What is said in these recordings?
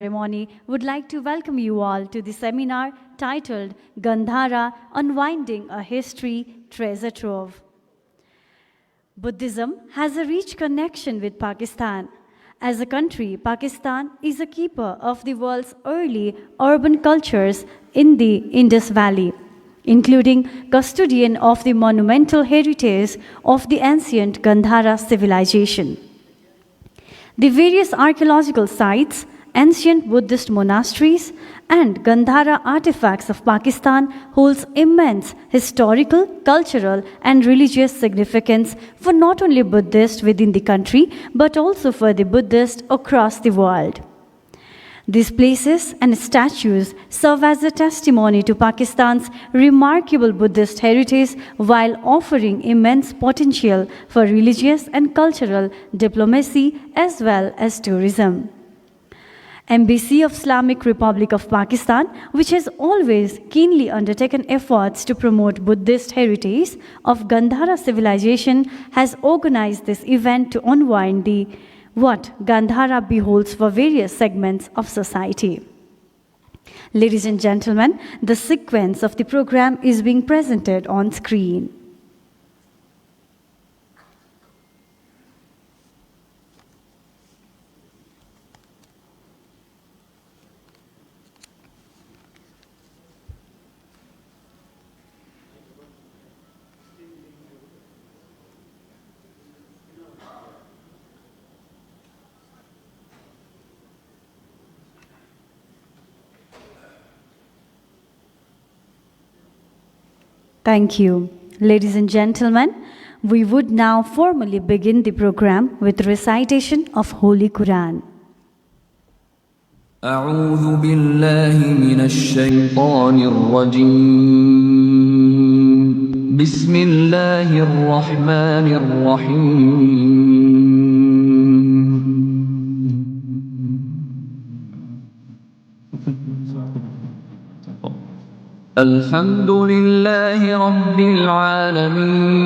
ceremony would like to welcome you all to the seminar titled Gandhara Unwinding a History Treasure Trove. Buddhism has a rich connection with Pakistan. As a country, Pakistan is a keeper of the world's early urban cultures in the Indus Valley, including custodian of the monumental heritage of the ancient Gandhara civilization. The various archaeological sites, ancient Buddhist monasteries, and Gandhara artifacts of Pakistan holds immense historical, cultural, and religious significance for not only Buddhists within the country, but also for the Buddhists across the world. These places and statues serve as a testimony to Pakistan's remarkable Buddhist heritage while offering immense potential for religious and cultural diplomacy as well as tourism. Embassy of Islamic Republic of Pakistan, which has always keenly undertaken efforts to promote Buddhist heritage of Gandhara civilization, has organized this event to unwind what Gandhara beholds for various segments of society. Ladies and gentlemen, the sequence of the program is being presented on screen. Thank you. Ladies and gentlemen, we would now formally begin the program with recitation of Holy Quran. أعوذ بالله من الشيطان الرجيم بسم الله الرحمن الرحيم الحمد لله رب العالمين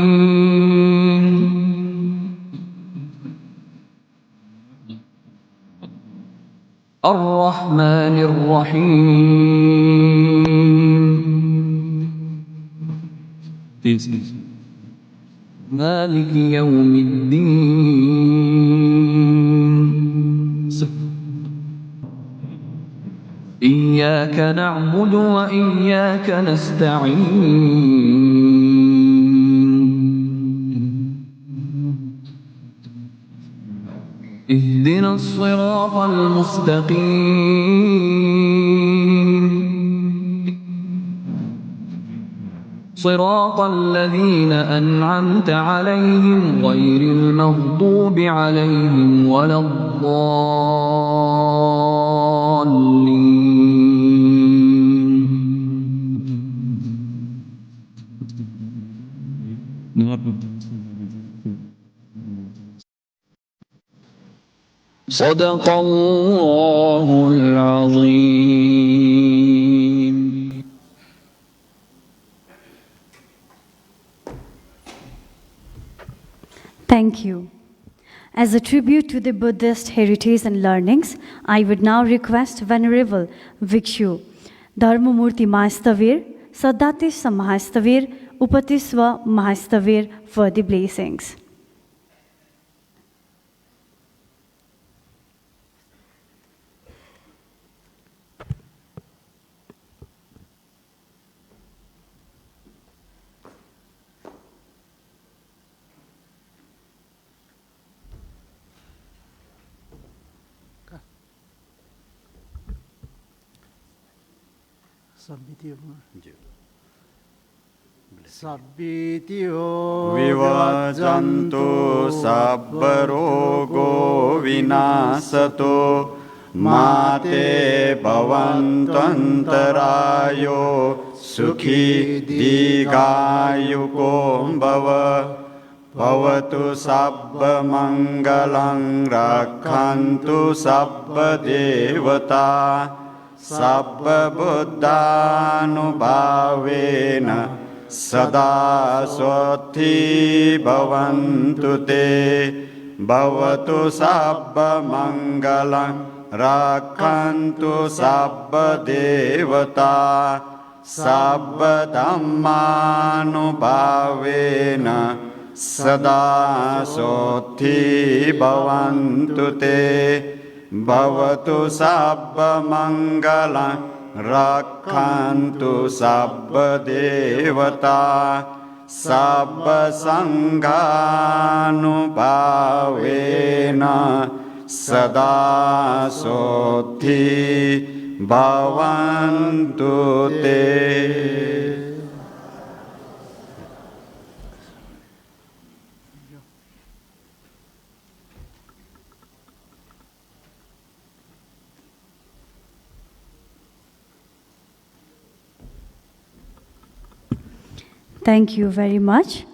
الرحمن الرحيم مالك يوم الدين إياك نعبد وإياك نستعين اهدنا الصراط المستقيم صراط الذين أنعمت عليهم غير المغضوب عليهم ولا الضالين صدق الله العظيم. Thank you. As a tribute to the Buddhist heritage and learnings, I would now request Venerable Vikshu Dharmamurti Mahastavir, Sadatis Mahastavir, Upatiswa Mahastavir for the blessings. Sabbityo vivajantu sabbarogo vinasato mate bhavantantarayo sukhi digayuko bhava bhavatu sabba mangalang rakhantu sabba devata sabba buddhanubhavena sada swati bhavantu te bhavatu sabba mangalam රක්ඛන්තු සබ්බ දේවතා සබ්බ ධම්මානුභාවේන සදා සෝත්ථි භවන්තු තේ භවතු සබ්බ මංගලං රක්ඛන්තු සබ්බ දේවතා සබ්බ සංඝානුභාවේන සදා සෝත්ථි භවන්තු තේ. Thank you very much.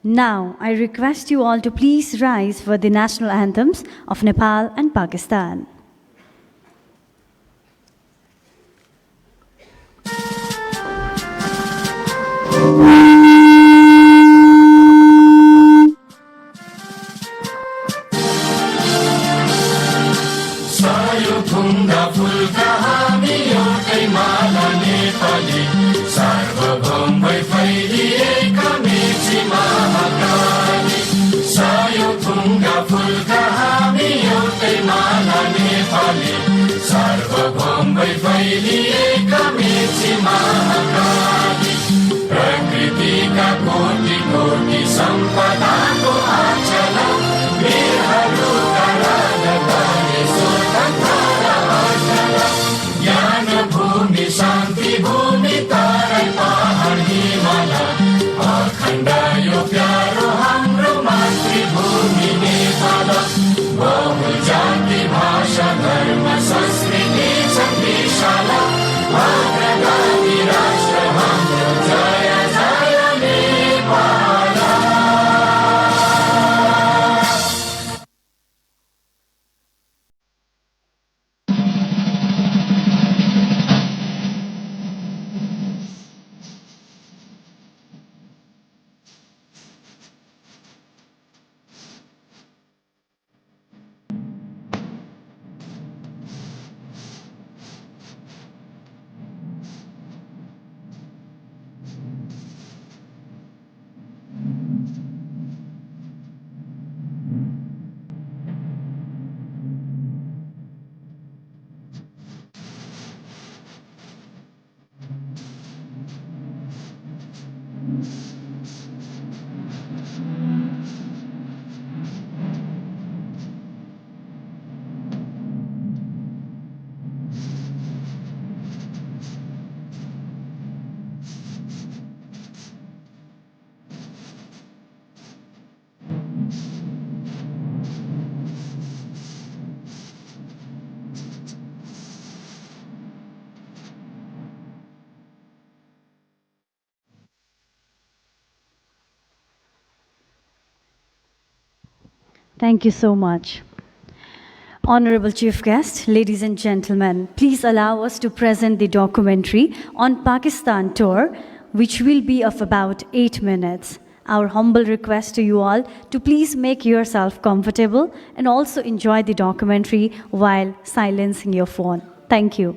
Now, I request you all to please rise for the national anthems of Nepal and Pakistan. सायुथुङ्गा phulka हामी एउटै माला नेपाली सार्वभौमै फैलिएका मेची महाकाली सायुथुङ्गा फुलका हामी एउटै माला नेपाली सार्वभौमै फैलिएका मेची महाकाली प्रकृतिका कोटि कोटि सम्पदाको आचला वीरहरूका राजधानी ज्ञान भूमि शान्ति भूमि तारै पहाड हिमाल अखण्ड यो प्यारो हाम्रो मातृभूमि नेपाल बहु जाति भाषा धर्म संस्कृति छन् विशाल अग्रगामी राष्ट्र हाम्रो जय जय Nepal. Thank you so much. Honorable Chief Guest, ladies and gentlemen, please allow us to present the documentary on Pakistan tour, which will be of about 8 minutes. Our humble request to you all to please make yourself comfortable and also enjoy the documentary while silencing your phone. Thank you.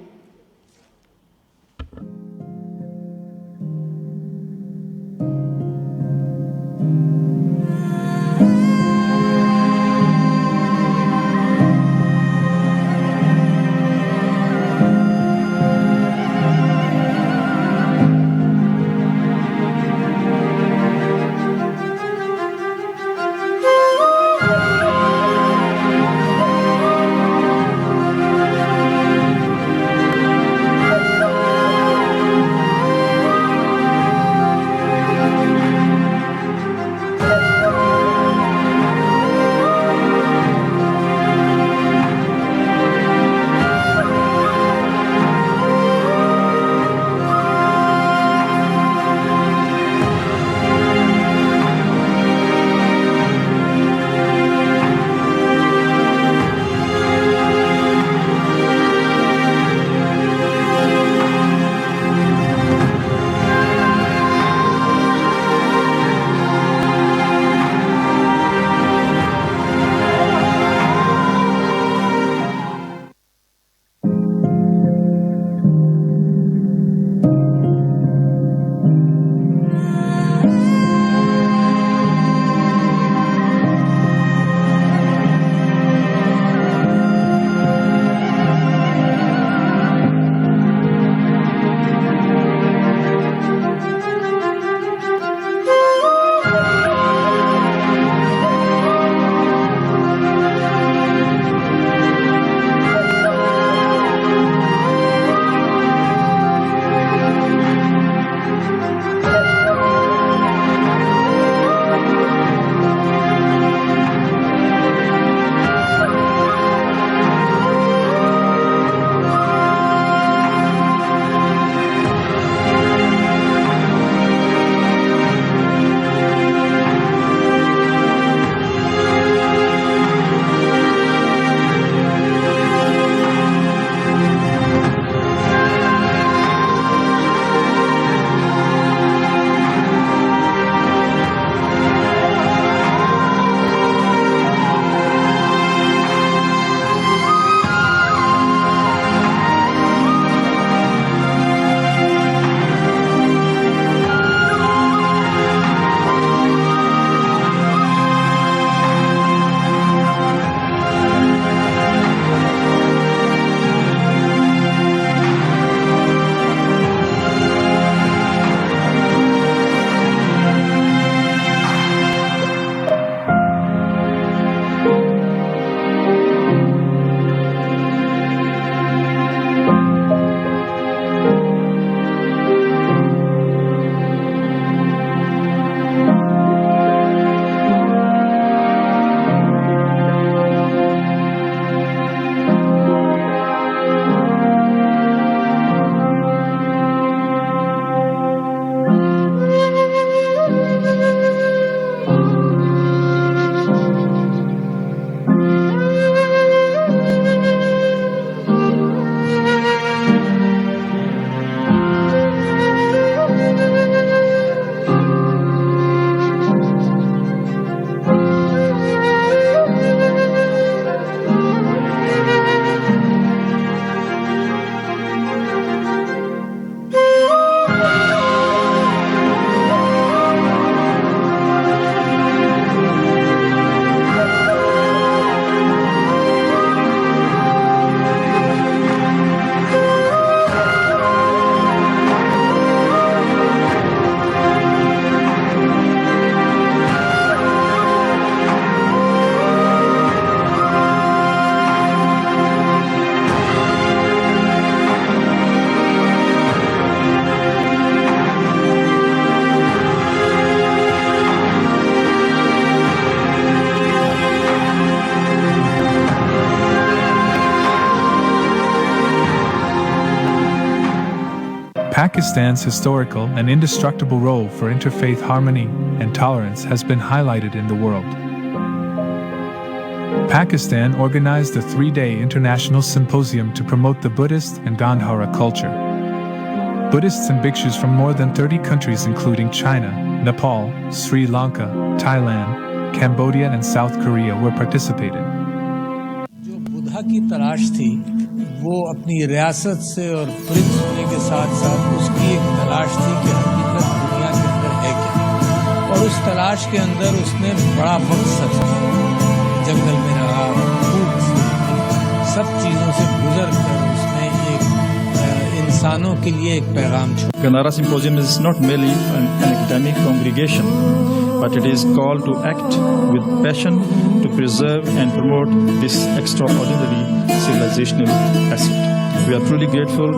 Pakistan's historical and indestructible role for interfaith harmony and tolerance has been highlighted in the world. Pakistan organized a 3-day international symposium to promote the Buddhist and Gandhara culture. Buddhists and bhikshus from more than 30 countries including China, Nepal, Sri Lanka, Thailand, Cambodia and South Korea were participated. जो बुद्धा की तलाश थी वो अपनी रियासत से और Prince होने के साथ साथ उसकी एक तलाश थी कि हकीकत दुनिया के अंदर है क्या, और उस तलाश के अंदर उसने बड़ा वक्त सर्च किया, जंगल में रहा, खूब सब चीज़ों से गुजर कर उसने एक इंसानों के लिए एक पैगाम छोड़ा. Gandhara Symposium is not merely an academic congregation, but it is called to act with passion to preserve and promote this extraordinary civilizational asset. We are truly grateful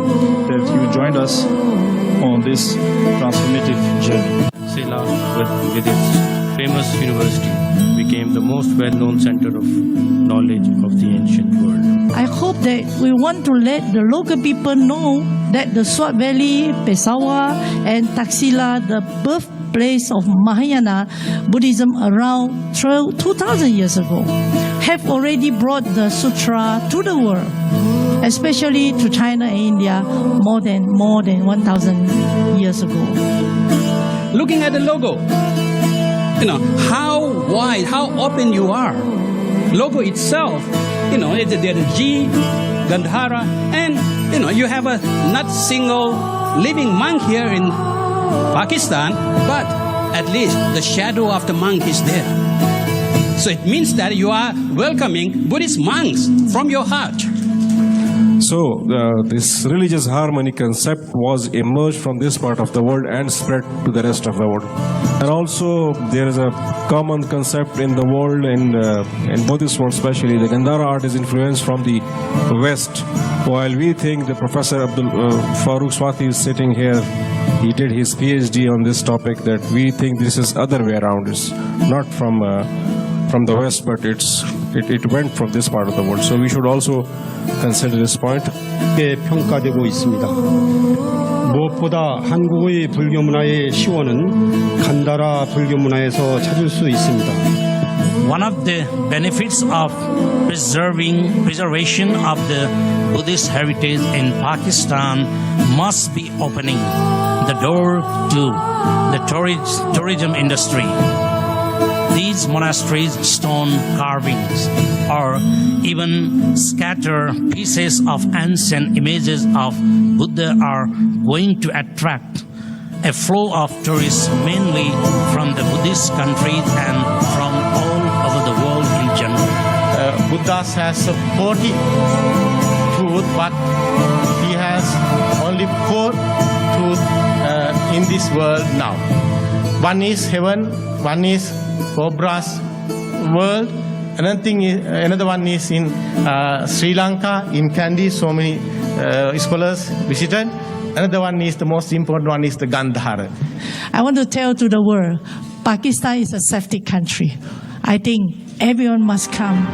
that you joined us on this transformative journey. Sela, with its famous university, became the most well-known center of knowledge of the ancient world. I hope that we want to let the local people know that the Swat Valley, Peshawar and Taxila, the birthplace of Mahayana Buddhism around 2,000 years ago, have already brought the sutra to the world, especially to China and India more than 1,000 years ago. Looking at the logo, how wide, how open you are. Logo itself, there's a G, Gandhara, and you have a not single living monk here in Pakistan, but at least the shadow of the monk is there. So it means that you are welcoming Buddhist monks from your heart. So this religious harmony concept was emerged from this part of the world and spread to the rest of the world. And also there is a common concept in the world, in Buddhist world especially, the Gandhara art is influenced from the West. While we think the Professor Abdul Farooq Swati is sitting here, he did his PhD on this topic, that we think this is other way around. It's not from the West, but it went from this part of the world. So we should also consider this point. 평가되고 있습니다. 무엇보다 한국의 불교 문화의 시원은 간다라 불교 문화에서 찾을 수 있습니다. One of the benefits of preservation of the Buddhist heritage in Pakistan must be opening the door to the tourism industry. These monasteries' stone carvings or even scattered pieces of ancient images of Buddha are going to attract a flow of tourists mainly from the Buddhist countries and from all over the world in general. Buddha has 40 truths, but he has only 4 truths in this world now. One is heaven, one is Cobra's world. Another one is in Sri Lanka, in Kandy, so many scholars visited. Another one is, the most important one is the Gandhara. I want to tell to the world, Pakistan is a safety country. I think everyone must come.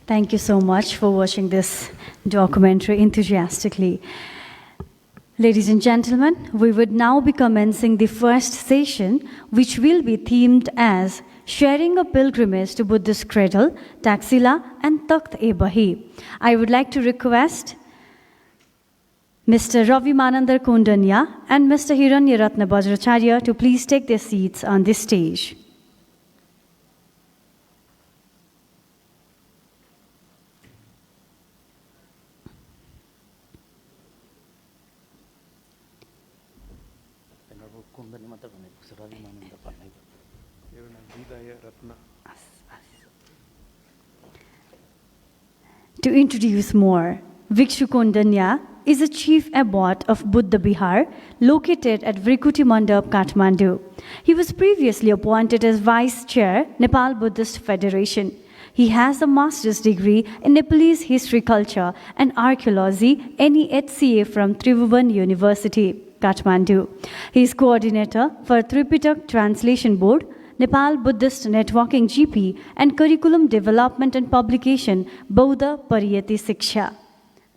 Thank you so much for watching this documentary enthusiastically. Ladies and gentlemen, we would now be commencing the first session, which will be themed as Sharing a Pilgrimage to Buddhist Cradle, Taxila and Takht-e-Bahi. I would like to request Mr. Ravi Manandar Kundanya and Mr. Hiranyaratna Bajracharya to please take their seats on this stage. To introduce more, Vikshu Kondanya is a chief abbot of Buddha Bihar located at Vrikuti Mandap, Kathmandu. He was previously appointed as Vice Chair, Nepal Buddhist Federation. He has a master's degree in Nepalese history, culture and archaeology, NEHCA from Tribhuvan University, Kathmandu. He is coordinator for Tripitak Translation Board, Nepal Buddhist Networking GP, and Curriculum Development and Publication, Bauddha Pariyati Siksha.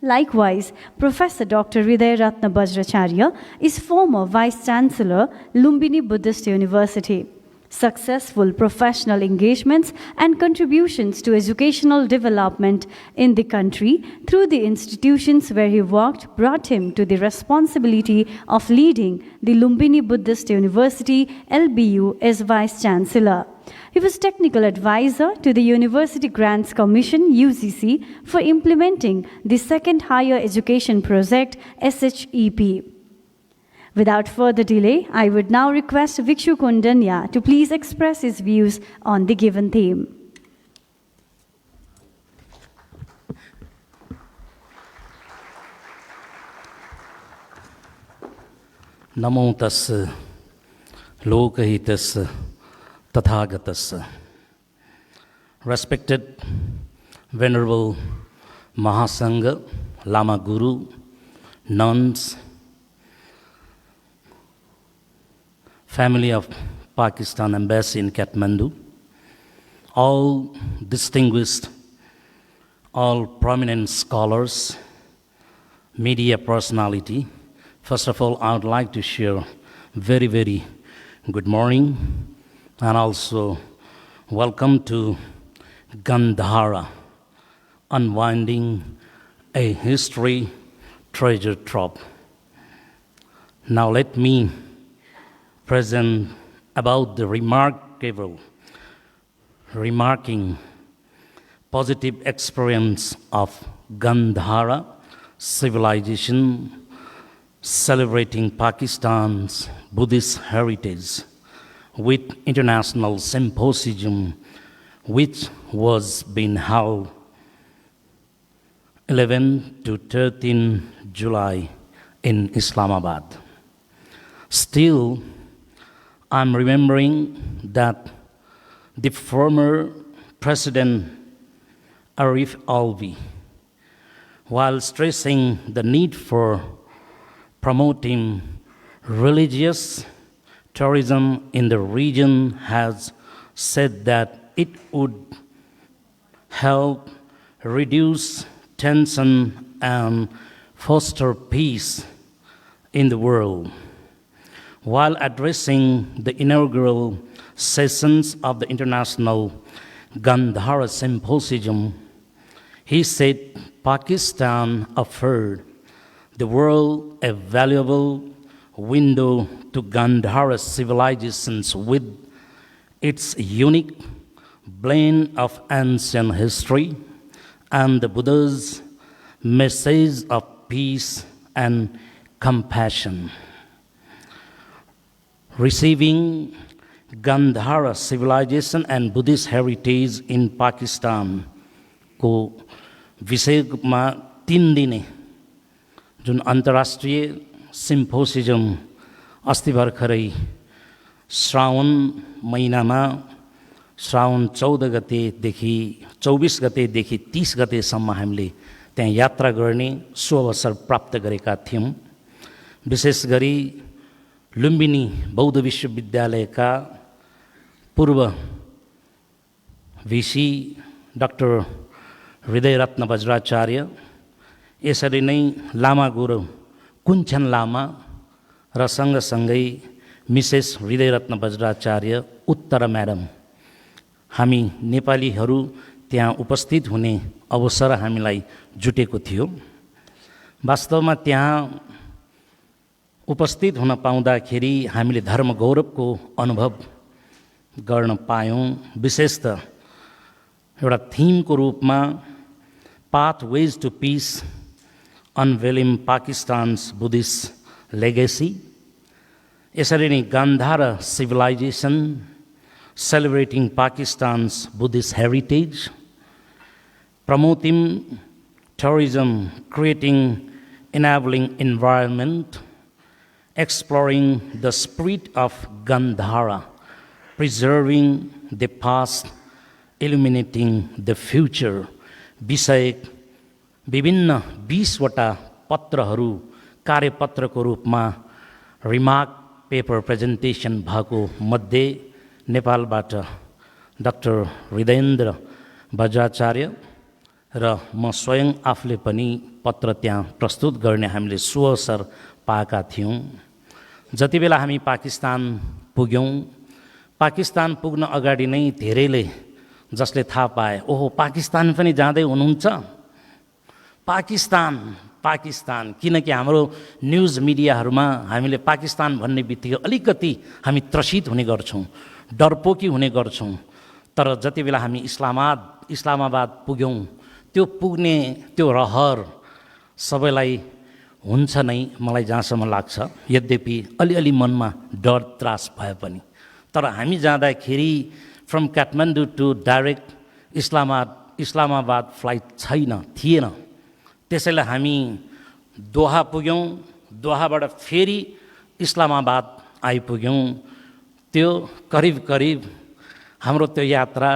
Likewise, Professor Dr. Hriday Ratna Bajracharya is former Vice Chancellor, Lumbini Buddhist University. Successful professional engagements and contributions to educational development in the country through the institutions where he worked brought him to the responsibility of leading the Lumbini Buddhist University, LBU, as Vice Chancellor. He was technical advisor to the University Grants Commission, UGC, for implementing the Second Higher Education Project, SHEP. Without further delay, I would now request Vikshu Kundanya to please express his views on the given theme. Namo tassa lokahitassa tathagatassa. Respected Venerable Mahasangha, Lama Guru, nuns, family of Pakistan Embassy in Kathmandu, all distinguished, all prominent scholars, media personality. First of all, I would like to share very, very good morning and also welcome to Gandhara, unwinding a history treasure trove. Now let me present about the remarking positive experience of Gandhara civilization, celebrating Pakistan's Buddhist heritage with international symposium which was being held 11 to 13 July in Islamabad. Still, I'm remembering that the former President Arif Alvi, while stressing the need for promoting religious tourism in the region, has said that it would help reduce tension and foster peace in the world. While addressing the inaugural sessions of the International Gandhara Symposium, he said Pakistan offered the world a valuable window to Gandhara civilizations with its unique blend of ancient history and the Buddha's message of peace and compassion. Receiving Gandhara civilization and Buddhist heritage in Pakistan को विषयमा 3 दिने जुन अन्तर्राष्ट्रिय सिम्पोसिजम अस्ति भर्खरै श्रावण महिनामा श्रावण 14 गतेदेखि 24 गतेदेखि 30 गतेसम्म हामीले त्यहाँ यात्रा गर्ने सो अवसर प्राप्त गरेका थियौं। विशेष गरी लुम्बिनी बौद्ध विश्वविद्यालयका पूर्व भिसी डाक्टर हृदय रत्न बज्राचार्य, यसरी नै लामा गुरु कुञ्चन लामा र सँगसँगै मिसेस हृदय रत्न बज्राचार्य उत्तर म्याडम, हामी नेपालीहरू त्यहाँ उपस्थित हुने अवसर हामीलाई जुटेको थियो। वास्तवमा त्यहाँ उपस्थित हुन पाउँदाखेरि हामीले धर्म गौरवको अनुभव गर्न पायौं। विशेषतः एउटा थीमको रूपमा Pathways to Peace, Unveiling Pakistan's Buddhist Legacy, यसरी नै Gandhara Civilization, Celebrating Pakistan's Buddhist Heritage, Promoting Tourism, Creating Enabling Environment, Exploring the Spirit of Gandhara, Preserving the Past, illuminating the future विषय विभिन्न 20वटा पत्रहरू कार्यपत्रको रूपमा रिमार्क पेपर प्रेजेन्टेसन भएको मध्ये नेपालबाट doctor हृदयेन्द्र Bajracharya र म स्वयं आफूले पनि पत्र त्यहाँ प्रस्तुत गर्ने हामीले सुअवसर पाएका थियौँ। जति बेला हामी पाकिस्तान पुग्यौँ, पाकिस्तान पुग्न अगाडि नै धेरैले जसले थाहा पाए, ओहो पाकिस्तान पनि जाँदै हुनुहुन्छ, पाकिस्तान, किनकि हाम्रो न्युज मिडियाहरूमा हामीले पाकिस्तान भन्ने बित्तिकै अलिकति हामी त्रसित हुने गर्छौँ, डरपोकी हुने गर्छौँ। तर जति बेला हामी इस्लामाबाद पुग्यौँ, त्यो पुग्ने त्यो रहर सबैलाई हुन्छ नै, मलाई जहाँसम्म लाग्छ। यद्यपि अलिअलि मनमा डर त्रास भए पनि, तर हामी जाँदाखेरि from Kathmandu to direct Islamabad flight थिएन। त्यसैले हामी दोहा पुग्यौँ, दोहाबाट फेरि इस्लामाबाद आइपुग्यौँ। त्यो करिब हाम्रो त्यो यात्रा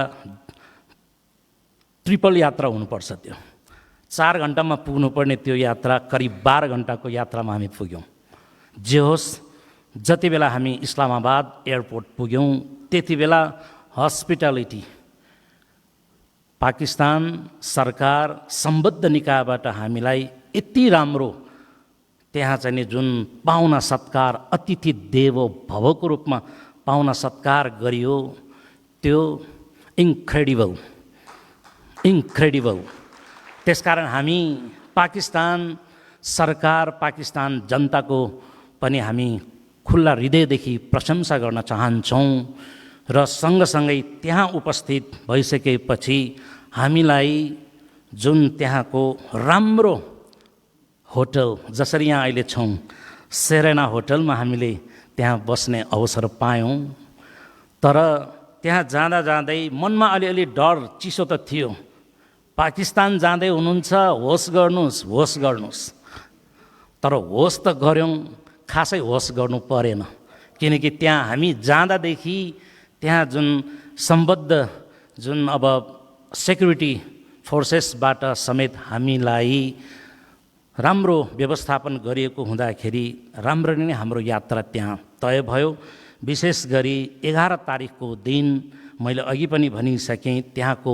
ट्रिपल यात्रा हुनुपर्छ। त्यो 4 घन्टामा पुग्नुपर्ने त्यो यात्रा करिब 12 घन्टाको यात्रामा हामी पुग्यौँ। जे होस्, जति बेला हामी इस्लामाबाद एयरपोर्ट पुग्यौँ त्यति बेला हस्पिटालिटी पाकिस्तान सरकार सम्बद्ध निकायबाट हामीलाई यति राम्रो त्यहाँ चाहिँ जुन पाहुना सत्कार, अतिथि देवो भवको रूपमा पाहुना सत्कार गरियो, त्यो इन्क्रेडिबल। त्यसकारण हामी पाकिस्तान सरकार, पाकिस्तान जनताको पनि हामी खुल्ला हृदयदेखि प्रशंसा गर्न चाहन्छौँ। र सँगसँगै त्यहाँ उपस्थित भइसकेपछि हामीलाई जुन त्यहाँको राम्रो होटल, जसरी यहाँ अहिले छौँ सेरेना होटलमा हामीले त्यहाँ बस्ने अवसर पायौँ। तर त्यहाँ जाँदै मनमा अलिअलि डर चिसो त थियो, पाकिस्तान जाँदै हुनुहुन्छ, होस गर्नुहोस्। तर होस त गऱ्यौँ, खासै होस गर्नु परेन, किनकि त्यहाँ हामी जाँदादेखि त्यहाँ जुन सम्बद्ध जुन अब सेक्युरिटी फोर्सेसबाट समेत हामीलाई राम्रो व्यवस्थापन गरिएको हुँदाखेरि राम्ररी नै हाम्रो यात्रा त्यहाँ तय भयो। विशेष गरी 11 तारिकको दिन मैले अघि पनि भनिसकेँ, त्यहाँको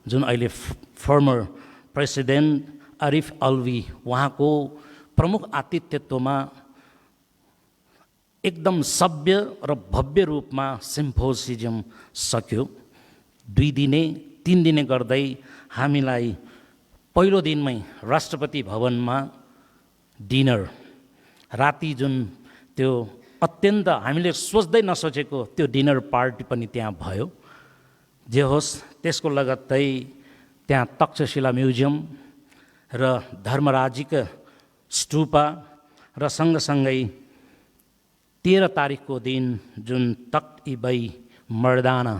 जुन अहिले फर्मर प्रेसिडेन्ट आरिफ अलवी, उहाँको प्रमुख आतिथ्यत्वमा एकदम सभ्य र भव्य रूपमा सिम्पोजियम सक्यो। 2 दिने 3 दिने गर्दै हामीलाई पहिलो दिनमै राष्ट्रपति भवनमा डिनर, राति जुन त्यो अत्यन्त हामीले सोच्दै नसोचेको त्यो डिनर पार्टी पनि त्यहाँ भयो। जे होस्, त्यसको लगत्तै त्यहाँ तक्षशिला म्युजियम र धर्मराजिक स्टुपा र सँगसँगै 13 तारिकको दिन जुन तख्त-ई-बई मर्दाना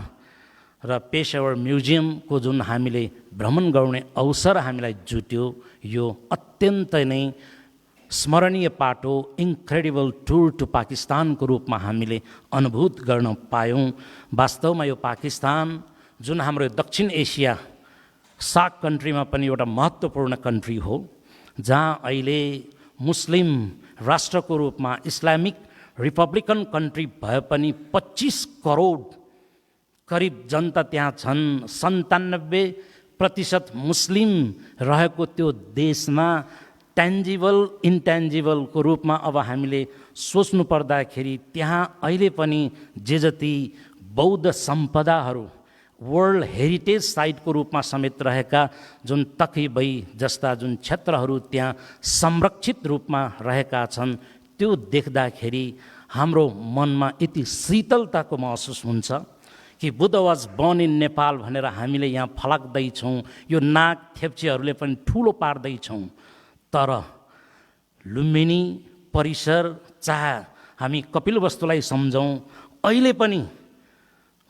र पेशावर म्युजियमको जुन हामीले भ्रमण गर्ने अवसर हामीलाई जुट्यो, यो अत्यन्तै नै स्मरणीय पाटो, इन्क्रेडिबल टुर टु पाकिस्तानको रूपमा हामीले अनुभूत गर्न पायौँ। वास्तवमा यो पाकिस्तान जुन हाम्रो दक्षिण एसिया सार्क कन्ट्रीमा पनि एउटा महत्त्वपूर्ण कन्ट्री हो, जहाँ अहिले मुस्लिम राष्ट्रको रूपमा इस्लामिक रिपब्लिकन कन्ट्री भए पनि 25 करोड करिब जनता त्यहाँ छन्। 97% मुस्लिम रहेको त्यो देशमा ट्यान्जिबल इन्ट्यान्जिबलको रूपमा अब हामीले सोच्नु पर्दाखेरि त्यहाँ अहिले पनि जे जति बौद्ध सम्पदाहरू वर्ल्ड हेरिटेज साइटको रूपमा समेत रहेका जुन तख्त-ई-बई जस्ता जुन क्षेत्रहरू त्यहाँ संरक्षित रूपमा रहेका छन्, त्यो देख्दाखेरि हाम्रो मनमा यति शीतलताको महसुस हुन्छ कि बुद्ध वाज बर्न इन नेपाल भनेर हामीले यहाँ फलाक्दैछौँ, यो नाग थेप्चेहरूले पनि ठुलो पार्दैछौँ। तर लुम्बिनी परिसर, चाहे हामी कपिलवस्तुलाई सम्झौँ, अहिले पनि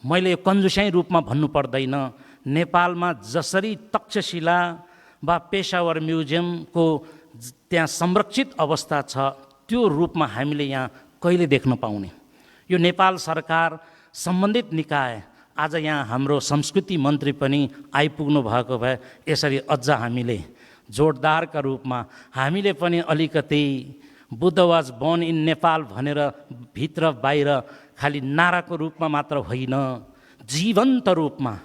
मैले यो कन्जुस्याइ रूपमा भन्नु पर्दैन, नेपालमा जसरी तक्षशिला वा पेशावर म्युजियमको त्यहाँ संरक्षित अवस्था छ, त्यो रूपमा हामीले यहाँ कहिले देख्न पाउने। यो नेपाल सरकार, सम्बन्धित निकाय आज यहाँ हाम्रो संस्कृति मन्त्री पनि आइपुग्नु भएको भए यसरी अझ हामीले जोडदारका रूपमा हामीले पनि अलिकति Buddha was born in Nepal भनेर भित्र बाहिर खालि नाराको रूपमा मात्र होइन, जीवन्त रूपमा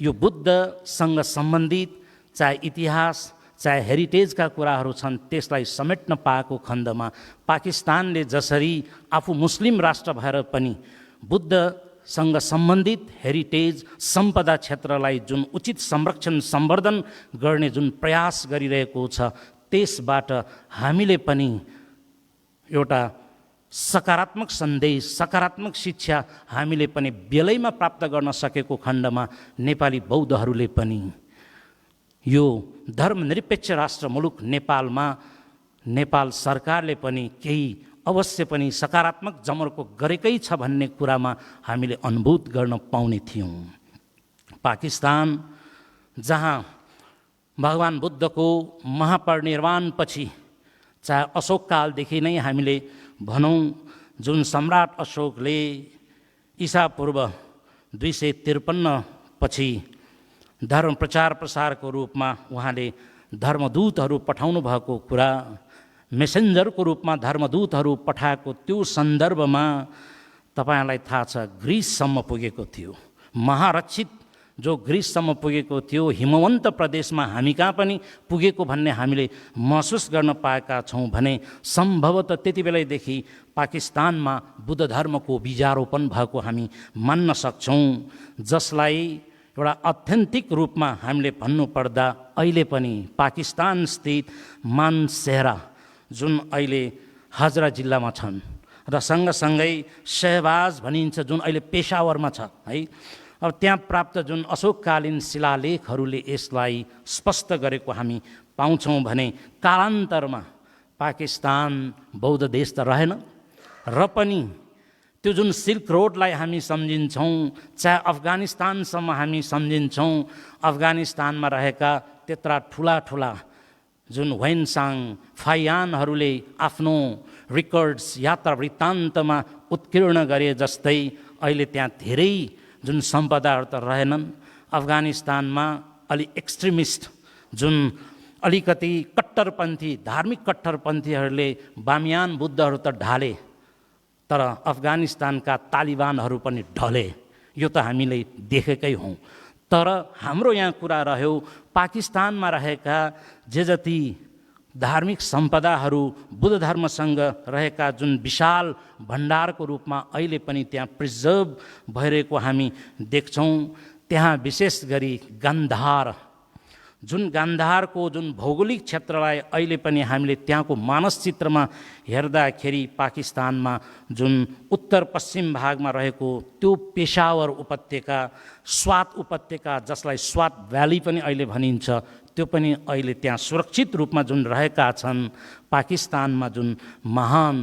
यो बुद्धसँग सम्बन्धित चाहे इतिहास चाहे हेरिटेजका कुराहरू छन् त्यसलाई समेट्न पाएको खण्डमा पाकिस्तानले जसरी आफू मुस्लिम राष्ट्र भएर पनि बुद्धसँग सम्बन्धित हेरिटेज सम्पदा क्षेत्रलाई जुन उचित संरक्षण सम्वर्धन गर्ने जुन प्रयास गरिरहेको छ त्यसबाट हामीले पनि एउटा सकारात्मक सन्देश सकारात्मक शिक्षा हामीले पनि बेलैमा प्राप्त गर्न सकेको खण्डमा नेपाली बौद्धहरूले पनि यो धर्मनिरपेक्ष राष्ट्र मुलुक नेपालमा नेपाल सरकारले पनि केही अवश्य पनि सकारात्मक जमर्को गरेकै छ भन्ने कुरामा हामीले अनुभूत गर्न पाउने थियौँ। पाकिस्तान जहाँ भगवान बुद्धको महापरिनिर्वाणपछि चाहे अशोक कालदेखि नै हामीले भनौँ जुन सम्राट अशोकले ईसापूर्व 253 पछि धर्म प्रचार प्रसारको रूपमा उहाँले धर्मदूतहरू पठाउनु भएको कुरा, मेसेन्जरको रूपमा धर्मदूतहरू पठाएको त्यो सन्दर्भमा तपाईँलाई थाहा छ ग्रिससम्म पुगेको थियो। महारक्षित जो ग्रिससम्म पुगेको थियो, हिमवन्त प्रदेशमा हामी कहाँ पनि पुगेको भन्ने हामीले महसुस गर्न पाएका छौँ भने सम्भवतः त्यति बेलैदेखि पाकिस्तानमा बुद्ध धर्मको बीजारोपण भएको हामी मान्न सक्छौँ, जसलाई एउटा अथेन्टिक रूपमा हामीले भन्नुपर्दा अहिले पनि पाकिस्तान स्थित मानसेहरा जुन अहिले हजरा जिल्लामा छन् र सँगसँगै शहबाज भनिन्छ जुन अहिले पेशावरमा छ है। अब त्यहाँ प्राप्त जुन अशोककालीन शिलालेखहरूले यसलाई स्पष्ट गरेको हामी पाउँछौँ भने कालान्तरमा पाकिस्तान बौद्ध देश त रहेन र पनि त्यो जुन सिल्क रोडलाई हामी सम्झिन्छौँ, चाहे अफगानिस्तानसम्म हामी सम्झिन्छौँ, अफगानिस्तानमा रहेका त्यत्रा ठुला ठुला जुन ह्वेनसाङ फाइयानहरूले आफ्नो रेकर्ड्स यात्रा वृत्तान्तमा उत्कीर्ण गरे जस्तै अहिले त्यहाँ धेरै जुन सम्पदाहरू त रहेनन्। अफगानिस्तानमा अलि एक्सट्रिमिस्ट जुन अलिकति कट्टरपन्थी धार्मिक कट्टरपन्थीहरूले बामियान बुद्धहरू त ढाले, तर अफगानिस्तानका तालिबानहरू पनि ढले, यो त हामीले देखेकै हौँ। तर हाम्रो यहाँ कुरा रह्यो पाकिस्तानमा रहेका जे जति धार्मिक सम्पदाहरू बुद्ध धर्मसँग रहेका जुन विशाल भण्डारको रूपमा अहिले पनि त्यहाँ प्रिजर्भ भइरहेको हामी देख्छौँ। त्यहाँ विशेष गरी गान्धार जुन गान्धारको जुन भौगोलिक क्षेत्रलाई अहिले पनि हामीले त्यहाँको मानसचित्रमा हेर्दाखेरि पाकिस्तानमा जुन उत्तर पश्चिम भागमा रहेको त्यो पेशावर उपत्यका, स्वात उपत्यका जसलाई स्वात भ्याली पनि अहिले भनिन्छ, त्यो पनि अहिले त्यहाँ सुरक्षित रूपमा जुन रहेका छन्। पाकिस्तानमा जुन महान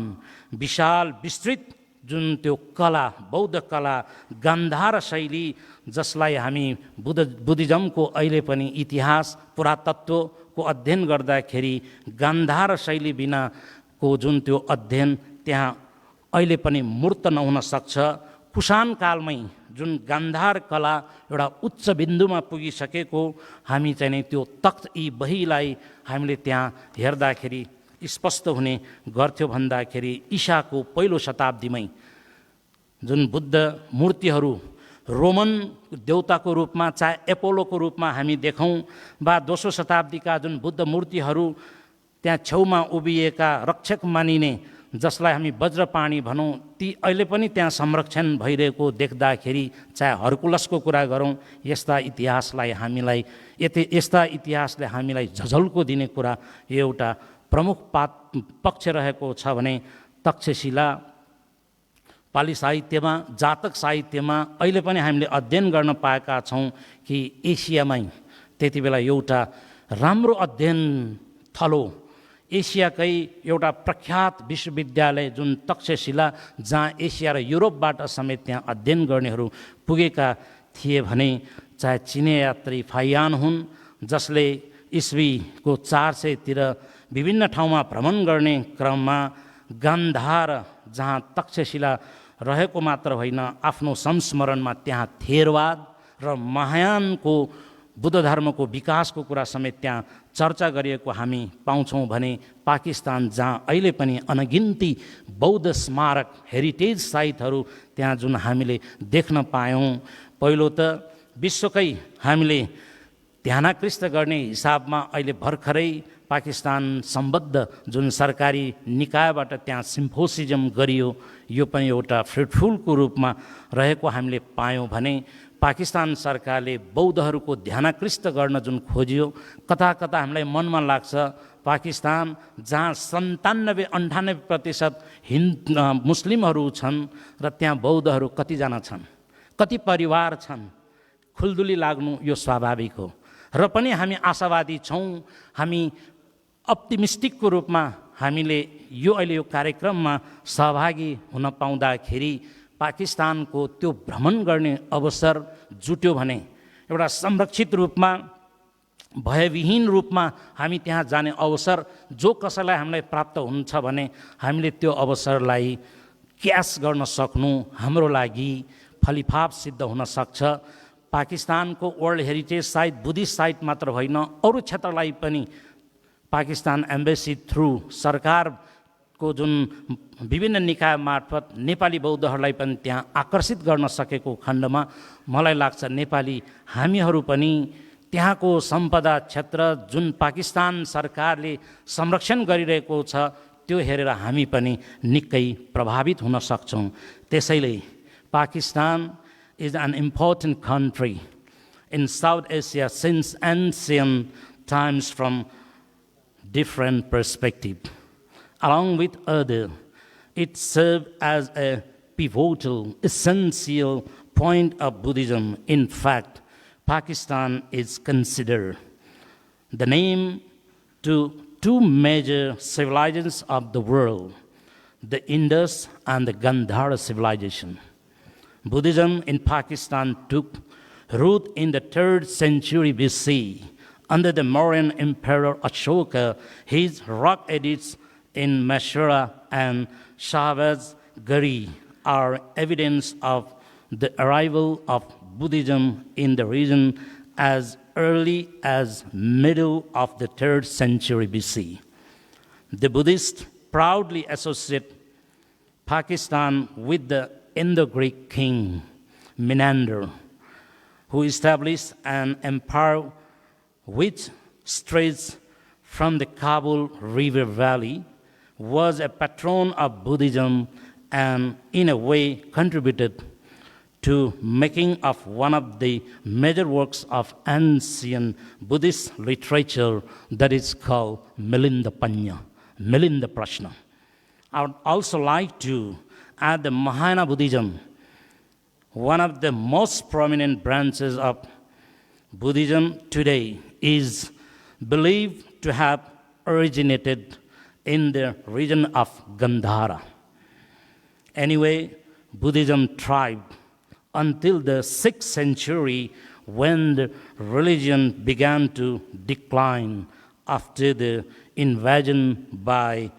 विशाल विस्तृत जुन त्यो कला बौद्ध कला गान्धार शैली जसलाई हामी बुद्धिज्मको अहिले पनि इतिहास पुरातत्वको अध्ययन गर्दाखेरि गान्धार शैली बिनाको जुन त्यो अध्ययन त्यहाँ अहिले पनि मूर्त नहुन सक्छ। कुषाण कालमै जुन गान्धार कला एउटा उच्च बिन्दुमा पुगिसकेको हामी चाहिँ नि त्यो तख्त ई बहीलाई हामीले त्यहाँ हेर्दाखेरि स्पष्ट हुने गर्थ्यो। भन्दाखेरि ईसाको पहिलो शताब्दीमै जुन बुद्ध मूर्तिहरू रोमन देवताको रूपमा चाहे एपोलोको रूपमा हामी देखौँ वा दोस्रो शताब्दीका जुन बुद्ध मूर्तिहरू त्यहाँ छेउमा उभिएका रक्षक मानिने जसलाई हामी वज्रपाणी भनौँ, ती अहिले पनि त्यहाँ संरक्षण भइरहेको देख्दाखेरि चाहे हर्कुलसको कुरा गरौँ, यस्ता इतिहासलाई हामीलाई यस्ता इतिहासले हामीलाई झझल्को दिने कुरा एउटा प्रमुख पक्ष रहेको छ भने तक्षशिला पाली साहित्यमा जातक साहित्यमा अहिले पनि हामीले अध्ययन गर्न पाएका छौँ कि एसियामै त्यति बेला एउटा राम्रो अध्ययन थलो एसियाकै एउटा प्रख्यात विश्वविद्यालय जुन तक्षशिला जहाँ एसिया र युरोपबाट समेत त्यहाँ अध्ययन गर्नेहरू पुगेका थिए भने चाहे चिने यात्री फाइयान हुन् जसले इस्वीको 400 विभिन्न ठाउँमा भ्रमण गर्ने क्रममा गान्धार जहाँ तक्षशिला रहेको मात्र होइन, आफ्नो संस्मरणमा त्यहाँ थेरवाद र महायानको बुद्ध धर्मको विकासको कुरा समेत त्यहाँ चर्चा गरिएको हामी पाउँछौँ भने पाकिस्तान जहाँ अहिले पनि अनगिन्ती बौद्ध स्मारक हेरिटेज साइटहरू त्यहाँ जुन हामीले देख्न पायौँ, पहिलो त विश्वकै हामीले ध्यानाकृष्ट गर्ने हिसाबमा अहिले भर्खरै पाकिस्तान सम्बद्ध जुन सरकारी निकायबाट त्यहाँ सिम्पोसिजम गरियो, यो पनि एउटा फ्रुटफुलको रूपमा रहेको हामीले पायौँ भने पाकिस्तान सरकारले बौद्धहरूको ध्यानाकृष्ट गर्न जुन खोजियो, कता कता हामीलाई मनमा लाग्छ पाकिस्तान जहाँ 97-98% मुस्लिमहरू छन् र त्यहाँ बौद्धहरू कतिजना छन्, कति परिवार छन्, खुल्दुली लाग्नु यो स्वाभाविक हो। र पनि हामी आशावादी छौँ, हामी अप्टिमिस्टिकको रूपमा हामीले यो अहिले यो कार्यक्रममा सहभागी हुन पाउँदाखेरि पाकिस्तानको त्यो भ्रमण गर्ने अवसर जुट्यो भने एउटा संरक्षित रूपमा भयविहीन रूपमा हामी त्यहाँ जाने अवसर जो कसैलाई हामीलाई प्राप्त हुन्छ भने हामीले त्यो अवसरलाई क्यास गर्न सक्नु हाम्रो लागि फलिफाप सिद्ध हुन सक्छ। पाकिस्तानको world heritage site Buddhist site मात्र होइन, अरू क्षेत्रलाई पनि पाकिस्तान एम्बेसी थ्रु सरकारको जुन विभिन्न निकाय मार्फत नेपाली बौद्धहरूलाई पनि त्यहाँ आकर्षित गर्न सकेको खण्डमा मलाई लाग्छ नेपाली हामीहरू पनि त्यहाँको सम्पदा क्षेत्र जुन पाकिस्तान सरकारले संरक्षण गरिरहेको छ त्यो हेरेर हामी पनि निकै प्रभावित हुन सक्छौँ। त्यसैले Pakistan is an important country in South Asia since ancient times from different perspectives. Along with others, it served as a pivotal, essential point of Buddhism. In fact, Pakistan is considered the name to two major civilizations of the world, the Indus and the Gandhara civilization. Buddhism in Pakistan took root in the 3rd century BC under the Mauryan Emperor Ashoka. His rock edicts in Mashura and Shahbaz Gari are evidence of the arrival of Buddhism in the region as early as middle of the 3rd century BC. The Buddhists proudly associate Pakistan with the Indo-Greek king Menander, who established an empire which stretched from the Kabul River Valley, was a patron of Buddhism, and in a way contributed to making of one of the major works of ancient Buddhist literature that is called Milinda Panya, Milinda Prashna. I would also like to add the Mahayana Buddhism, one of the most prominent branches of Buddhism today, is believed to have originated in the region of Gandhara. Anyway, Buddhism thrived until the 6th century when the religion began to decline after the invasion by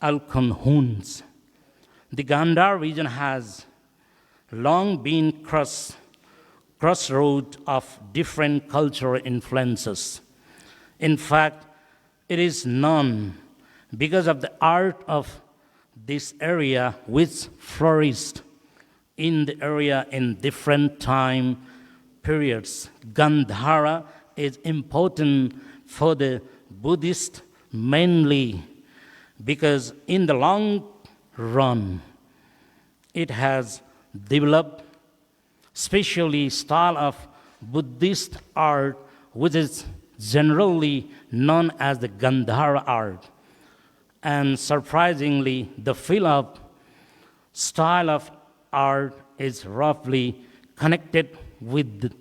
Alkhon-Huns. The Gandhara region has long been crossroad of different cultural influences. In fact, it is known because of the art of this area which flourished in the area in different time periods. Gandhara is important for the Buddhists mainly because in the long run it has developed specially style of Buddhist art which is generally known as the Gandhara art. And surprisingly, the field of style of art is roughly connected with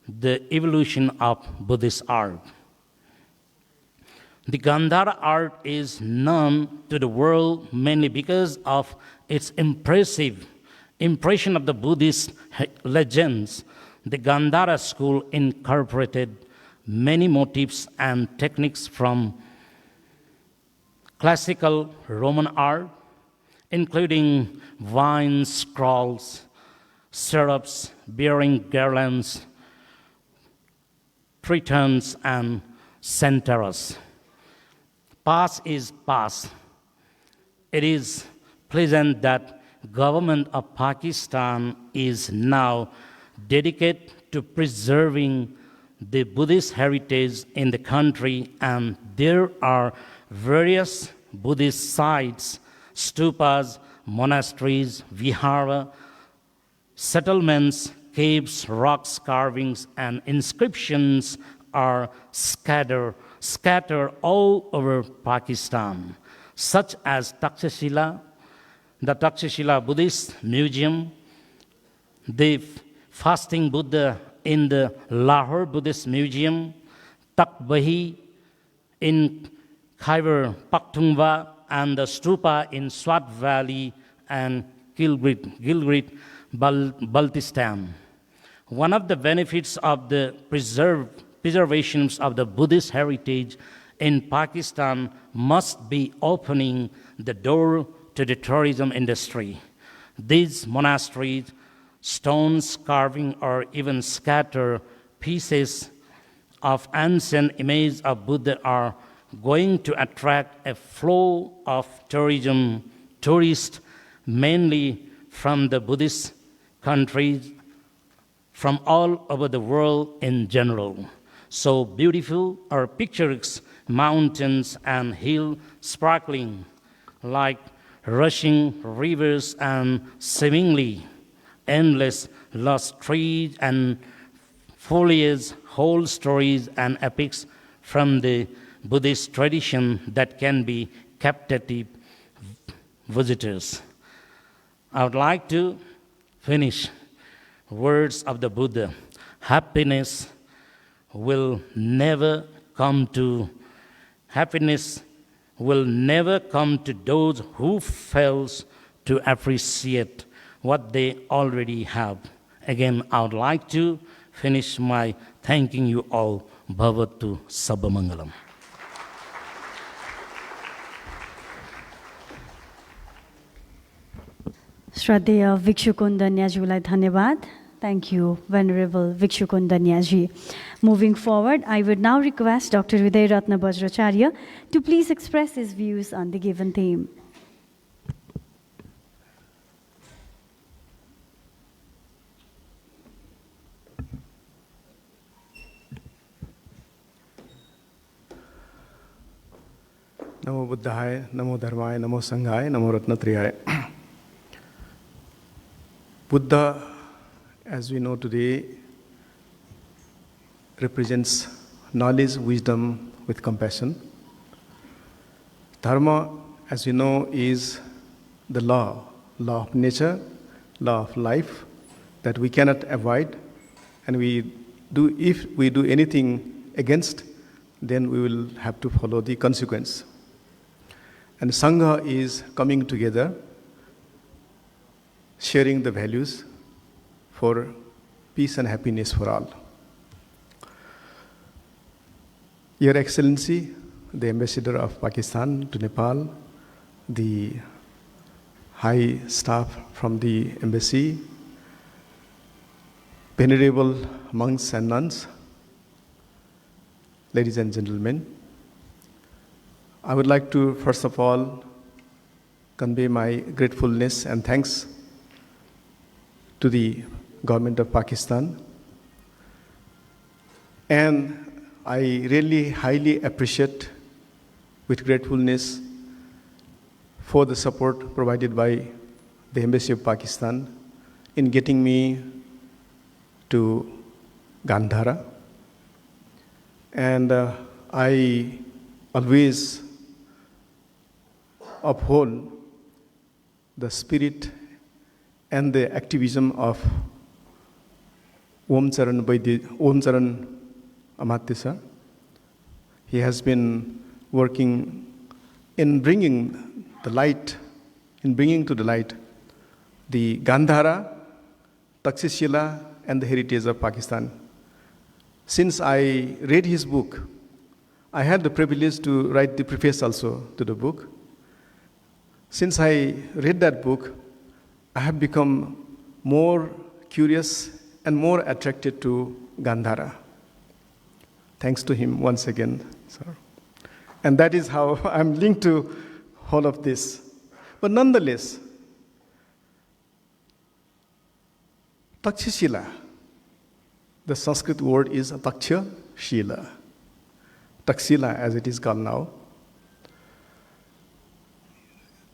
the evolution of Buddhist art. The Gandhara art is known to the world mainly because of its impressive impression of the Buddhist legends. The Gandhara school incorporated many motifs and techniques from classical Roman art, including wine scrolls, syrups bearing garlands, tritons, and centauras. Past is past. It is pleasant that government of Pakistan is now dedicated to preserving the Buddhist heritage in the country, and there are various Buddhist sites, stupas, monasteries, vihara, settlements, caves, rocks, carvings, and inscriptions are scattered all over Pakistan, such as the Takshashila Buddhist Museum, the Fasting Buddha in the Lahore Buddhist Museum, Takbahi in Khyber Pakhtunkhwa, and the stupa in Swat Valley and Gilgit Baltistan. One of the benefits of the preservation of the Buddhist heritage in Pakistan must be opening the door to the tourism industry. These monasteries, stones carving, or even scattered pieces of ancient images of Buddha are going to attract a flow of tourists, mainly from the Buddhist countries, from all over the world in general. So beautiful are picturesque mountains and hills sparkling like rushing rivers, and seemingly endless lush trees and foliage, whole stories and epics from the Buddhist tradition that can be captive visitors. I would like to finish words of the Buddha. Happiness will never come to those who fails to appreciate what they already have. Again, I would like to finish my thanking you all. Bhavatu Sabbamangalam. Shraddheya Vikshukundanyajulai Dhanyavad. Thank you, Venerable Vikshukundanyaji. Moving forward, I would now request Dr. Uday Ratna Bajracharya to please express his views on the given theme. Namo Buddhaya, Namo Dharmaya, Namo Sanghaya, Namo Ratnatriyaya. Buddha, as we know today, represents knowledge, wisdom with compassion. Dharma, as we know, is the law of nature, law of life that we cannot avoid, and if we do anything against, then we will have to follow the consequence. And Sangha is coming together, sharing the values for peace and happiness for all. Your Excellency, the Ambassador of Pakistan to Nepal, the high staff from the embassy, venerable monks and nuns, ladies and gentlemen, I would like to first of all convey my gratefulness and thanks to the government of Pakistan, and I really highly appreciate with gratefulness for the support provided by the Embassy of Pakistan in getting me to Gandhara. And I always uphold the spirit and the activism of Om Charan Amartya Sir. He has been working in bringing to the light the Gandhara, Takshashila, and the heritage of Pakistan. Since I read his book, I had the privilege to write the preface also to the book. Since I read that book, I have become more curious and more attracted to Gandhara. Thanks to him once again, sir. And that is how I'm linked to all of this. But nonetheless, Takshashila, the Sanskrit word is Taksha Shila. Taksila, as it is called now.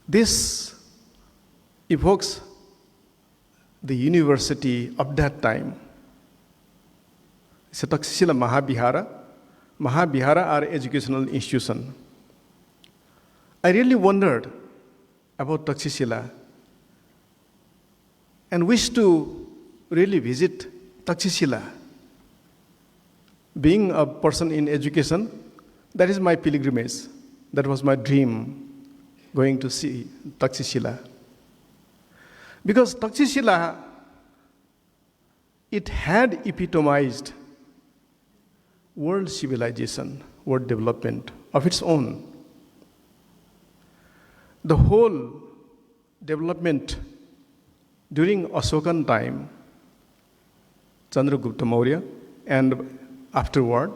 This evokes the university of that time. It's a Takshashila Mahavihara. Mahavihara are educational institution. I really wondered about Takshashila and wished to really visit Takshashila. Being a person in education, that is my pilgrimage. That was my dream, going to see Takshashila. Because Takshashila, it had epitomized world civilization, world development of its own. The whole development during Ashokan time, Chandragupta Maurya, and afterward,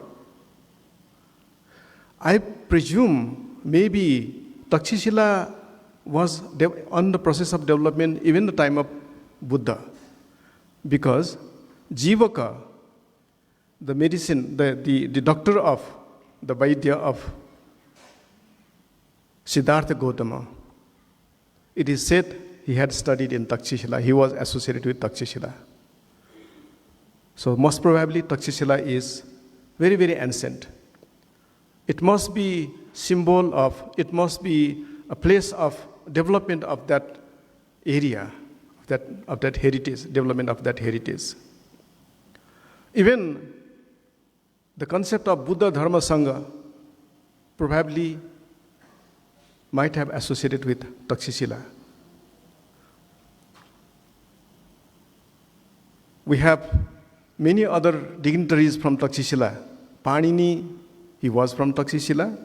I presume maybe Takshashila was on the process of development even the time of Buddha, because Jivaka, the medicine, the doctor of the Vaidya of Siddhartha Gautama, it is said he had studied in Takshashila. He was associated with Takshashila. So most probably Takshashila is very, very ancient. It must be symbol of, it must be a place of development of that area, of that heritage, development of that heritage. Even the concept of Buddha Dharma Sangha probably might have associated with Takshashila. We have many other dignitaries from Takshashila. Panini, he was from Takshashila.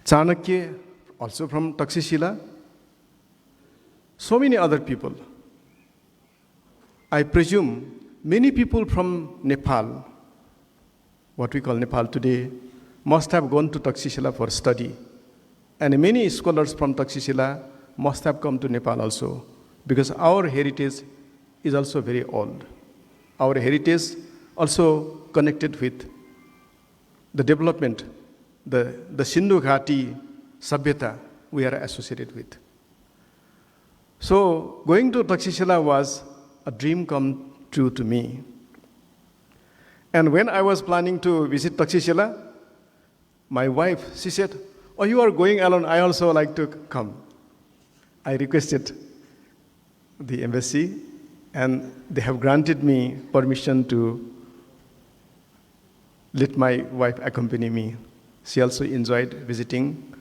Chanakya, also from Takshashila. So many other people. I presume many people from Nepal, what we call Nepal today, must have gone to Takshashila for study. And many scholars from Takshashila must have come to Nepal also, because our heritage is also very old. Our heritage also connected with the development, the Sindhu Ghati Sabhyata we are associated with. So going to Takshashila was a dream come true to me. And when I was planning to visit Takshashila, my wife, she said, "Oh, you are going alone, I also like to come." I requested the embassy, and they have granted me permission to let my wife accompany me. She also enjoyed visiting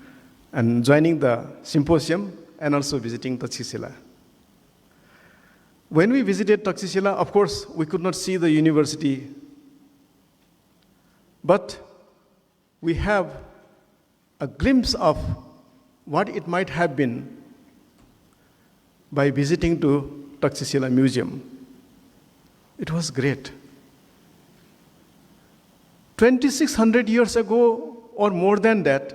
and joining the symposium and also visiting Takshashila. When we visited Takshashila, of course, we could not see the university, but we have a glimpse of what it might have been by visiting to Takshashila Museum. It was great. 2,600 years ago or more than that,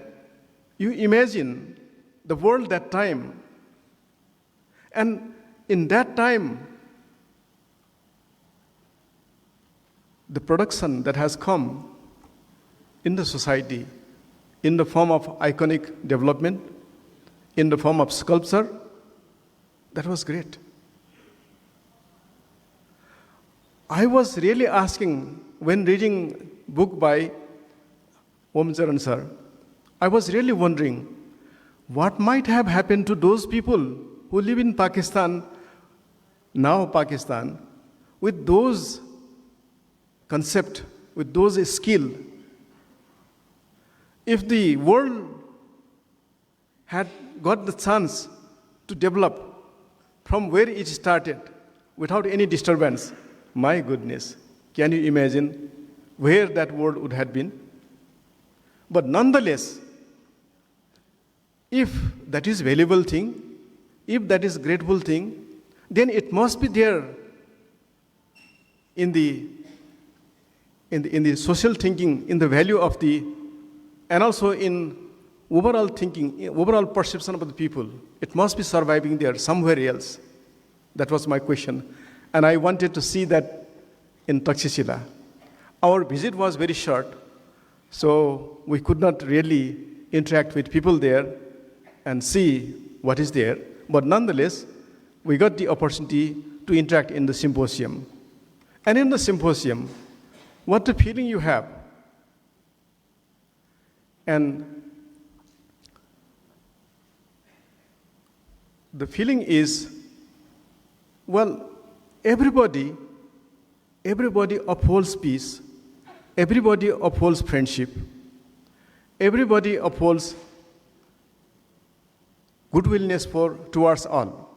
you imagine the world that time. And in that time, the production that has come in the society in the form of iconic development, in the form of sculpture, that was great. I was really asking, when reading book by Om Charan sir, I was really wondering what might have happened to those people who live in Pakistan, now Pakistan, with those concept, with those skill. If the world had got the chance to develop from where it started without any disturbance, my goodness, can you imagine where that world would have been? But nonetheless, if that is valuable thing, if that is grateful thing, then it must be there in the social thinking, in the value of the, and also in overall thinking, overall perception of the people. It must be surviving there somewhere else. That was my question. And I wanted to see that in Takshashila. Our visit was very short, so we could not really interact with people there and see what is there. But nonetheless, we got the opportunity to interact in the symposium. And in the symposium, what the feeling you have? And the feeling is, well, everybody upholds peace, everybody upholds friendship, everybody upholds goodwillness towards all.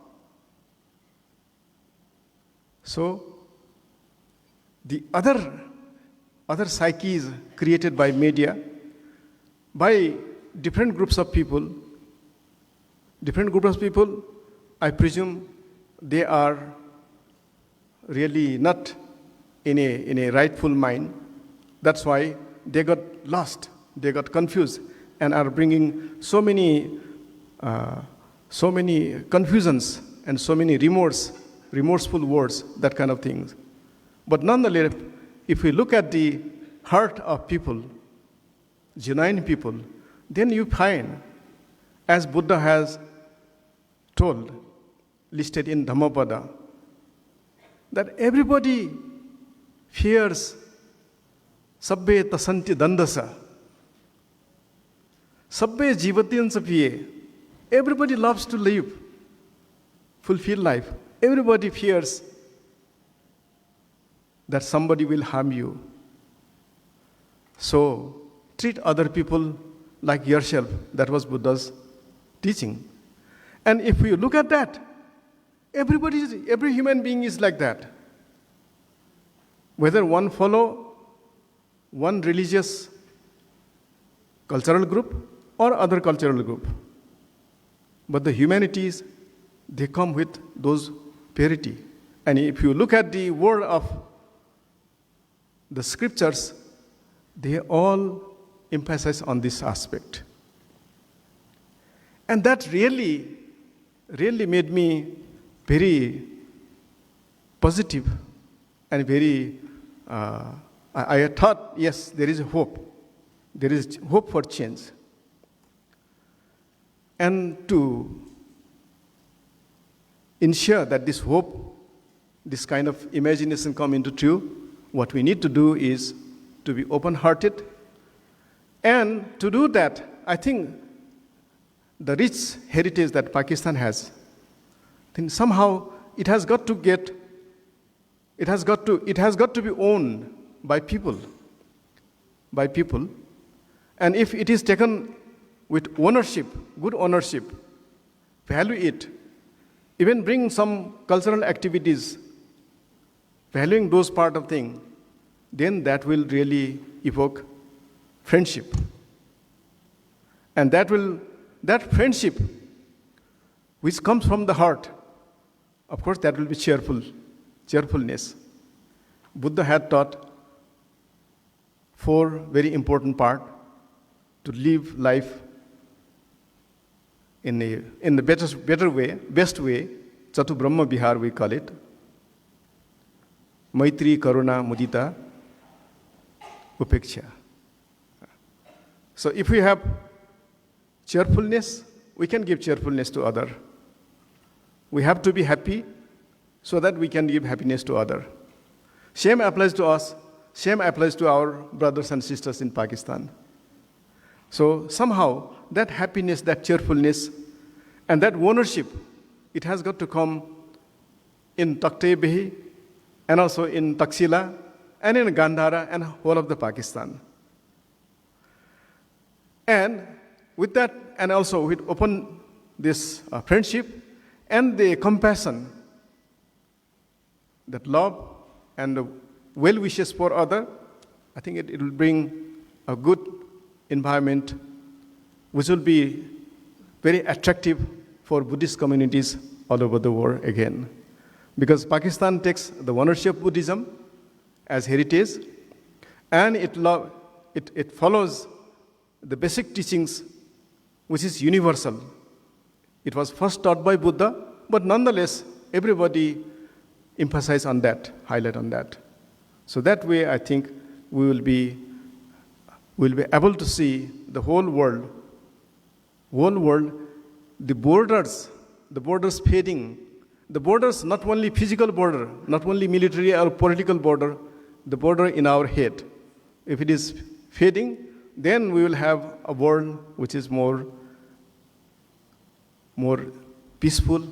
So the other psyches created by media, by different groups of people, I presume they are really not in a rightful mind. That's why they got lost, they got confused, and are bringing so many confusions and so many remorseful words, that kind of things. But nonetheless, if we look at the heart of people, genuine people, then you find, as Buddha has told, listed in Dhammapada, that everybody fears sabbe tasanti dandasa, sabbe jivatinsa piye. Everybody loves to live, fulfill life. Everybody fears that somebody will harm you. So treat other people like yourself. That was Buddha's teaching. And if we look at that, every human being is like that. Whether one follow one religious cultural group or other cultural group. But the humanities, they come with those purity. And if you look at the word of the scriptures, they all emphasize on this aspect. And that really made me very positive and very, I thought, yes, there is hope. There is hope for change. And to ensure that this hope, this kind of imagination come into true, what we need to do is to be open-hearted. And to do that, I think the rich heritage that Pakistan has, I think somehow it has got to be owned by people. And if it is taken with ownership, good ownership, value it, even bring some cultural activities, valuing those part of things, then that will really evoke friendship. And that friendship, which comes from the heart, of course, that will be cheerfulness. Buddha had taught 4 very important parts to live life in the better way, best way. Chatu Brahma Vihar, we call it. Maitri, Karuna, Mudita, Upeksha. So if we have cheerfulness, we can give cheerfulness to other. We have to be happy so that we can give happiness to other. Same applies to us. Same applies to our brothers and sisters in Pakistan. So somehow that happiness, that cheerfulness, and that ownership, it has got to come in Takte Behi, and also in Taxila, and in Gandhara, and whole of the Pakistan. And with that, and also with open this friendship and the compassion, that love and the well wishes for other, I think it will bring a good environment, which will be very attractive for Buddhist communities all over the world again. Because Pakistan takes the ownership of Buddhism as heritage, and it follows the basic teachings which is universal. It was first taught by Buddha, but nonetheless, everybody emphasized on that, highlight on that. So that way, I think we will be able to see the whole world, the borders fading. The borders, not only physical border, not only military or political border, the border in our head. If it is fading, then we will have a world which is more peaceful,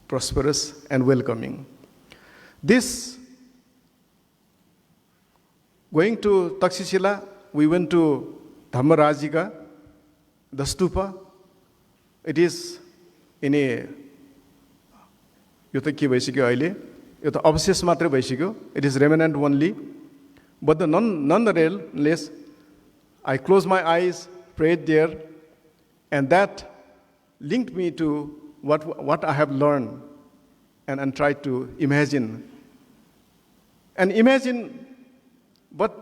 prosperous, and welcoming. This, going to Takshashila, we went to Dhammarajika, the stupa. It is in a यो त के भइसक्यो अहिले यो त अवशेष मात्रै भइसक्यो it is remnant only but the nonetheless I closed my eyes, prayed there, and that linked me to what I have learned and tried to imagine. And imagine, but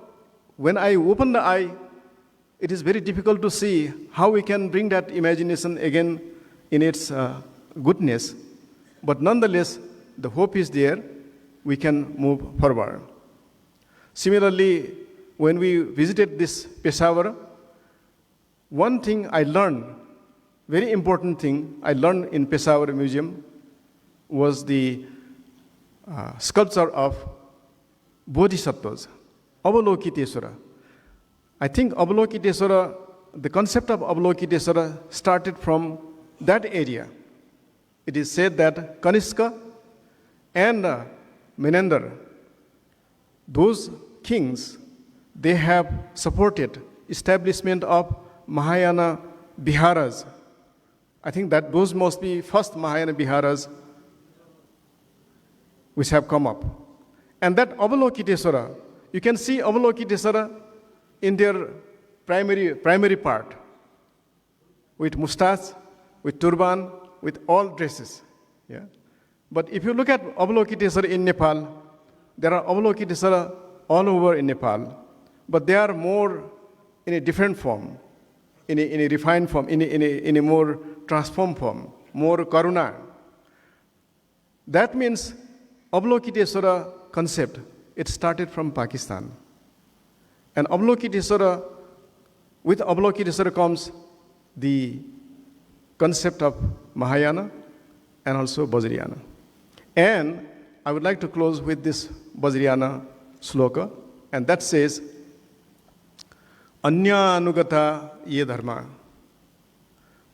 when I open the eye, it is very difficult to see how we can bring that imagination again in its goodness. But nonetheless, the hope is there, we can move forward. Similarly, when we visited this Peshawar, one thing I learned, very important thing I learned in Peshawar Museum was the sculpture of Bodhisattvas, Avalokiteswara. I think Avalokiteswara, the concept of Avalokiteswara started from that area. It is said that Kanishka and Menandra, those kings, they have supported establishment of Mahayana Viharas. I think that those must be first Mahayana Viharas which have come up. And that Avalokiteswara, you can see Avalokiteswara in their primary part, with mustache, with turban, with all dresses. Yeah? But if you look at Avalokiteswara in Nepal, there are Avalokiteswara all over in Nepal, but they are more in a different form, in a refined form, in a more transformed form, more karuna. That means Avalokiteswara concept, it started from Pakistan. And Avalokiteswara, with Avalokiteswara comes the concept of Mahayana and also Vajrayana. And I would like to close with this Vajrayana sloka, and that says, Anya anugata ye dharma,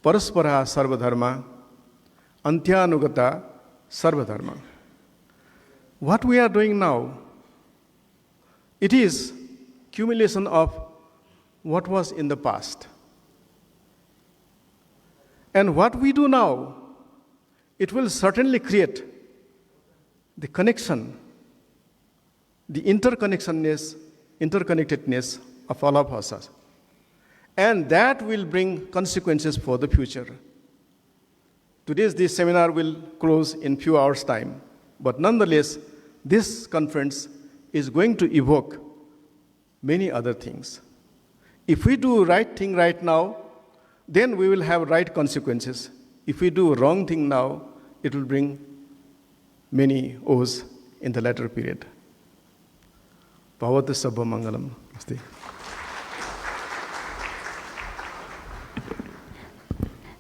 paraspara sarva dharma, antya anugata sarva dharma. What we are doing now, it is accumulation of what was in the past. And what we do now, it will certainly create the connection, the interconnectedness of all of us. And that will bring consequences for the future. This seminar will close in few hours' time. But nonetheless, this conference is going to evoke many other things. If we do right thing right now, then we will have right consequences. If we do wrong thing now, it will bring many woes in the latter period. Bhavatu Sabha Mangalam. Namaste.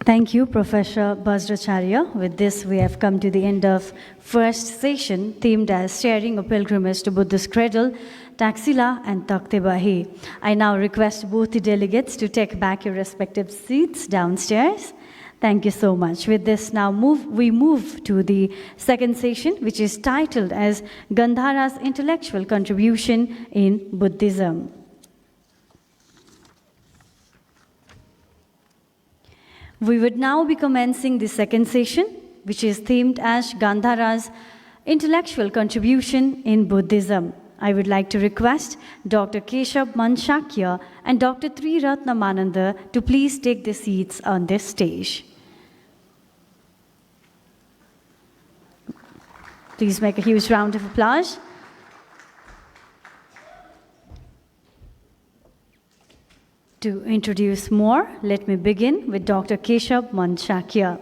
Thank you, Professor Bajracharya. With this, we have come to the end of first session themed as Sharing a Pilgrimage to Buddhist Cradle, Taxila and Takhte Bahi. I now request both the delegates to take back your respective seats downstairs. Thank you so much. With this, now we move to the second session, which is titled as Gandhara's Intellectual Contribution in Buddhism. We would now be commencing the second session, which is themed as Gandhara's Intellectual Contribution in Buddhism. I would like to request Dr. Keshav Manshakya and Dr. Triratna Mananda to please take their seats on this stage. Please make a huge round of applause. To introduce more, let me begin with Dr. Keshav Manchakia.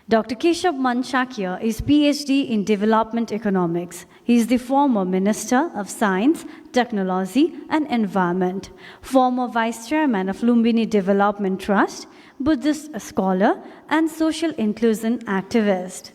Dr. Keshav Manchakia is PhD in Development Economics. He is the former Minister of Science, Technology and Environment, former Vice Chairman of Lumbini Development Trust, Buddhist scholar and social inclusion activist.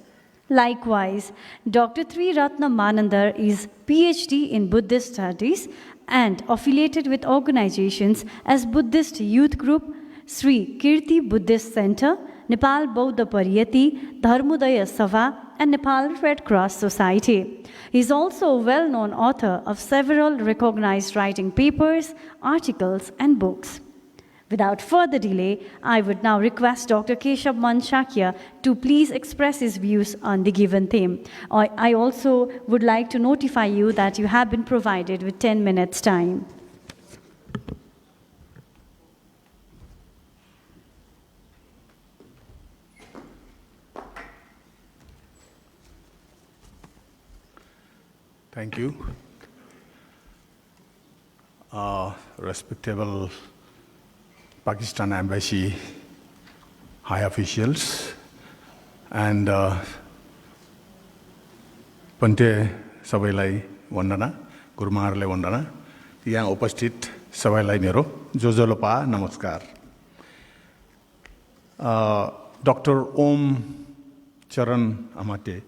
Likewise, Dr. Triratna Manandar is PhD in Buddhist Studies and affiliated with organizations as Buddhist Youth Group, Sri Kirti Buddhist Center, Nepal Bauddha Pariyati, Dharmodaya Sabha, and Nepal Red Cross Society. He is also a well-known author of several recognized writing papers, articles, and books. Without further delay, I would now request Dr. Keshav Manchakia to please express his views on the given theme. I also would like to notify you that you have been provided with 10 minutes time. Thank you. Respectable Pakistan Embassy high officials and Pante सबैलाई वन्दना गुरुमाहरुलाई वन्दना यहाँ उपस्थित सबैलाई मेरो जोजोलोपा नमस्कार doctor ओम चरण अमाते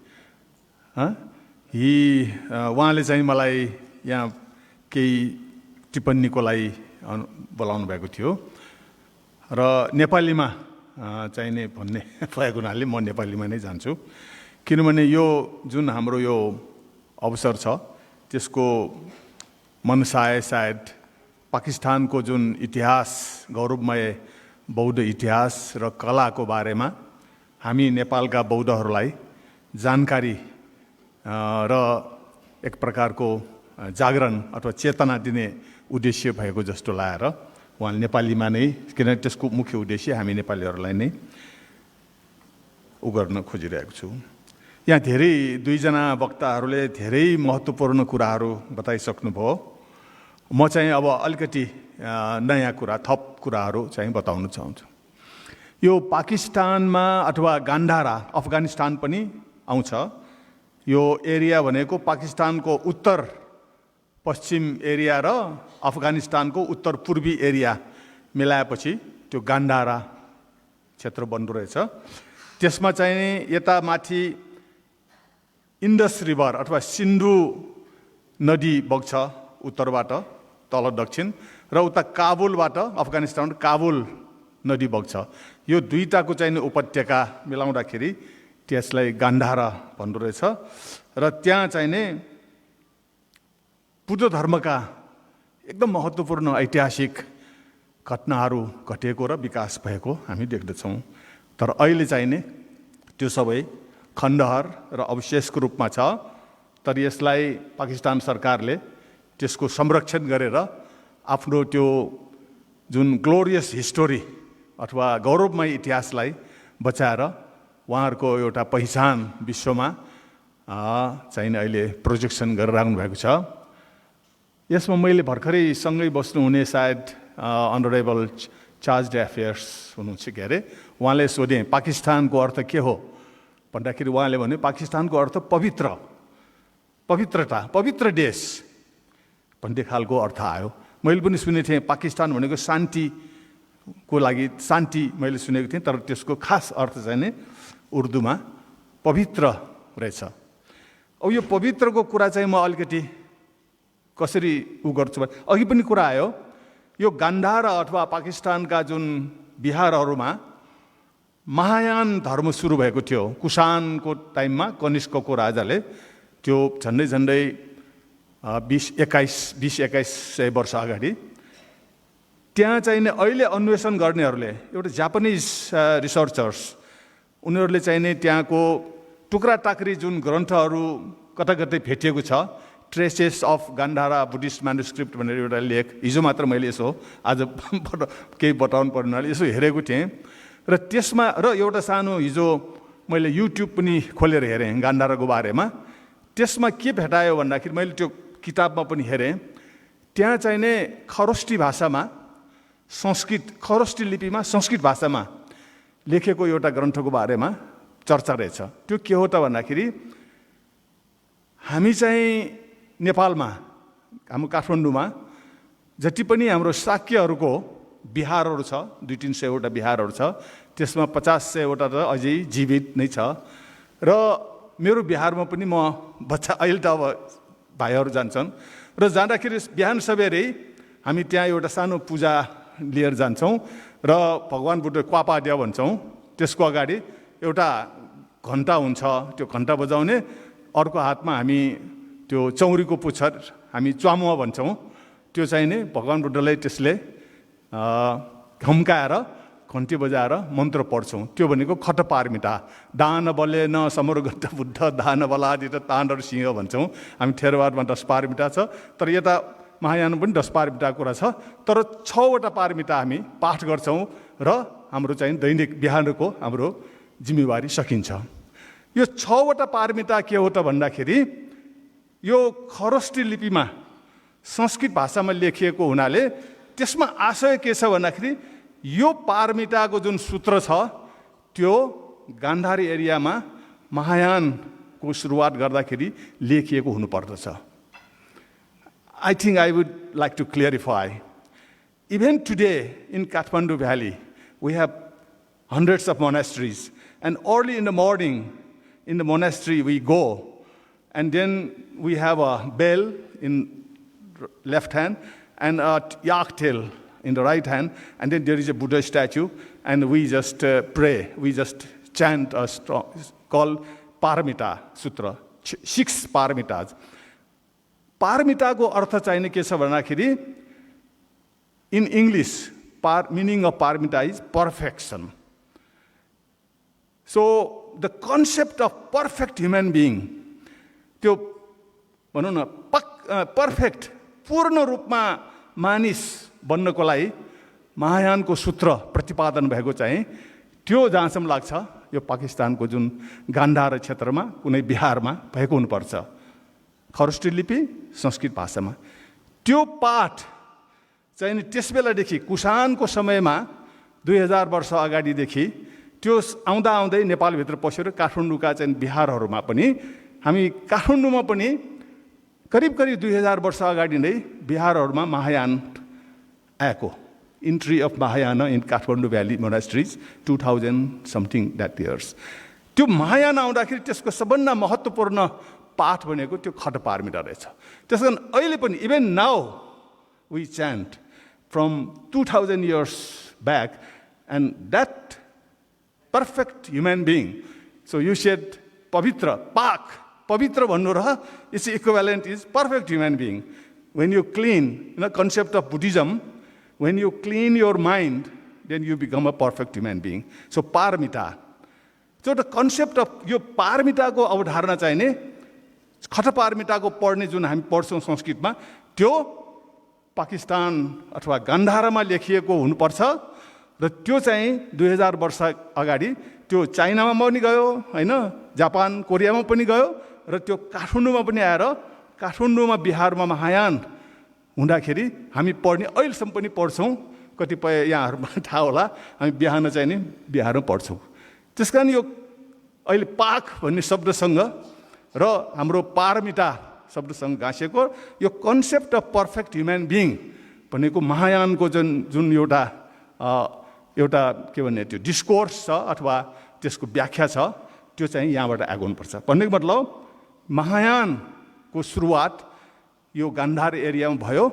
उहाँले चाहिँ मलाई यहाँ केही टिप्पणीको लागि बोलाउनु भएको थियो र नेपालीमा चाहिने भन्ने भएको हुनाले म नेपालीमा नै जान्छु किनभने यो जुन हाम्रो यो अवसर छ त्यसको मनसाय सायद पाकिस्तानको जुन इतिहास गौरवमय बौद्ध इतिहास र कलाको बारेमा हामी नेपालका बौद्धहरूलाई जानकारी र एक प्रकारको जागरण अथवा चेतना दिने उद्देश्य भएको जस्तो लागेर उहाँले नेपालीमा नै किनकि त्यसको मुख्य उद्देश्य हामी नेपालीहरूलाई नै गर्न खोजिरहेको छु यहाँ धेरै दुईजना वक्ताहरूले धेरै महत्त्वपूर्ण कुराहरू बताइसक्नुभयो म चाहिँ अब अलिकति नयाँ कुरा थप कुराहरू चाहिँ बताउन चाहन्छु यो पाकिस्तानमा अथवा गान्धारा अफगानिस्तान पनि आउँछ यो एरिया भनेको पाकिस्तानको उत्तर पश्चिम एरिया र अफगानिस्तानको उत्तर पूर्वी एरिया मिलाएपछि त्यो गान्धारा क्षेत्र बन्नु रहेछ त्यसमा चाहिँ यता माथि इन्डस रिभर अथवा सिन्धु नदी बग्छ उत्तरबाट तल दक्षिण र उता काबुलबाट अफगानिस्तान काबुल नदी बग्छ यो दुईटाको चाहिँ उपत्यका मिलाउँदाखेरि त्यसलाई गान्धारा भन्दो रहेछ र त्यहाँ चाहिँ नि बुद्ध धर्मका एकदम महत्त्वपूर्ण ऐतिहासिक घटनाहरू घटेको र विकास भएको हामी देख्दछौँ तर अहिले चाहिँ नि त्यो सबै खण्डहर र अवशेषको रूपमा छ तर यसलाई पाकिस्तान सरकारले त्यसको संरक्षण गरेर आफ्नो त्यो जुन ग्लोरियस हिस्टोरी अथवा गौरवमय इतिहासलाई बचाएर उहाँहरूको एउटा पहिचान विश्वमा चाहिँ अहिले प्रोजेक्सन गरिराख्नु भएको छ यसमा मैले भर्खरै सँगै बस्नुहुने सायद अनरेबल चार्ज अफेयर्स हुनुहुन्छ के अरे उहाँले सोधे पाकिस्तानको अर्थ के हो भन्दाखेरि उहाँले भने पाकिस्तानको अर्थ पवित्र पवित्रता पवित्र देश भन्ने खालको अर्थ आयो मैले पनि सुनेको थिएँ पाकिस्तान भनेको शान्तिको लागि शान्ति मैले सुनेको थिएँ तर त्यसको खास अर्थ चाहिँ नि उर्दूमा पवित्र रहेछ अब यो पवित्रको कुरा चाहिँ म अलिकति कसरी गर्छु भने अघि पनि कुरा आयो यो गान्धार अथवा पाकिस्तानका जुन बिहारहरूमा महायान धर्म सुरु भएको थियो कुषाणको टाइममा कनिष्कको राजाले त्यो झन्डै झन्डै 20-2100 वर्ष अगाडि त्यहाँ चाहिँ नि अहिले अन्वेषण गर्नेहरूले एउटा जापानिज रिसर्चर्स उनीहरूले चाहिँ नि त्यहाँको टुक्रा टाक्री जुन ग्रन्थहरू कता कतै भेटिएको छ traces of Gandhara Buddhist manuscript भनेर एउटा लेख हिजो मात्र मैले यसो आज केही बताउनु पर्ने यसो हेरेको थिएँ र त्यसमा र एउटा सानो हिजो मैले युट्युब पनि खोलेर हेरेँ गान्धाराको बारेमा त्यसमा के भेटायो भन्दाखेरि मैले त्यो किताबमा पनि हेरेँ, त्यहाँ चाहिने खरोष्टी भाषामा खरोष्टी लिपिमा संस्कृत भाषामा लेखेको एउटा ग्रन्थको बारेमा चर्चा रहेछ। त्यो के हो त भन्दाखेरि हामी चाहिँ नेपालमा, हाम्रो काठमाडौँमा जति पनि हाम्रो शाक्यहरूको बिहारहरू छ, 200-300 बिहारहरू छ, त्यसमा 50-100 त अझै जीवित नै छ। र मेरो बिहारमा पनि म बच्चा अहिले त अब भाइहरू जान्छन्, र जाँदाखेरि बिहान सबेरै हामी त्यहाँ एउटा सानो पूजा लिएर जान्छौँ र भगवान् बुद्ध क्वापाड्या भन्छौँ। त्यसको अगाडि एउटा घन्टा हुन्छ, त्यो घन्टा बजाउने, अर्को हातमा हामी त्यो चौरीको पुच्छर हामी च्वामुवा भन्छौँ, त्यो चाहिँ नि भगवान् बुद्धलाई त्यसले घम्काएर घन्टी बजाएर मन्त्र पढ्छौँ। त्यो भनेको खटपारमिता, दान बले न समरगत बुद्ध दान बलादि त ताण्डर सिंह भन्छौँ। हामी थेरवादमा 10 पारमिता छ, तर यता महायानमा पनि 10 पारमिताको कुरा छ, तर 6वटा पारमिता हामी पाठ गर्छौँ र हाम्रो चाहिँ दैनिक बिहानको हाम्रो जिम्मेवारी सकिन्छ। यो 6वटा पारमिता के हो त भन्दाखेरि यो खरोष्टी लिपिमा संस्कृत भाषामा लेखिएको हुनाले त्यसमा आशय के छ भन्दाखेरि यो पारमिताको जुन सूत्र छ त्यो गान्धारी एरियामा महायानको सुरुवात गर्दाखेरि लेखिएको हुनुपर्दछ। I think I would like to clarify. Even today in Kathmandu Valley, we have hundreds of monasteries. And early in the morning, in the monastery, we go. And then we have a bell in left hand and a yak tail in the right hand. And then there is a Buddha statue. And we just pray. We just chant a strong, called Paramita Sutra, 6 Paramitas. पारमिताको अर्थ चाहिने के छ भन्दाखेरि in English meaning of paramita is perfection. So the concept of perfect human being, त्यो भनौँ न perfect पूर्ण रूपमा मानिस बन्नको लागि महायानको सूत्र प्रतिपादन भएको चाहिँ त्यो जहाँसम्म लाग्छ यो पाकिस्तानको जुन गान्धार क्षेत्रमा कुनै बिहारमा भएको हुनुपर्छ। खरोष्टी लिपि संस्कृत भाषामा त्यो पाठ चाहिँ नि त्यसबेलादेखि कुशानको समयमा 2000 वर्ष अगाडिदेखि त्यो आउँदा आउँदै नेपालभित्र पसेर काठमाडौँका चाहिँ बिहारहरूमा पनि हामी काठमाडौँमा पनि करिब 2000 वर्ष अगाडि नै बिहारहरूमा महायान आएको। Entry of Mahayana in Kathmandu Valley monasteries 2000 something that years. त्यो महायान आउँदाखेरि त्यसको सबभन्दा महत्त्वपूर्ण पाठ भनेको त्यो खटपारमिता रहेछ। त्यसकारण अहिले पनि even now we chant from 2000 years back and that perfect human being. So you said pavitra, pak, pavitra भन्नु र its equivalent is perfect human being. When you clean, concept of Buddhism, when you clean your mind, then you become a perfect human being. So paramita. So the concept of यो पारमिताको अवधारणा चाहिँ नि खटपारमिताको पढ्ने जुन हामी पढ्छौँ संस्कृतमा त्यो पाकिस्तान अथवा गान्धारमा लेखिएको हुनुपर्छ र त्यो चाहिँ 2000 वर्ष अगाडि त्यो चाइनामा पनि गयो हैन, जापान कोरियामा पनि गयो र त्यो काठमाडौँमा पनि आएर काठमाडौँमा बिहारमा महायान हुँदाखेरि हामी पढ्ने अहिलेसम्म पनि पढ्छौँ। कतिपय यहाँहरूमा थाहा होला हामी बिहान चाहिँ नि बिहारमा पढ्छौँ। त्यसकारण यो अहिले पाक भन्ने शब्दसँग र हाम्रो पारमिता शब्दसँग गाँसेको यो concept of perfect human being भनेको महायानको जुन एउटा के भन्ने त्यो डिस्कोर्स छ अथवा त्यसको व्याख्या छ त्यो चाहिँ यहाँबाट आएको हुनुपर्छ। भन्नेको मतलब महायानको सुरुवात यो गान्धार एरियामा भयो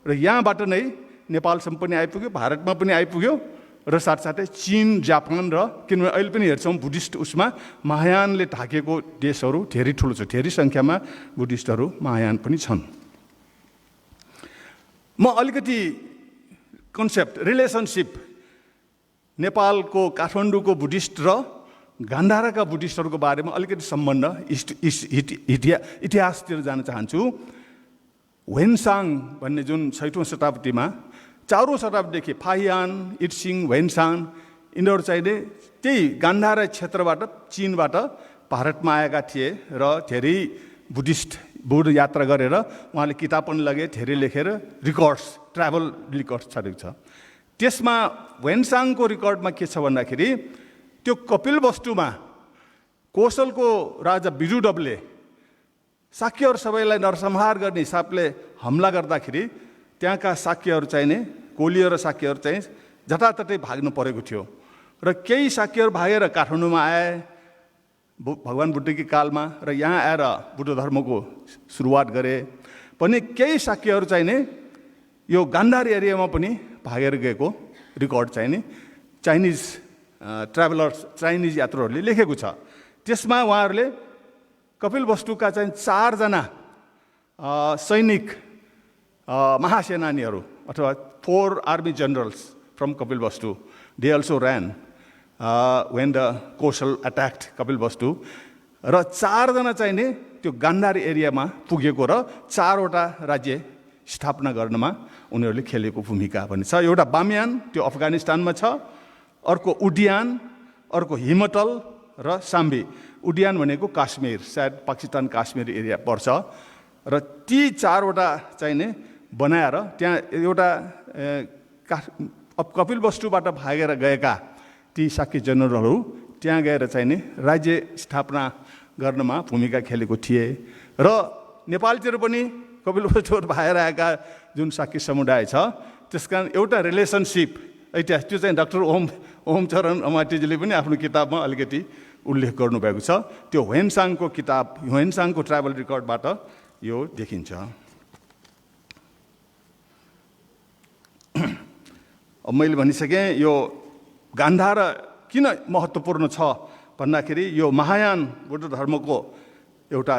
र यहाँबाट नै नेपालसम्म पनि आइपुग्यो, भारतमा पनि आइपुग्यो र साथसाथै चीन, जापान र किनभने अहिले पनि हेर्छौँ बुद्धिस्ट उसमा महायानले ढाकेको देशहरू धेरै ठुलो छ, धेरै सङ्ख्यामा बुद्धिस्टहरू महायान पनि छन्। म अलिकति कन्सेप्ट रिलेसनसिप नेपालको काठमाडौँको बुद्धिस्ट र गान्धारका बुद्धिस्टहरूको बारेमा अलिकति सम्बन्ध इतिहासतिर जान चाहन्छु। वेन्साङ भन्ने जुन 6औं शताब्दीमा 4औं शताब्दीदेखि फाहियान, इट्सिङ, वेन्साङ यिनीहरू चाहिँ त्यही गान्धार क्षेत्रबाट चीनबाट भारतमा आएका थिए र धेरै बुद्ध यात्रा गरेर उहाँले किताब पनि लगे, धेरै लेखेर रिकर्ड्स, ट्राभल रिकर्ड्स छाडेको छ। त्यसमा ह्वेनसाङको रिकर्डमा के छ भन्दाखेरि त्यो कपिलवस्तुमा कोशलको राजा बिजुडबले शाक्यहरू सबैलाई नरसंहार गर्ने हिसाबले हमला गर्दाखेरि त्यहाँका शाक्यहरू चाहिने कोलीय र शाक्यहरू चाहिँ जताततै भाग्नु परेको थियो र केही शाक्यहरू भागेर काठमाडौँमा आए भगवान बुद्धकी कालमा र यहाँ आएर बुद्ध धर्मको सुरुवात गरे। पनि केही शाक्यहरू चाहिने यो गान्धार एरियामा पनि भागेर गएको रिकर्ड चाहिने चाइनिज ट्राभलर्स, चाइनिज यात्रुहरूले लेखेको छ। त्यसमा उहाँहरूले कपिलवस्तुका चाहिँ 4 जना सैनिक महासेनानीहरू अथवा 4 army generals from Kapilavastu, they also ran when the Koshal attacked Kapilavastu र 4 जना चाहिने त्यो गान्धार एरियामा पुगेको र 4 वटा राज्य स्थापना गर्नमा उनीहरूले खेलेको भूमिका पनि छ। एउटा बामियान त्यो अफगानिस्तानमा छ, अर्को उडियान, अर्को हिमतल र साम्बी। उडियान भनेको काश्मीर, सायद पाकिस्तान काश्मीर एरिया पर्छ र ती 4 वटा चाहिने बनाएर त्यहाँ एउटा कपिलवस्तुबाट भागेर गएका ती शाक्य जनरलहरू त्यहाँ गएर चाहिने राज्य स्थापना गर्नमा भूमिका खेलेको थिए र नेपालतिर पनि कपिलवस्तुबाट भागेर आएका जुन शाक्य समुदाय छ त्यसकारण एउटा रिलेसनसिप ऐतिहासिक त्यो चाहिँ डाक्टर ओमचरण अमात्यजीले पनि आफ्नो किताबमा अलिकति उल्लेख गर्नुभएको छ। त्यो ह्वेनसाङको किताब, ह्वेनसाङको ट्राभल रिकर्डबाट यो देखिन्छ। अब मैले भनिसकेँ यो गान्धार किन महत्त्वपूर्ण छ भन्दाखेरि यो महायान बुद्ध धर्मको एउटा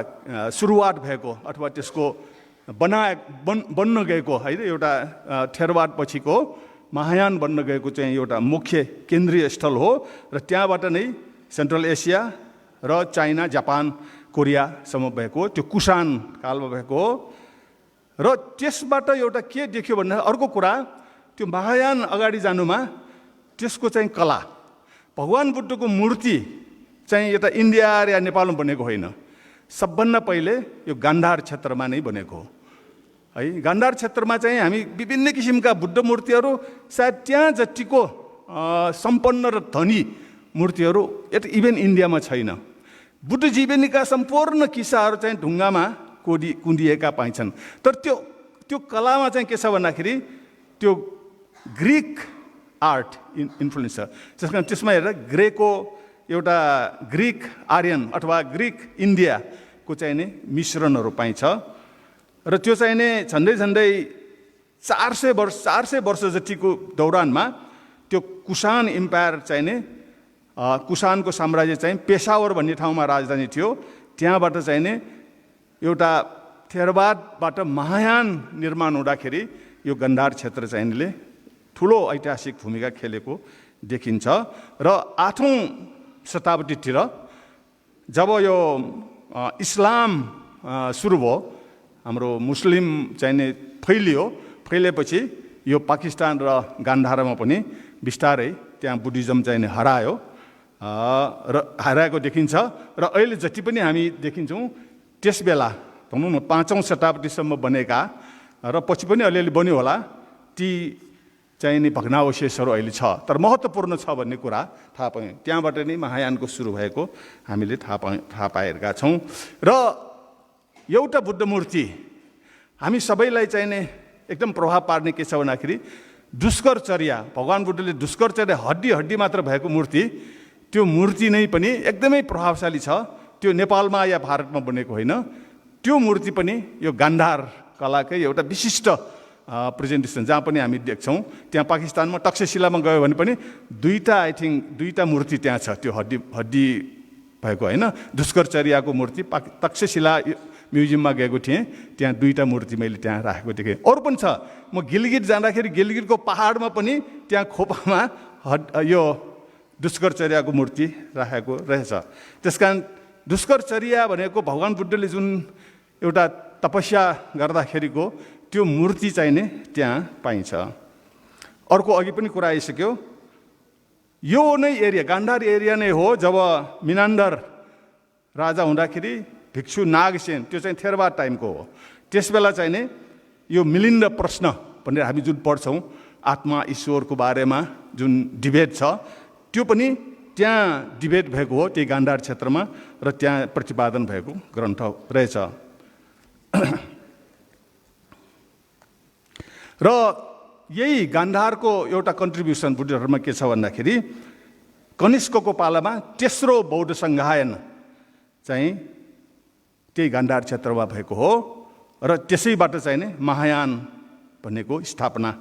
सुरुवात भएको अथवा त्यसको बन्न गएको होइन, एउटा थेरवाद पछिको महायान बन्न गएको चाहिँ एउटा मुख्य केन्द्रीय स्थल हो र त्यहाँबाट नै सेन्ट्रल एसिया र चाइना, जापान, कोरियासम्म भएको त्यो कुसान कालमा भएको हो। र त्यसबाट एउटा के देख्यो भन्दा अर्को कुरा, त्यो महायान अगाडि जानुमा त्यसको चाहिँ कला, भगवान बुद्धको मूर्ति चाहिँ यता इन्डिया या नेपालमा बनेको होइन, सबभन्दा पहिले यो गान्धार क्षेत्रमा नै बनेको हो है। गान्धार क्षेत्रमा चाहिँ हामी विभिन्न किसिमका बुद्ध मूर्तिहरू सायद त्यहाँ जतिको सम्पन्न र धनी मूर्तिहरू इभन इन्डियामा छैन। बुद्ध जीवनीका सम्पूर्ण किस्साहरू चाहिँ ढुङ्गामा कुँदिएका पाइन्छन्। तर त्यो कलामा चाहिँ के छ भन्दाखेरि त्यो ग्रिक आर्ट इन्फ्लुएन्स छ। त्यस कारण त्यसमा हेरेर एउटा ग्रिक आर्यन अथवा ग्रिक इन्डियाको चाहिँ नि मिश्रणहरू पाइन्छ र त्यो चाहिँ नि झन्डै 400 वर्ष जतिको दौरानमा त्यो कुसान इम्पायर चाहिँ नि कुसानको साम्राज्य चाहिँ पेसावर भन्ने ठाउँमा राजधानी थियो, त्यहाँबाट चाहिँ नि एउटा थेरवादबाट महायान निर्माण हुँदाखेरि यो गान्धार क्षेत्र चाहिँ निले ठुलो ऐतिहासिक भूमिका खेलेको देखिन्छ। र 8औं शताब्दीतिर जब यो इस्लाम सुरु भयो, हाम्रो मुस्लिम चाहिँ नि फैलिएपछि यो पाकिस्तान र गान्धारमा पनि बिस्तारै त्यहाँ बुद्धिज्म चाहिँ नि हरायो र हराएको देखिन्छ। र अहिले जति पनि हामी देखिन्छौँ त्यस बेला भनौँ न 5औं शताब्दीसम्म बनेका र पछि पनि अलिअलि बन्यो होला ती चाहिँ नि भग्नावशेषहरू अहिले छ। तर महत्त्वपूर्ण छ भन्ने कुरा थाहा पायौँ, त्यहाँबाट नै महायानको सुरु भएको हामीले थाहा पाएका छौँ। र एउटा बुद्ध मूर्ति हामी सबैलाई चाहिँ नि एकदम प्रभाव पार्ने के छ भन्दाखेरि दुष्करचर्या, भगवान बुद्धले दुष्करचर्या हड्डी मात्र भएको मूर्ति, त्यो मूर्ति नै पनि एकदमै प्रभावशाली छ। त्यो नेपालमा या भारतमा बनेको होइन, त्यो मूर्ति पनि यो गान्धार कलाकै एउटा विशिष्ट प्रेजेन्टेसन जहाँ पनि हामी देख्छौँ। त्यहाँ पाकिस्तानमा तक्षशिलामा गयो भने पनि दुईटा मूर्ति त्यहाँ छ, त्यो हड्डी भएको होइन, दुष्करचर्याको मूर्ति। तक्षशिला म्युजियममा गएको थिएँ, त्यहाँ 2टा मूर्ति मैले त्यहाँ राखेको देखेँ। अरू पनि छ, म गिलगित जाँदाखेरि गिलगितको पहाडमा पनि त्यहाँ खोपामा यो दुष्करचर्याको मूर्ति राखेको रहेछ। त्यसकारण दुष्करचर्या भनेको भगवान बुद्धले जुन एउटा तपस्या गर्दाखेरिको त्यो मूर्ति चाहिँ नै त्यहाँ पाइन्छ। अर्को अघि पनि कुरा आइसक्यो, यो नै एरिया गान्धार एरिया नै हो जब मिनान्दर राजा हुँदाखेरि भिक्षु नागसेन त्यो चाहिँ थेरवाद टाइमको हो। त्यसबेला चाहिँ नि यो मिलिन्द प्रश्न भनेर हामी जुन पढ्छौँ आत्मा ईश्वरको बारेमा जुन डिबेट छ त्यो पनि त्यहाँ डिबेट भएको हो त्यही गान्धार क्षेत्रमा र त्यहाँ प्रतिपादन भएको ग्रन्थ रहेछ। र यही गान्धारको एउटा कन्ट्रिब्युसन बुद्ध धर्ममा के छ भन्दाखेरि कनिष्कको पालामा तेस्रो बौद्ध सङ्घायन चाहिँ त्यही गान्धार क्षेत्रमा भएको हो र त्यसैबाट चाहिँ नि महायान भन्नेको स्थापना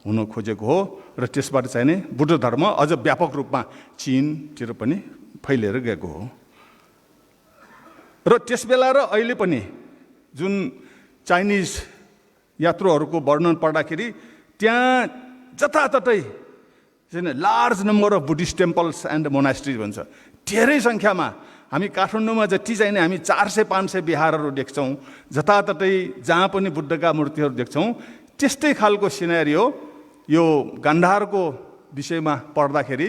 हुन खोजेको हो र त्यसबाट चाहिँ नि बुद्ध धर्म अझ व्यापक रूपमा चीनतिर पनि फैलिएर गएको हो। र त्यसबेला र अहिले पनि जुन चाइनिज यात्रुहरूको वर्णन पढ्दाखेरि त्यहाँ जताततै large number of Buddhist temples end monasteries भन्छ। धेरै सङ्ख्यामा हामी काठमाडौँमा जति चाहिँ हामी 400-500 विहारहरू देख्छौँ, जताततै जहाँ पनि बुद्धका मूर्तिहरू देख्छौँ, त्यस्तै खालको सिनेरियो यो गान्धारको विषयमा पढ्दाखेरि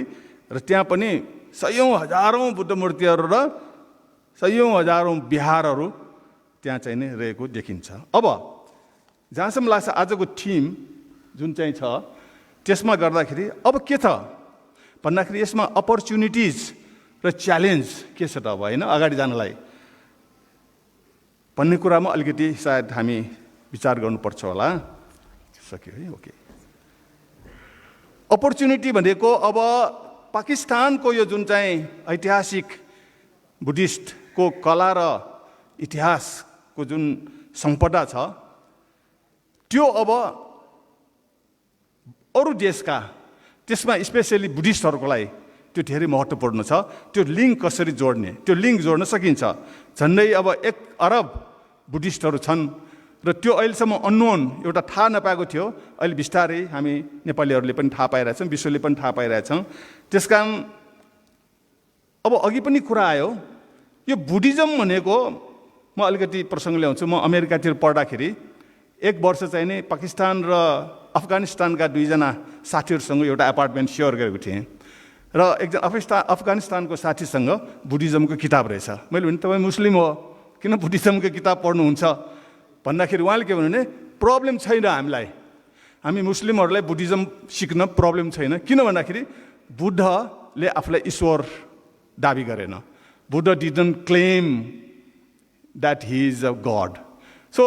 र त्यहाँ पनि सयौँ हजारौँ बुद्ध मूर्तिहरू र सयौँ हजारौँ विहारहरू त्यहाँ चाहिँ नै रहेको देखिन्छ। अब जहाँसम्म लाग्छ आजको थिम जुन चाहिँ छ त्यसमा गर्दाखेरि अब के छ भन्दाखेरि यसमा अपर्च्युनिटिज र च्यालेन्ज के छ त अब होइन अगाडि जानलाई भन्ने कुरामा अलिकति सायद हामी विचार गर्नुपर्छ होला। सक्यो है, ओके। अपर्च्युनिटी भनेको अब पाकिस्तानको यो जुन चाहिँ ऐतिहासिक बुद्धिस्टको कला र इतिहासको जुन सम्पदा छ त्यो अब अरू देशका त्यसमा स्पेसली बुद्धिस्टहरूको लागि त्यो धेरै महत्त्वपूर्ण छ। त्यो लिङ्क कसरी जोड्ने, त्यो लिङ्क जोड्न सकिन्छ। झन्डै अब 1 अरब बुद्धिस्टहरू छन् र त्यो अहिलेसम्म अननोन एउटा थाहा नपाएको थियो, अहिले बिस्तारै हामी नेपालीहरूले पनि थाहा पाइरहेछौँ, विश्वले पनि थाहा पाइरहेछौँ। त्यस कारण अब अघि पनि कुरा आयो यो बुद्धिज्म भनेको म अलिकति प्रसङ्ग ल्याउँछु। म अमेरिकातिर पढ्दाखेरि 1 वर्ष चाहिँ नि पाकिस्तान र अफगानिस्तानका 2 जना साथीहरूसँग एउटा एपार्टमेन्ट सेयर गरेको थिएँ र एकजना अफगानिस्तानको साथीसँग बुद्धिज्मको किताब रहेछ। मैले भने तपाईँ मुस्लिम हो किन बुद्धिज्मको किताब पढ्नुहुन्छ भन्दाखेरि उहाँले के भन्नु भने प्रब्लम छैन हामीलाई, हामी मुस्लिमहरूलाई बुद्धिज्म सिक्न प्रब्लम छैन। किन भन्दाखेरि बुद्धले आफूलाई ईश्वर दाबी गरेन। Buddha didn't claim that he is a गड। सो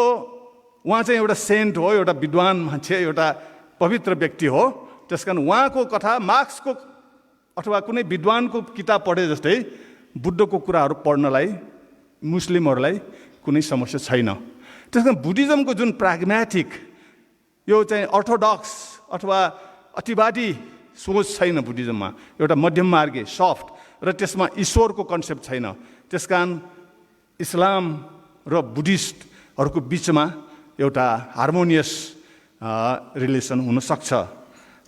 उहाँ चाहिँ एउटा सेन्ट हो, एउटा विद्वान मान्छे, एउटा पवित्र व्यक्ति हो। त्यस कारण उहाँको कथा मार्क्सको अथवा कुनै विद्वानको किताब पढे जस्तै बुद्धको कुराहरू पढ्नलाई मुस्लिमहरूलाई कुनै समस्या छैन। त्यस कारण बुद्धिज्मको जुन प्राग्मेटिक यो चाहिँ अर्थोडक्स अथवा अतिवादी सोच छैन बुद्धिज्ममा, एउटा मध्यम मार्गी सफ्ट र त्यसमा ईश्वरको कन्सेप्ट छैन। त्यस कारण इस्लाम र बुद्धिस्टहरूको बिचमा एउटा हार्मोनियस रिलेसन हुनसक्छ।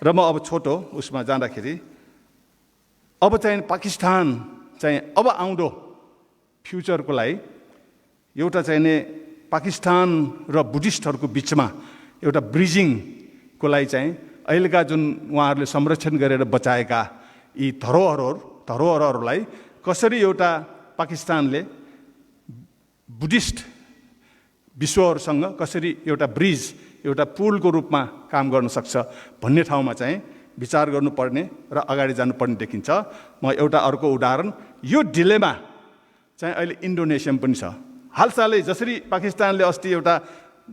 र म अब छोटो उसमा जाँदाखेरि अब चाहिँ पाकिस्तान चाहिँ अब आउँदो फ्युचरको लागि एउटा चाहिँ नि पाकिस्तान र बुद्धिस्टहरूको बिचमा एउटा ब्रिजिङको लागि चाहिँ अहिलेका जुन उहाँहरूले संरक्षण गरेर बचाएका यी धरोहरहरूलाई कसरी एउटा पाकिस्तानले बुद्धिस्ट विश्वहरूसँग कसरी एउटा ब्रिज एउटा पुलको रूपमा काम गर्न सक्छ भन्ने ठाउँमा चाहिँ विचार गर्नुपर्ने र अगाडि जानुपर्ने देखिन्छ। म एउटा अर्को उदाहरण, यो डिलेमा चाहिँ अहिले इन्डोनेसियामा पनि छ। हालसालै जसरी पाकिस्तानले अस्ति एउटा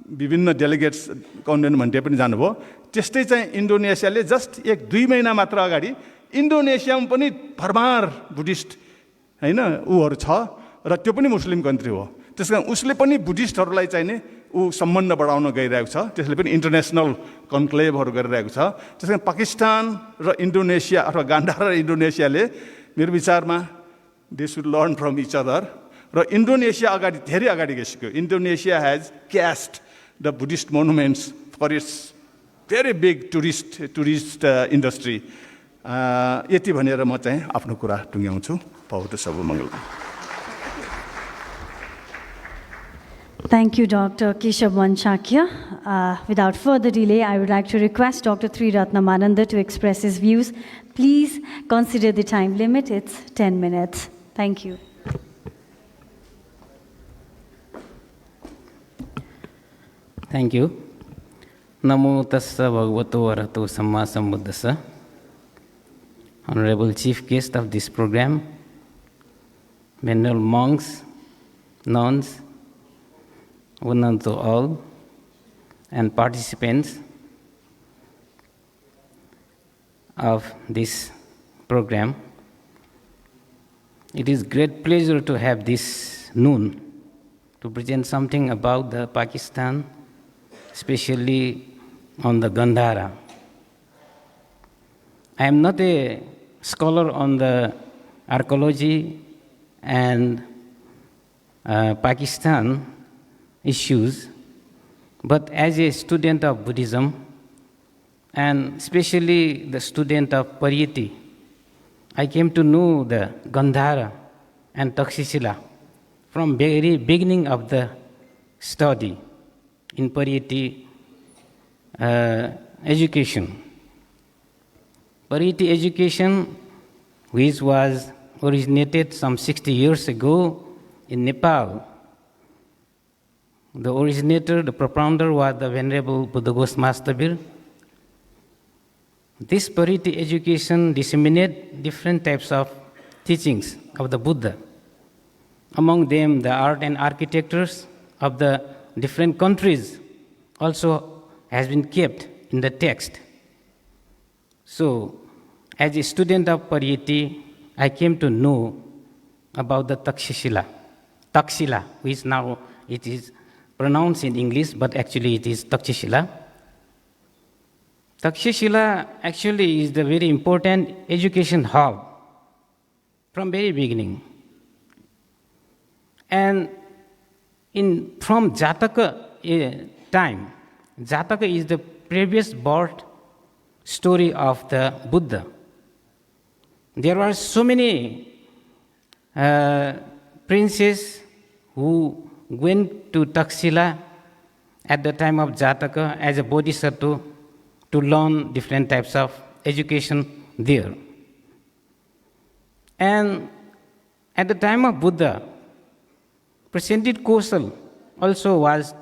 विभिन्न डेलिगेट्स कन्भेन्ट पनि जानुभयो, त्यस्तै चाहिँ इन्डोनेसियाले जस्ट 1-2 महिना मात्र अगाडि इन्डोनेसियामा पनि भरमार बुद्धिस्ट होइन ऊहरू छ र त्यो पनि मुस्लिम कन्ट्री हो। त्यस कारण उसले पनि बुद्धिस्टहरूलाई चाहिँ नि सम्बन्ध बढाउन गइरहेको छ, त्यसले पनि इन्टरनेसनल कन्क्लेभहरू गरिरहेको छ। त्यस कारण पाकिस्तान र इन्डोनेसिया अथवा गान्धार र इन्डोनेसियाले मेरो विचारमा they should learn from each other. र इन्डोनेसिया धेरै अगाडि गइसक्यो। Indonesia has cast the Buddhist monuments for its very big tourist industry. यति भनेर म चाहिँ आफ्नो कुरा टुङ्ग्याउँछु। बहुत सब मङ्गल। Thank you, Dr. Keshavan Shakya. Without further delay, I would like to request Dr. Triratnamananda to express his views. Please consider the time limit. It's 10 minutes. Thank you. Thank you. Namo tassa bhagavato arahato samma sambuddhassa. Honorable Chief Guest of this program, venerable monks, nuns, one to all, and participants of this program. It is great pleasure to have this noon to present something about the Pakistan, especially on the Gandhara. I am not a scholar on the archaeology and Pakistan issues, but as a student of Buddhism, and especially the student of Pariyati, I came to know the Gandhara and Takshashila from very beginning of the study in Pariyati education. Pariyati education, which was originated some 60 years ago in Nepal. The originator, the propounder was the Venerable Buddhaghosa Mastavir. This Pariyati education disseminates different types of teachings of the Buddha. Among them, the art and architectures of the different countries also has been kept in the text. So, as a student of Pariyati, I came to know about the Takshila, which now it is pronounced in English, but actually it is Takshashila. Takshashila actually is the very important education hub from very beginning. And from Jataka time, Jataka is the previous birth story of the Buddha. There were so many princes who went to Takshila at the time of Jataka as a bodhisattva to learn different types of education there. And at the time of Buddha, Prasenjit Kaushal also was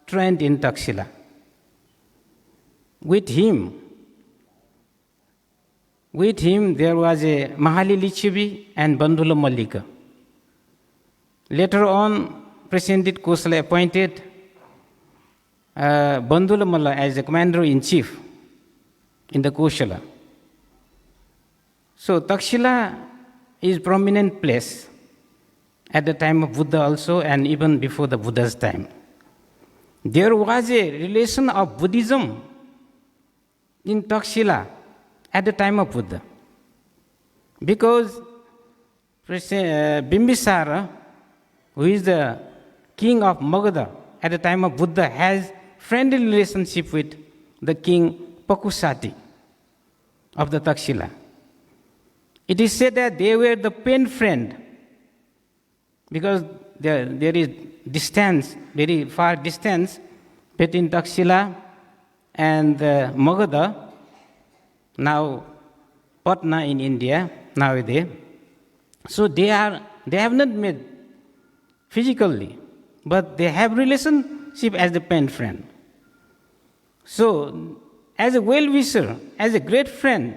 trained in Takshila. With him, there was a Mahali Lichavi and Bandhula Mallika. Later on, Prasenjit Kaushal appointed Bandhula Malla as the commander-in-chief in the Kaushala. So Takshila is a prominent place at the time of Buddha also, and even before the Buddha's time. There was a relation of Buddhism in Takshila at the time of Buddha. Because Bimbisara, who is the king of Magadha at the time of Buddha, has friendly relationship with the king Pakusati of the Takshila. It is said that they were the pen friend, because there is distance, very far distance between Takshila and Magadha, now Patna in India nowadays. So they have not met physically, but they have relationship as the pen friend. So as a well-wisher, as a great friend,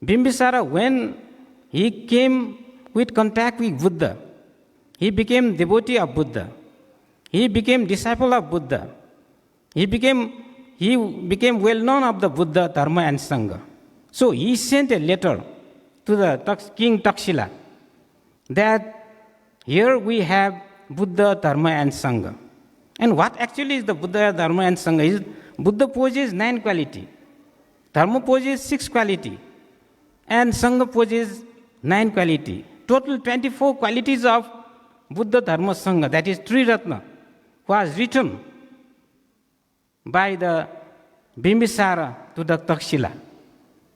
Bimbisara, when he came with contact with Buddha, he became devotee of Buddha. He became disciple of Buddha. He became well known of the Buddha, Dharma and Sangha. So he sent a letter to the King Takshila that here we have Buddha, Dharma and Sangha. And what actually is the Buddha, Dharma and Sangha? Is Buddha possesses 9 qualities, Dharma possesses 6 qualities, and Sangha possesses 9 qualities. Total 24 qualities of Buddha, Dharma, Sangha, that is Triratna, was written by the Bimbisara to the Takshila.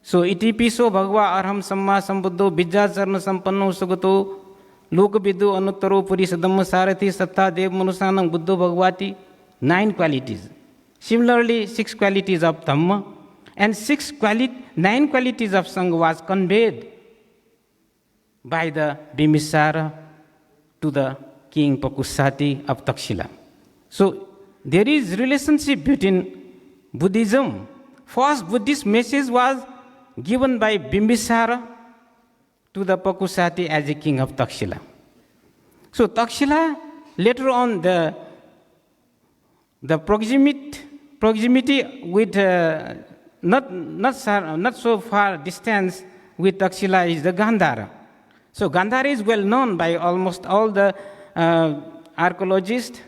So, iti piso bhagava arham samma sambuddho bijjacharna sampanno sugato lokaviddu anuttaro purisadamma sarathi sattha dev manusanam buddho bhagavati, 9 qualities. Similarly, 6 qualities of Dhamma and 9 qualities of Sangha was conveyed by the Bimbisara to the king Pakusati of Takshila. So, there is relationship between Buddhism. First Buddhist message was given by Bimbisara to the Pakusati as a king of Takshila. So Takshila, later on the proximity with not so far distance with Takshila is the Gandhara. So Gandhara is well known by almost all the archaeologists,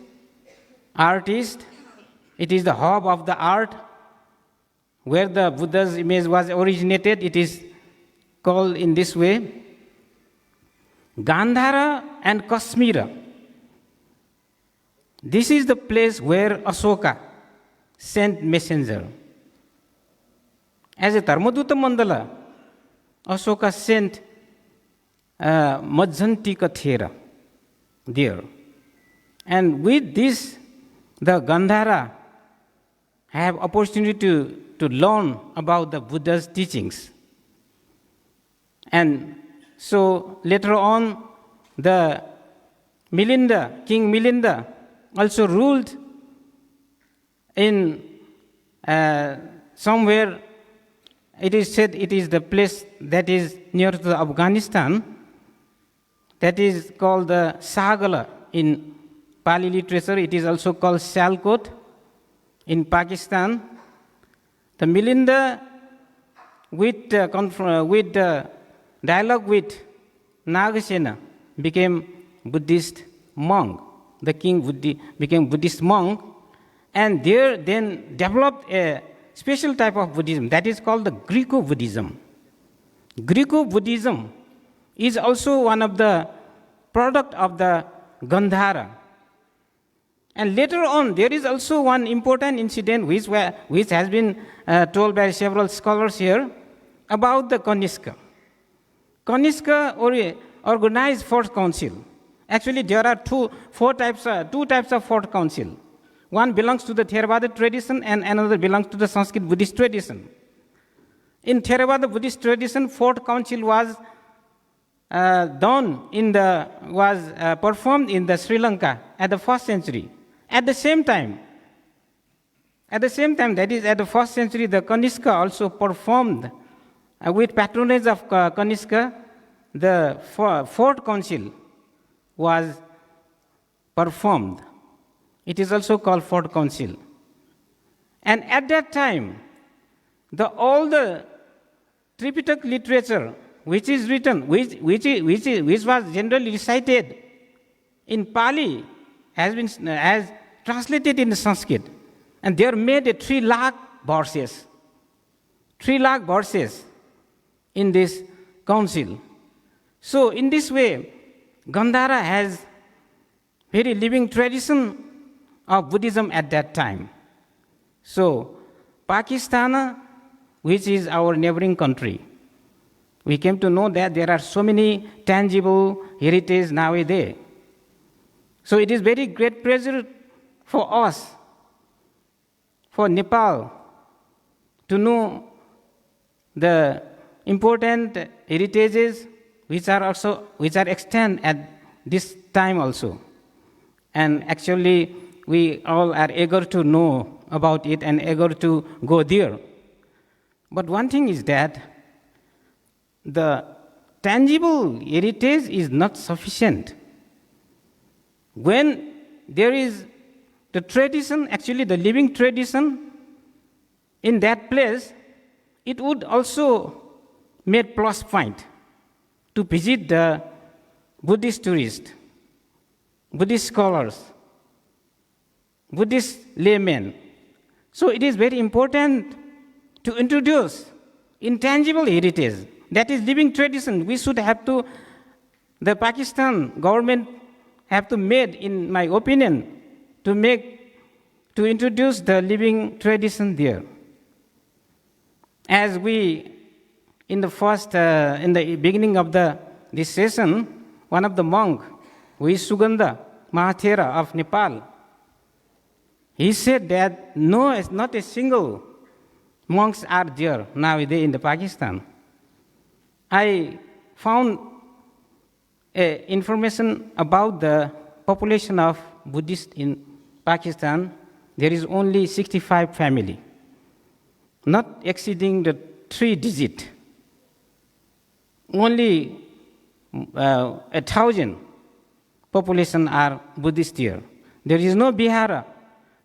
artists. It is the hub of the art where the Buddha's image was originated. It is called in this way. Gandhara and Kashmira. This is the place where Ashoka sent messenger. As a Dharmaduta Mandala, Ashoka sent Majhantika Thera there. And with this, the Gandhara have opportunity to learn about the Buddha's teachings. And so later on, the Milinda, King Milinda, also ruled in somewhere, it is said it is the place that is near to Afghanistan, that is called the Sagala in Pali literature. It is also called Sialkot in Pakistan. The Milinda, with dialogue with Nagasena, became Buddhist monk. The king became Buddhist monk, and there then developed a special type of Buddhism that is called the Greco-Buddhism. Greco-Buddhism is also one of the product of the Gandhara. And later on, there is also one important incident which has been told by several scholars here about the Kanishka. Kanishka organized fourth council. Actually, there are two types of fourth council. One belongs to the Theravada tradition and another belongs to the Sanskrit Buddhist tradition. In Theravada Buddhist tradition, fourth council was performed in the Sri Lanka at the 1st century. At the same time, that is at the 1st century, the Kanishka also performed with patronage of Kanishka, the fourth council was performed. It is also called fourth council. And at that time, all the Tripitaka literature which is written, which was generally recited in Pali, has translated in Sanskrit, and they are made a 3 lakh verses. 3 lakh verses in this council. So in this way, Gandhara has very living tradition of Buddhism at that time. So Pakistan, which is our neighboring country, we came to know that there are so many tangible heritage nowadays. So it is very great pleasure for us, for Nepal, to know the important heritages which are extant at this time also. And actually, we all are eager to know about it and eager to go there. But one thing is that the tangible heritage is not sufficient. When there is the tradition, actually the living tradition in that place, it would also make plus point to visit the Buddhist tourists, Buddhist scholars, Buddhist laymen. So it is very important to introduce intangible heritage, that is living tradition. We should have to, the Pakistan government have to make, in my opinion, to introduce the living tradition there. As we, in the beginning of this session, one of the monk, who is Sugandha Mahathera of Nepal, he said that not a single monks are there nowadays in the Pakistan. I found information about the population of Buddhists in Pakistan. there is only 65 family, not exceeding the 3-digit. Only 1,000 population are Buddhist here. There is no Bihara.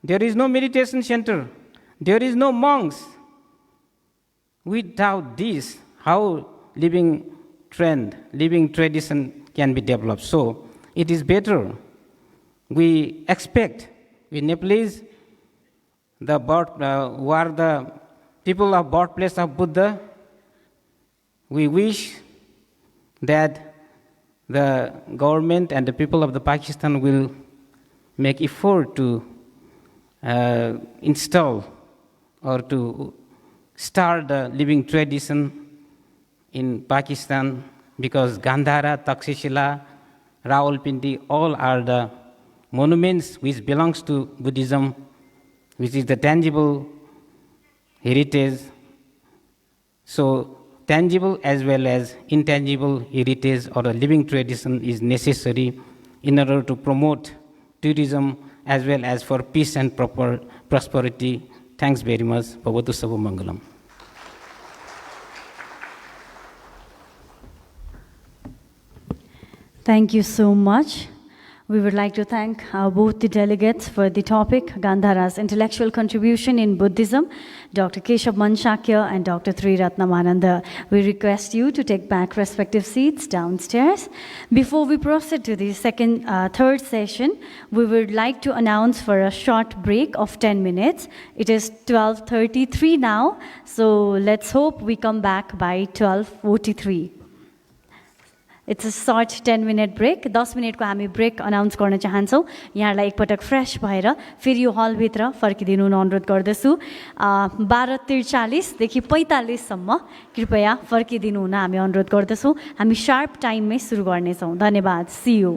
There is no meditation center. There is no monks. Without this, how living trend, living tradition can be developed? So it is better. We expect, we Nepalese, were the people of birthplace of Buddha. We wish that the government and the people of the Pakistan will make effort to install or to start the living tradition in Pakistan, because Gandhara, Takshashila, Rawalpindi, all are the monuments which belongs to Buddhism, which is the tangible heritage. So tangible as well as intangible heritage or a living tradition is necessary in order to promote tourism as well as for peace and proper prosperity. Thanks very much. Bhavatu Sabha Mangalam. Thank you so much. We would like to thank both the delegates for the topic, Gandhara's intellectual contribution in Buddhism, Dr. Keshav Manshakya and Dr. Triratnamananda. We request you to take back respective seats downstairs. Before we proceed to the third session, we would like to announce for a short break of 10 minutes. It is 12:33 now, so let's hope we come back by 12:43. It's a short 10-minute break. 10 मिनटको हामी break announce गर्न चाहन्छौँ। यहाँलाई एकपटक fresh भएर फेरि यो हलभित्र फर्किदिनु अनुरोध गर्दछु। 12:43 देखि 45 सम्म कृपया फर्किदिनु हुन हामी अनुरोध गर्दछौँ। हामी शार्प टाइममै सुरु गर्नेछौँ। धन्यवाद। सी you.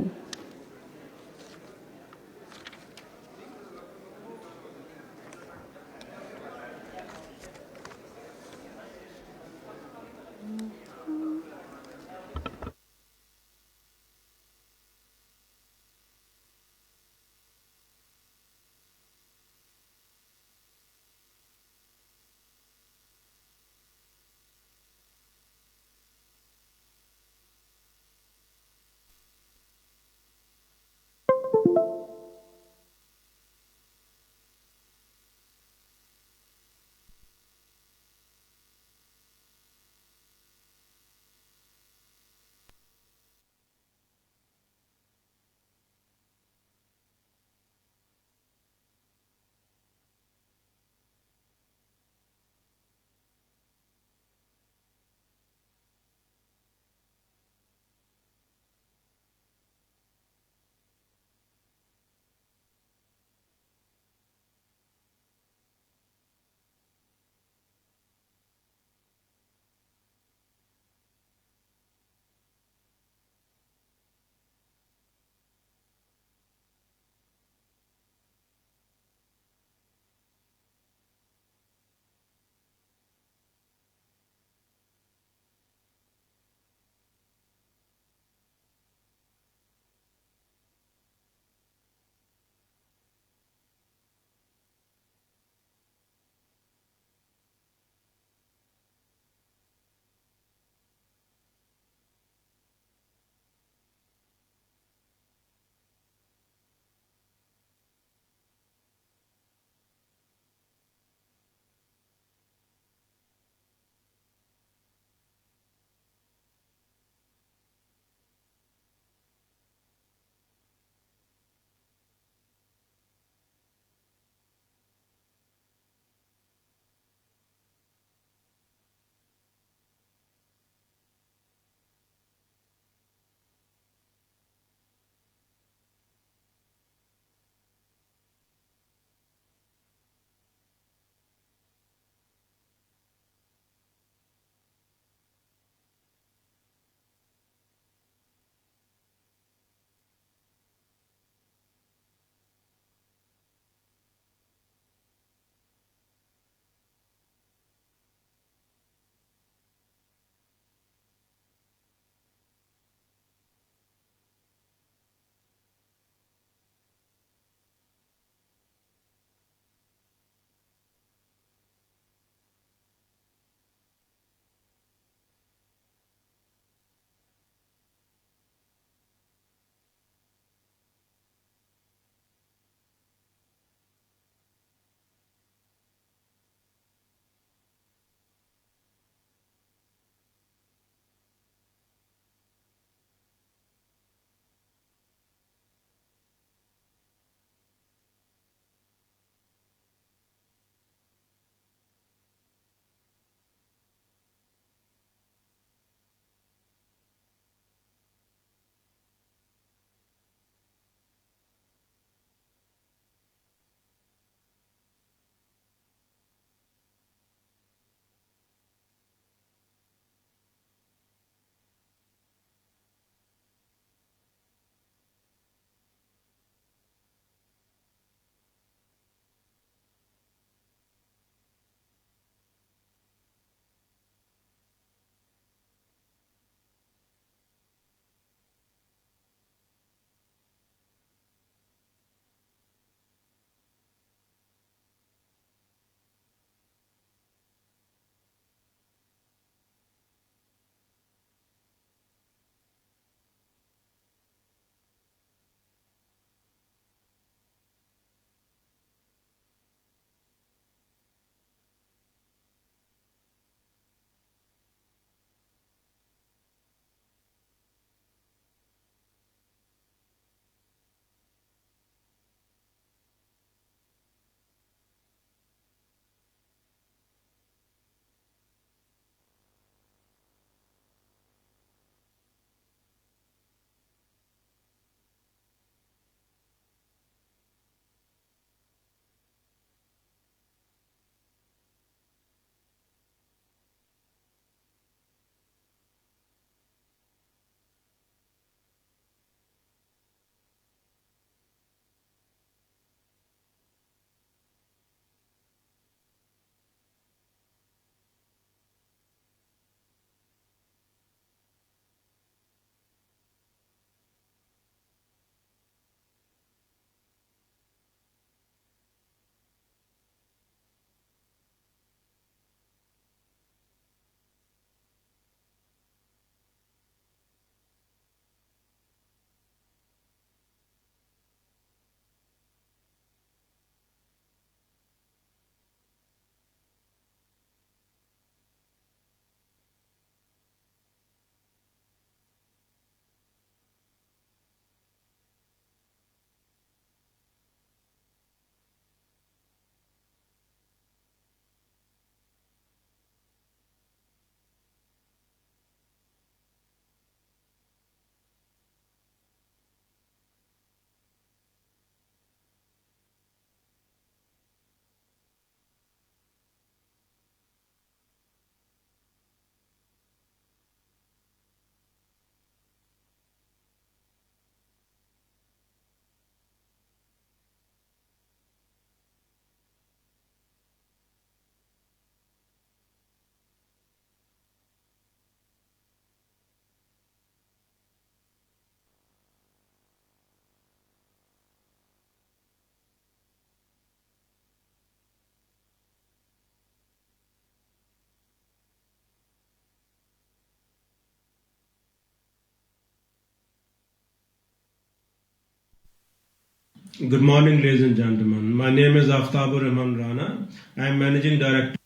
Good morning, ladies and gentlemen. My name is Aftabur Rahman Rana. I am Managing Director.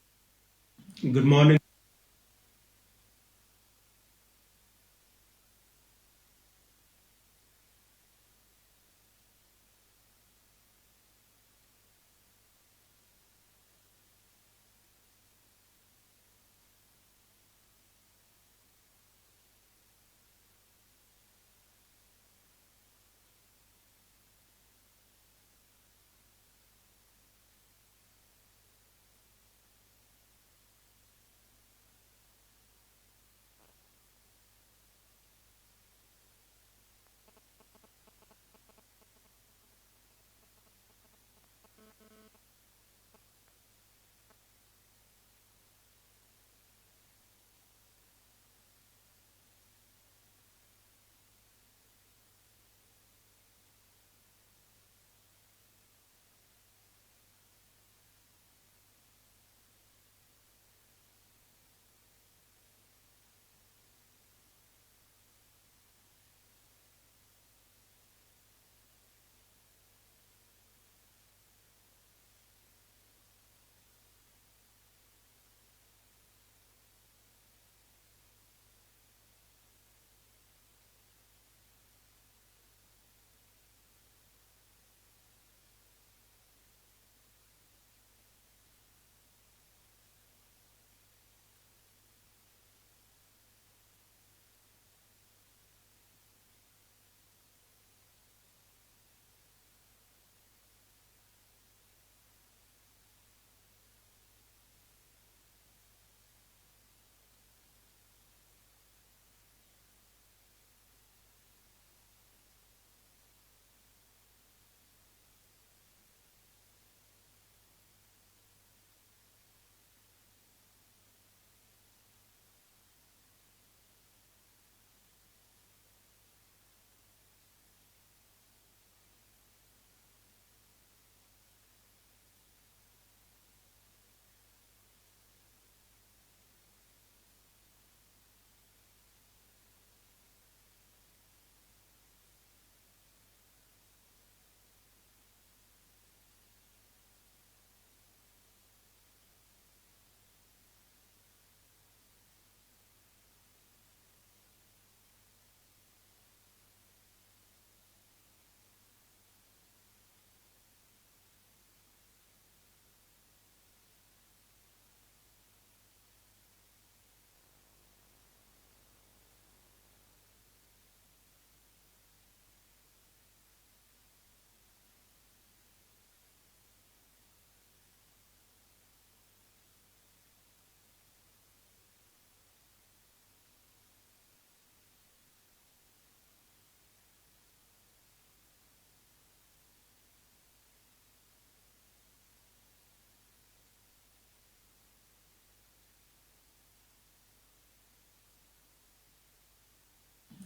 Good morning.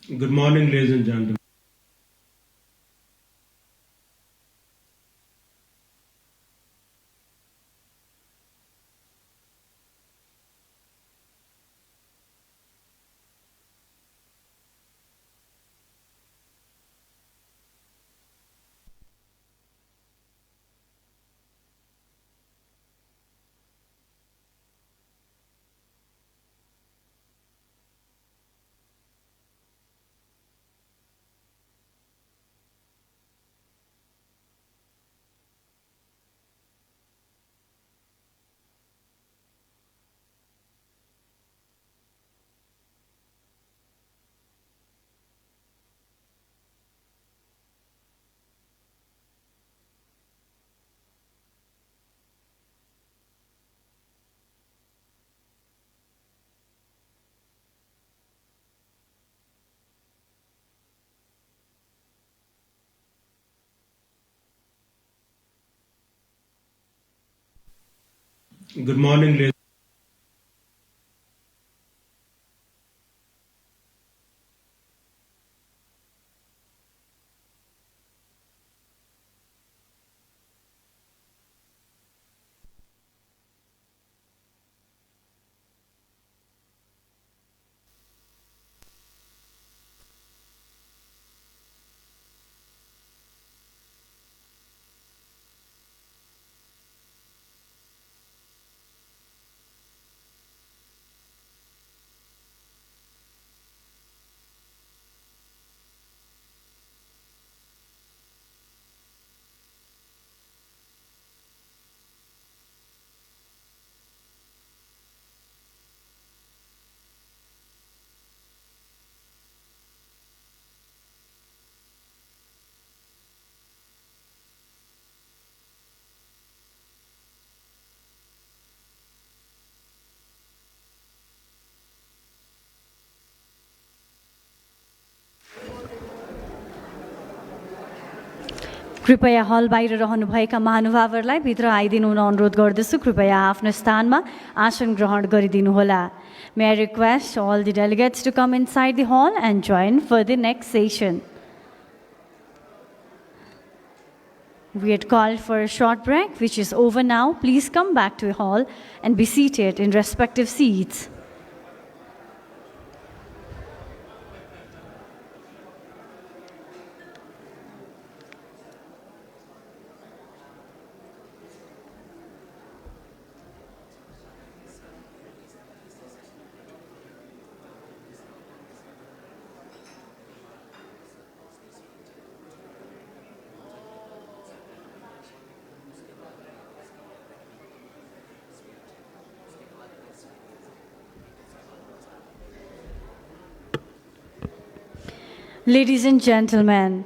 Good morning, ladies and gentlemen. Good morning, ladies. कृपया हल बाहिर रहनुभएका महानुभावहरूलाई भित्र आइदिनु हुन अनुरोध गर्दछु। कृपया आफ्नो स्थानमा आसन ग्रहण गरिदिनुहोला। May I request all the delegates to come inside the hall and join for the next session. We had called for a short break, which is over now. Please come back to the hall and be seated in respective seats. Ladies and gentlemen,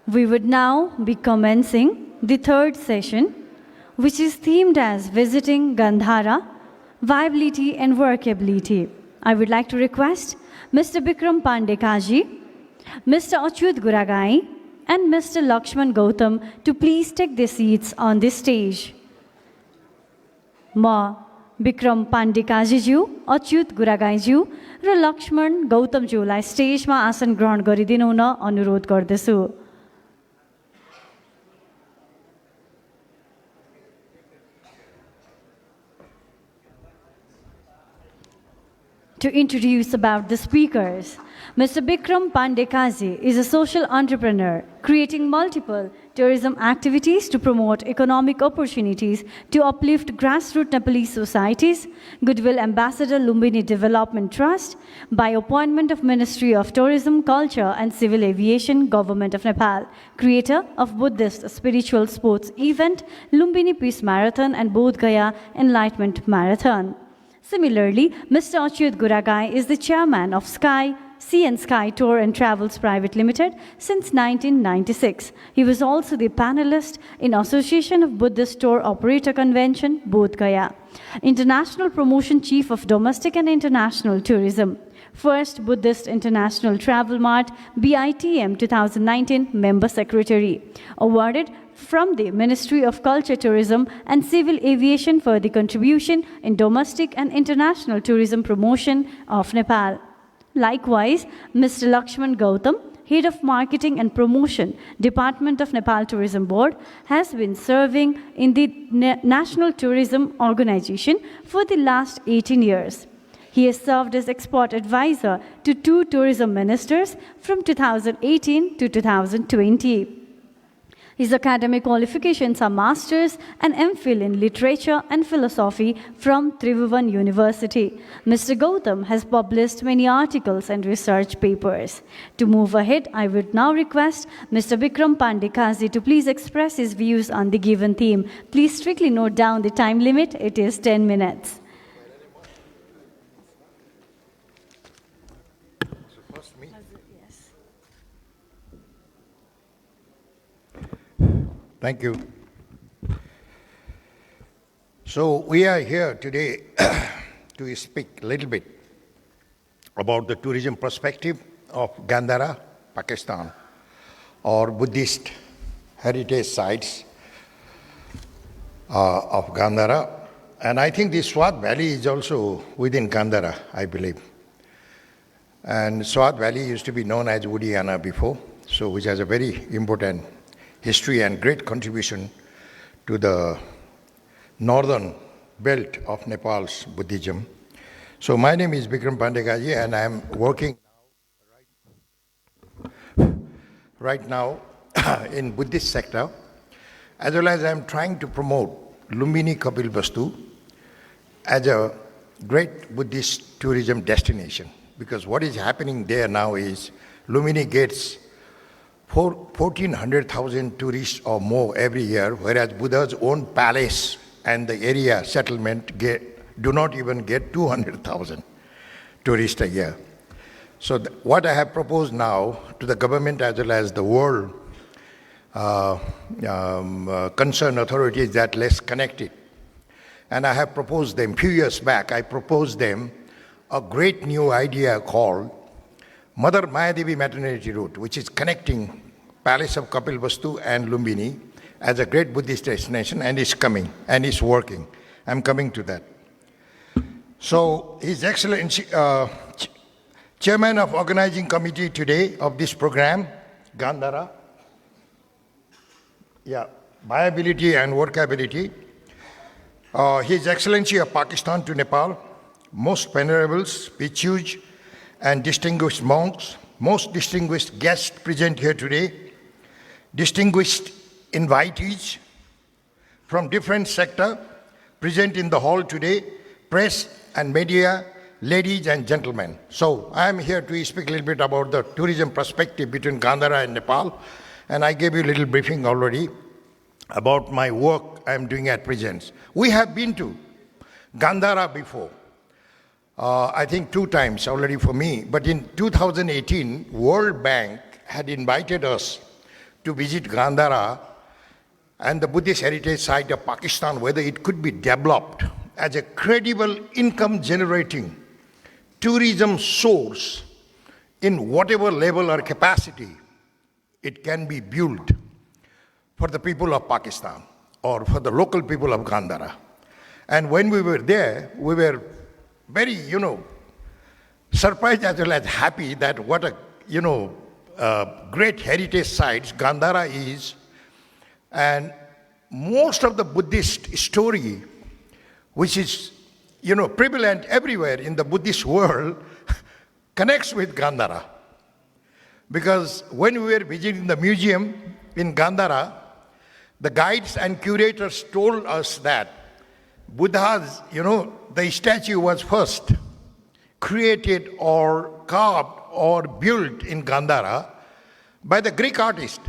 we would now be commencing the third session, which is themed as Visiting Gandhara, Viability and Workability. I would like to request Mr. Bikram Pandekaji, Mr. Achyut Guragai, and Mr. Lakshman Gautam to please take their seats on this stage. Ma Vikram पाण्डेकाजीज्यू, Achyut गुरागाईज्यू र लक्ष्मण गौतमज्यूलाई स्टेजमा आसन ग्रहण गरिदिनु हुन अनुरोध गर्दछु। To introduce about the speakers, Mr. Bikram Pandekaji is a social entrepreneur creating multiple tourism activities to promote economic opportunities to uplift grassroots Nepalese societies, Goodwill Ambassador Lumbini Development Trust, by appointment of Ministry of Tourism, Culture and Civil Aviation, Government of Nepal, creator of Buddhist spiritual sports event Lumbini Peace Marathon and Bodh Gaya Enlightenment Marathon. Similarly, Mr. Achyut Guragai is the chairman of Sea and Sky Tour and Travels Private Limited since 1996. He was also the panelist in Association of Buddhist Tour Operator Convention, Bodh Gaya. International Promotion Chief of Domestic and International Tourism. First Buddhist International Travel Mart, BITM 2019 Member Secretary. Awarded from the Ministry of Culture, Tourism and Civil Aviation for the contribution in domestic and international tourism promotion of Nepal. Likewise, Mr. Lakshman Gautam, Head of Marketing and Promotion, Department of Nepal Tourism Board, has been serving in the National Tourism Organization for the last 18 years. He has served as export advisor to 2 tourism ministers from 2018 to 2020. His academic qualifications are Masters and MPhil in Literature and Philosophy from Tribhuvan University. Mr. Gautam has published many articles and research papers. To move ahead, I would now request Mr. Bikram Pandekaji to please express his views on the given theme. Please strictly note down the time limit. It is 10 minutes. Thank you. So we are here today to speak a little bit about the tourism perspective of Gandhara, Pakistan, or Buddhist heritage sites of Gandhara. And I think the Swat Valley is also within Gandhara, I believe. And Swat Valley used to be known as Udiana before, so which has a very important history and great contribution to the northern belt of Nepal's Buddhism. So my name is Bikram Pandekaji and I am working right now in Buddhist sector, as well as I am trying to promote Lumbini Kapilvastu as a great Buddhist tourism destination. Because what is happening there now is Lumbini gets 1,400,000 tourists or more every year, whereas Buddha's own palace and the area settlement do not even get 200,000 tourists a year. So what I have proposed now to the government as well as the world concerned authorities that let's connect it. And I have proposed them, few years back, I proposed them a great new idea called Mother Mayadevi Maternity Route, which is connecting Palace of Kapilvastu and Lumbini as a great Buddhist destination, and is coming and is working. I'm coming to that. So, His Excellency, Chairman of Organizing Committee today of this program, Gandhara, viability and workability. His Excellency of Pakistan to Nepal, most venerables, Bhikshus, and distinguished monks, most distinguished guests present here today, distinguished invitees from different sectors present in the hall today, press and media, ladies and gentlemen. So I am here to speak a little bit about the tourism perspective between Gandhara and Nepal, and I gave you a little briefing already about my work I am doing at present. We have been to Gandhara before, I think 2 times already for me, but in 2018, World Bank had invited us to visit Gandhara and the Buddhist heritage site of Pakistan, whether it could be developed as a credible income-generating tourism source in whatever level or capacity it can be built for the people of Pakistan or for the local people of Gandhara. And when we were there, we were very, surprised as well as happy that what a, great heritage sites Gandhara is. And most of the Buddhist story, which is, prevalent everywhere in the Buddhist world, connects with Gandhara. Because when we were visiting the museum in Gandhara, the guides and curators told us that Buddha's, the statue was first created or carved or built in Gandhara by the Greek artist.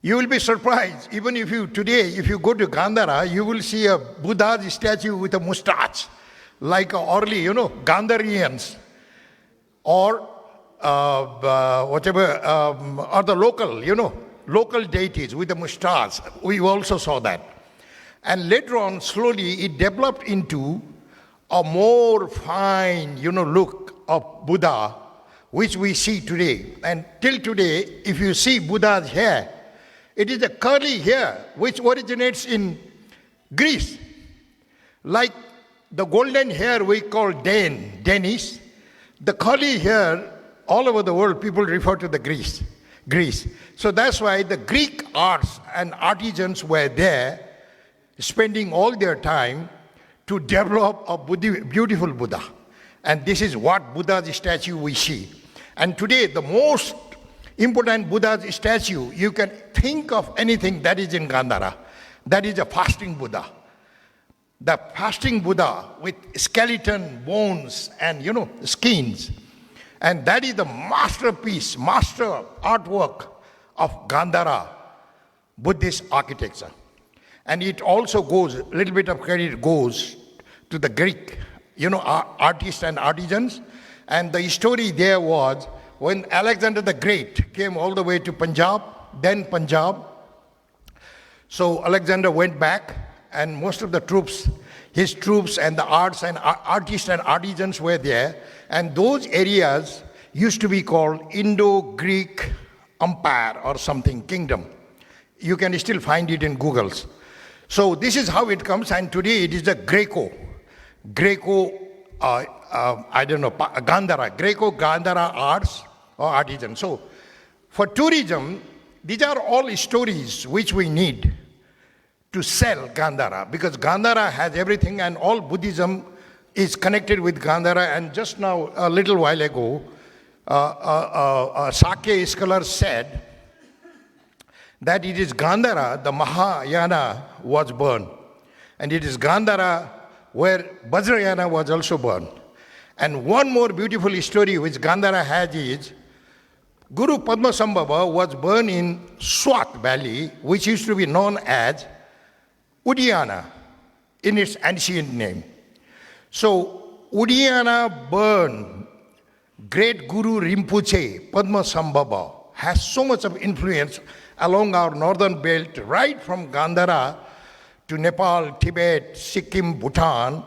You will be surprised, even if you go to Gandhara, you will see a Buddha's statue with a mustache, like early, Gandharians, or whatever, or the local deities with a mustache. We also saw that. And later on, slowly, it developed into a more fine, look of Buddha, which we see today. And till today, if you see Buddha's hair, it is a curly hair which originates in Greece. Like the golden hair we call Danish, the curly hair all over the world people refer to the Greece. So that's why the Greek arts and artisans were there, spending all their time to develop a beautiful Buddha. And this is what Buddha's statue we see. And today, the most important Buddha's statue, you can think of anything that is in Gandhara. That is a fasting Buddha. The fasting Buddha with skeleton, bones, and skins. And that is the masterpiece, master artwork of Gandhara Buddhist architecture. And it also goes, a little bit of credit goes to the Greek, artists and artisans. And the story there was when Alexander the Great came all the way to Punjab, so Alexander went back, and most of the troops, his troops and the arts and artists and artisans were there. And those areas used to be called Indo-Greek Empire or something, kingdom. You can still find it in Google's. So this is how it comes, and today it is the Gandhara arts or artisans. So for tourism, these are all stories which we need to sell Gandhara, because Gandhara has everything and all Buddhism is connected with Gandhara. And just now, a little while ago, a Sakya scholar said that it is Gandhara, the Mahayana was born. And it is Gandhara where Vajrayana was also born. And one more beautiful story which Gandhara has is, Guru Padmasambhava was born in Swat Valley, which used to be known as Udayana in its ancient name. So Udayana born great Guru Rinpoche Padmasambhava has so much of influence along our northern belt, right from Gandhara to Nepal, Tibet, Sikkim, Bhutan.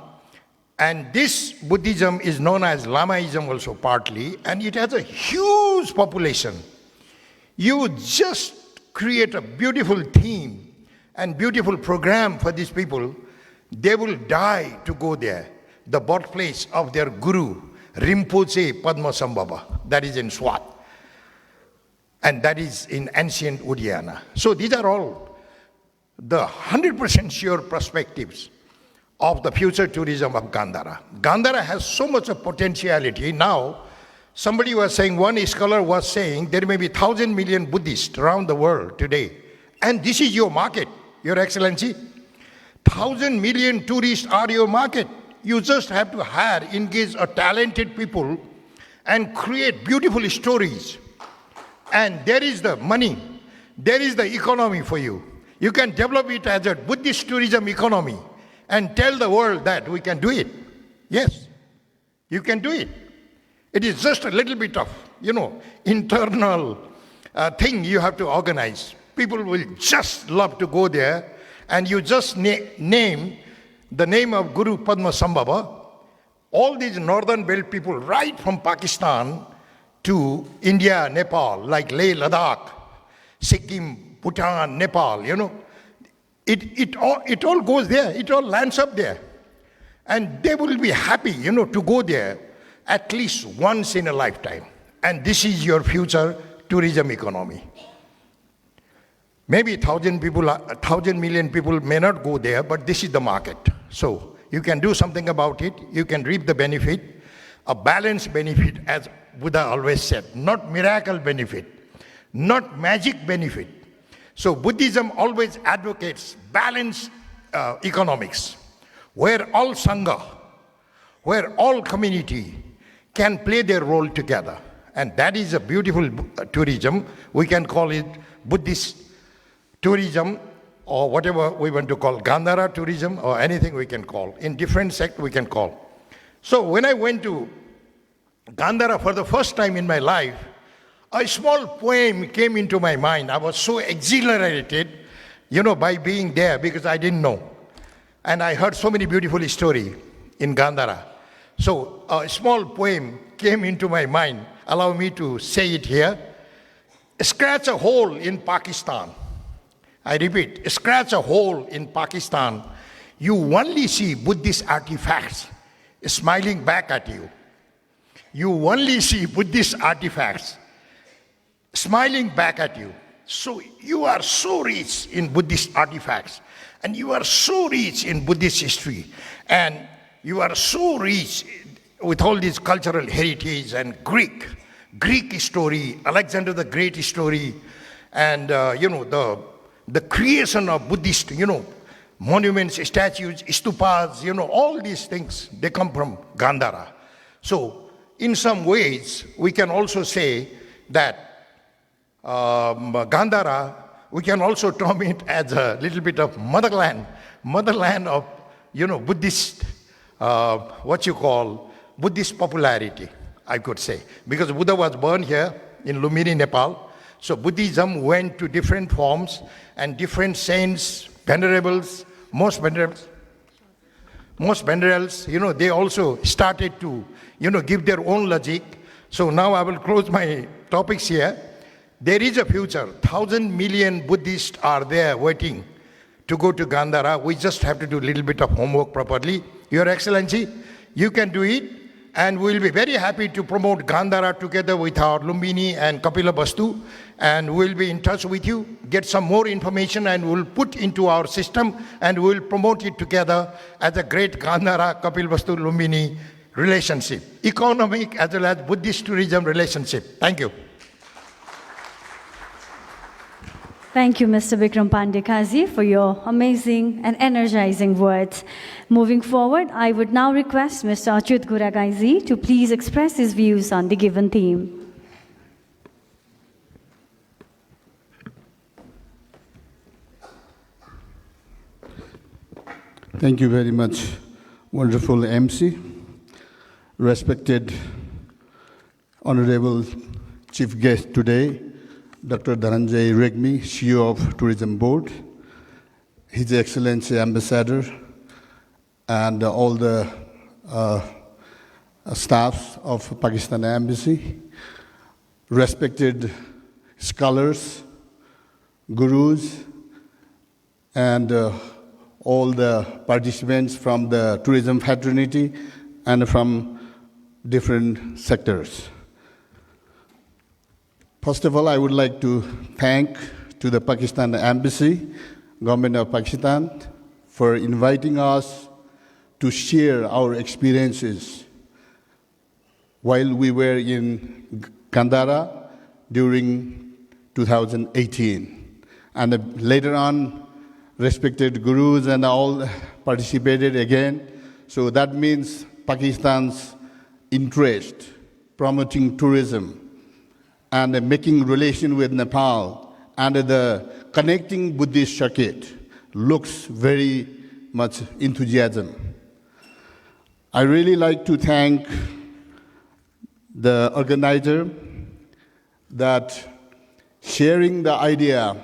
And this Buddhism is known as Lamaism also partly, and it has a huge population. You just create a beautiful theme and beautiful program for these people. They will die to go there, the birthplace of their guru, Rinpoche Padmasambhava, that is in Swat. And that is in ancient Udiana. So these are all the 100% sure perspectives of the future tourism of Gandhara. Gandhara has so much of potentiality. Now, somebody was saying, one scholar was saying, there may be 1,000 million Buddhists around the world today. And this is your market, Your Excellency. 1,000 million tourists are your market. You just have to hire, engage a talented people and create beautiful stories. And there is the money, there is the economy for you. You can develop it as a Buddhist tourism economy and tell the world that we can do it. Yes, you can do it. It is just a little bit of, internal thing you have to organize. People will just love to go there, and you just name the name of Guru Padmasambhava. All these northern belt people, right from Pakistan to India, Nepal, like Leh, Ladakh, Sikkim, Bhutan, Nepal, it all goes there. It all lands up there. And they will be happy, to go there at least once in a lifetime. And this is your future tourism economy. Maybe 1,000 million people may not go there, but this is the market. So you can do something about it. You can reap the benefit, a balanced benefit, as Buddha always said, not miracle benefit, not magic benefit. So Buddhism always advocates balanced economics, where all Sangha, where all community can play their role together. And that is a beautiful tourism. We can call it Buddhist tourism, or whatever we want to call, Gandhara tourism, or anything we can call. In different sect we can call. So when I went to Gandhara for the first time in my life, a small poem came into my mind. I was so exhilarated, by being there, because I didn't know. And I heard so many beautiful stories in Gandhara. So a small poem came into my mind. Allow me to say it here. Scratch a hole in Pakistan. I repeat, scratch a hole in Pakistan. You only see Buddhist artifacts smiling back at you. You only see Buddhist artifacts smiling back at you. So you are so rich in Buddhist artifacts, and you are so rich in Buddhist history, and you are so rich with all this cultural heritage and Greek story, Alexander the Great story, and the creation of Buddhist, monuments, statues, stupas, all these things, they come from Gandhara. So in some ways, we can also say that Gandhara, we can also term it as a little bit of motherland of, Buddhist, Buddhist popularity, I could say. Because Buddha was born here in Lumini, Nepal. So Buddhism went to different forms, and different saints, most venerables, they also started to, give their own logic. So now I will close my topics here. There is a future. 1,000 million Buddhists are there waiting to go to Gandhara. We just have to do a little bit of homework properly. Your Excellency, you can do it. And we'll be very happy to promote Gandhara together with our Lumbini and Kapilavastu. And we'll be in touch with you, get some more information, and we'll put into our system, and we'll promote it together as a great Gandhara, Kapilavastu, Lumbini relationship. Economic as well as Buddhist tourism relationship. Thank you. Thank you, Mr. Bikram Pandey-Kazi, for your amazing and energizing words. Moving forward, I would now request Mr. Achyut Guragaiji to please express his views on the given theme. Thank you very much, wonderful MC. Respected Honorable Chief Guest today, Dr. Dhananjay Regmi, CEO of Tourism Board, His Excellency Ambassador, and all the staffs of Pakistan Embassy, respected scholars, gurus, and all the participants from the tourism fraternity and from different sectors. First of all, I would like to thank to the Pakistan Embassy, Government of Pakistan, for inviting us to share our experiences while we were in Gandhara during 2018. And later on, respected gurus and all participated again. So that means Pakistan's interest, promoting tourism, and making relation with Nepal, and the connecting Buddhist circuit looks very much enthusiasm. I really like to thank the organizer that sharing the idea.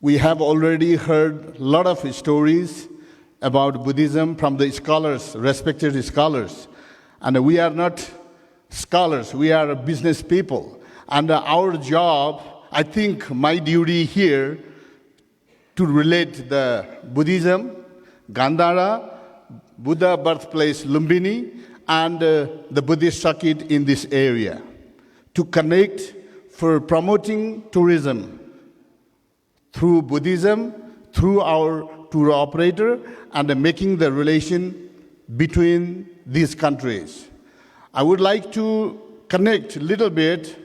We have already heard a lot of stories about Buddhism from the scholars, respected scholars. And we are not scholars, we are business people. And our job, I think my duty here, to relate the Buddhism, Gandhara, Buddha birthplace Lumbini, and the Buddhist circuit in this area, to connect for promoting tourism through Buddhism, through our tour operator, and making the relation between these countries. I would like to connect a little bit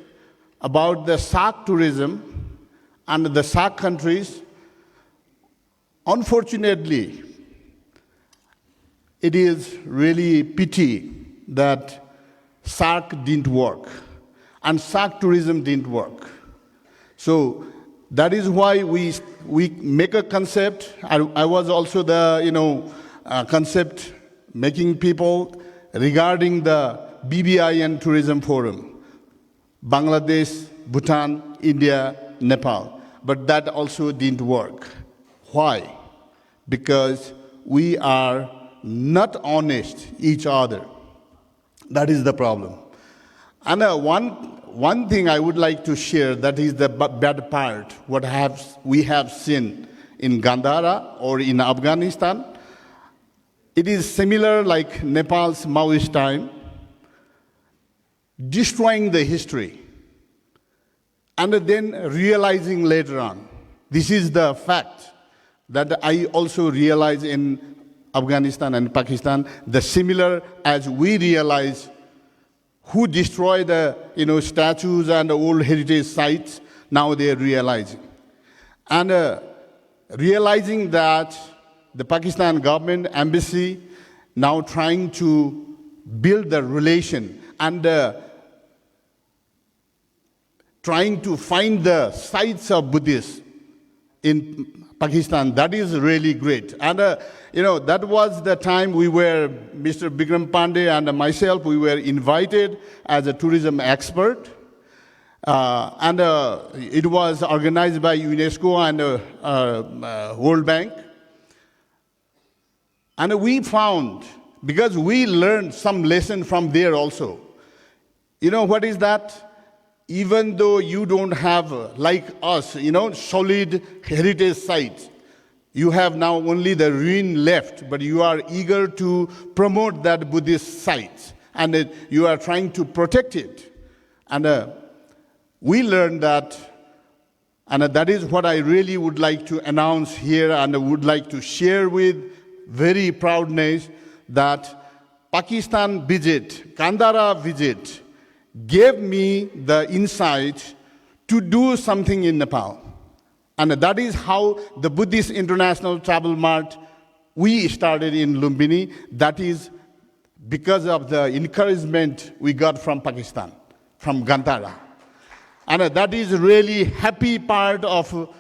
about the SAARC tourism and the SAARC countries. Unfortunately, it is really pity that SAARC didn't work and SAARC tourism didn't work. So that is why we make a concept. I was also the concept making people regarding the BBI and Tourism Forum, Bangladesh, Bhutan, India, Nepal. But that also didn't work. Why? Because we are not honest each other. That is the problem. And one thing I would like to share, that is the bad part, what we have seen in Gandhara or in Afghanistan. It is similar like Nepal's Maoist time, destroying the history, and then realizing later on. This is the fact that I also realize in Afghanistan and Pakistan, the similar as we realize who destroyed the statues and old heritage sites, now they are realizing. And realizing that the Pakistan government, embassy, now trying to build the relation and trying to find the sites of Buddhists in Pakistan. That is really great. And that was the time we were, Mr. Bikram Pandey and myself, we were invited as a tourism expert. And it was organized by UNESCO and World Bank. And we found, because we learned some lesson from there also. You know what is that? Even though you don't have, like us, solid heritage sites, you have now only the ruin left, but you are eager to promote that Buddhist site, and you are trying to protect it. And we learned that, and that is what I really would like to announce here and would like to share with very proudness, that Pakistan visit, Gandhara visit, gave me the insight to do something in Nepal. And that is how the Buddhist International Travel Mart, we started in Lumbini. That is because of the encouragement we got from Pakistan, from Gandhara. And that is really happy part of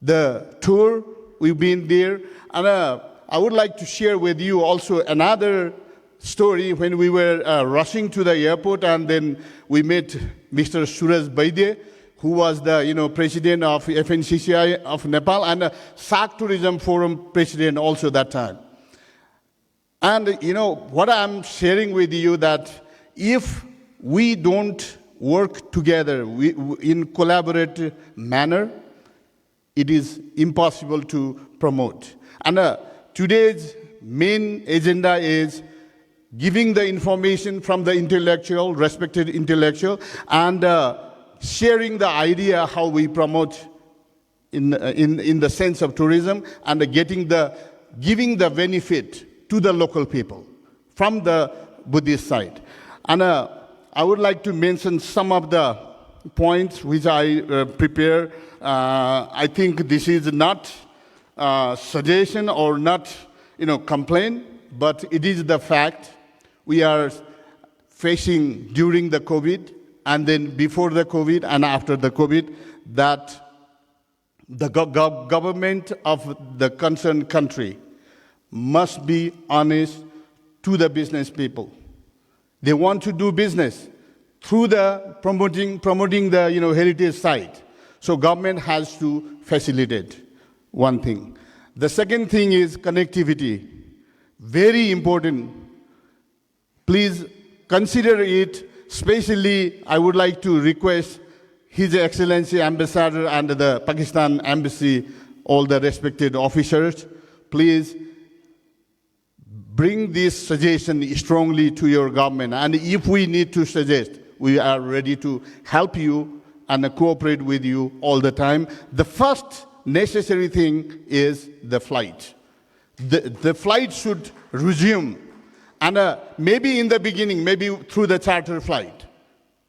the tour. We've been there. And I would like to share with you also another story when we were rushing to the airport, and then we met Mr. Suraj Vaidya, who was the president of FNCCI of Nepal and SAARC Tourism Forum president also that time. And what I'm sharing with you, that if we don't work together in collaborative manner, it is impossible to promote. And today's main agenda is giving the information from the intellectual, respected intellectual, and sharing the idea how we promote in the sense of tourism, and giving the benefit to the local people from the Buddhist side. And I would like to mention some of the points which I prepare. I think this is not suggestion or not, complaint, but it is the fact we are facing during the COVID, and then before the COVID and after the COVID, that the government of the concerned country must be honest to the business people. They want to do business through the promoting the heritage site. So government has to facilitate one thing. The second thing is connectivity. Very important. Please consider it. Especially, I would like to request His Excellency Ambassador and the Pakistan Embassy, all the respected officers, please bring this suggestion strongly to your government. And if we need to suggest, we are ready to help you and cooperate with you all the time. The first necessary thing is the flight. The flight should resume. And maybe in the beginning, maybe through the charter flight.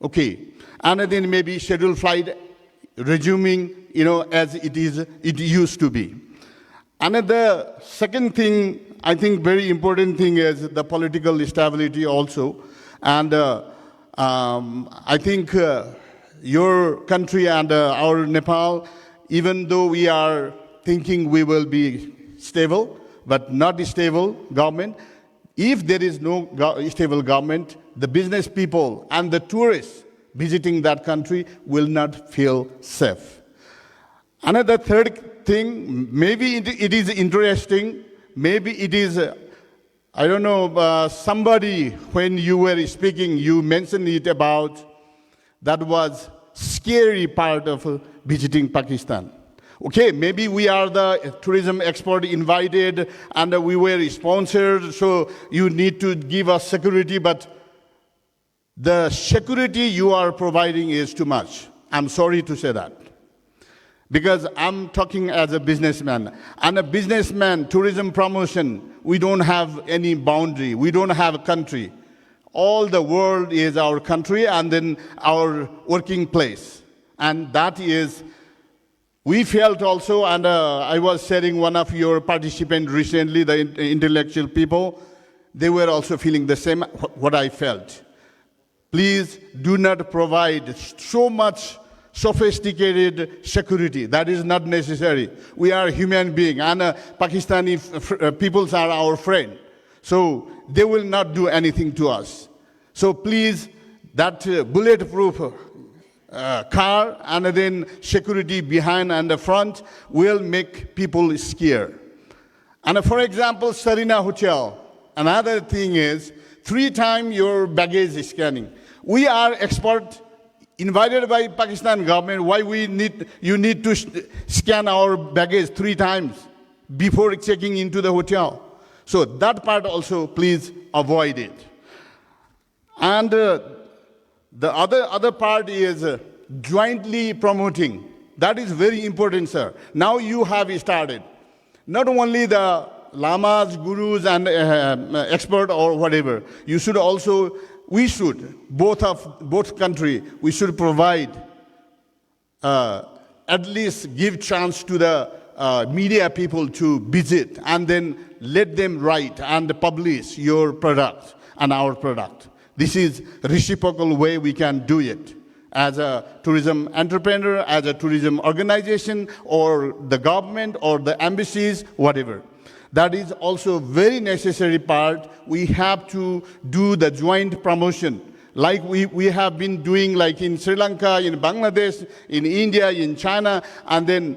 Okay. And then maybe scheduled flight resuming, as it used to be. And the second thing, I think very important thing is the political stability also. And I think your country and our Nepal, even though we are thinking we will be stable, but not a stable government, if there is no stable government, the business people and the tourists visiting that country will not feel safe. Another third thing, maybe it is interesting, maybe it is, I don't know, somebody when you were speaking, you mentioned it about, that was scary part of visiting Pakistan. Okay, maybe we are the tourism expert invited and we were sponsored, so you need to give us security, but the security you are providing is too much. I'm sorry to say that. Because I'm talking as a businessman. And a businessman, tourism promotion, we don't have any boundary. We don't have a country. All the world is our country and then our working place. And that is, we felt also, and I was sharing one of your participants recently, the intellectual people, they were also feeling the same, what I felt. Please do not provide so much sophisticated security. That is not necessary. We are human beings, and Pakistani peoples are our friend. So they will not do anything to us. So please, that bulletproof car and then security behind and the front will make people scared. And for example, Sarina Hotel, another thing is 3 times your baggage scanning. We are expert invited by Pakistan government. Why you need to scan our baggage 3 times before checking into the hotel? So that part also, please avoid it. And the other part is jointly promoting. That is very important, sir. Now you have started. Not only the lamas, gurus, and expert or whatever. You should also, we should, both country, we should provide, at least give chance to the media people to visit and then let them write and publish your product and our product. This is a reciprocal way we can do it. As a tourism entrepreneur, as a tourism organization, or the government, or the embassies, whatever. That is also a very necessary part. We have to do the joint promotion. Like we have been doing like in Sri Lanka, in Bangladesh, in India, in China, and then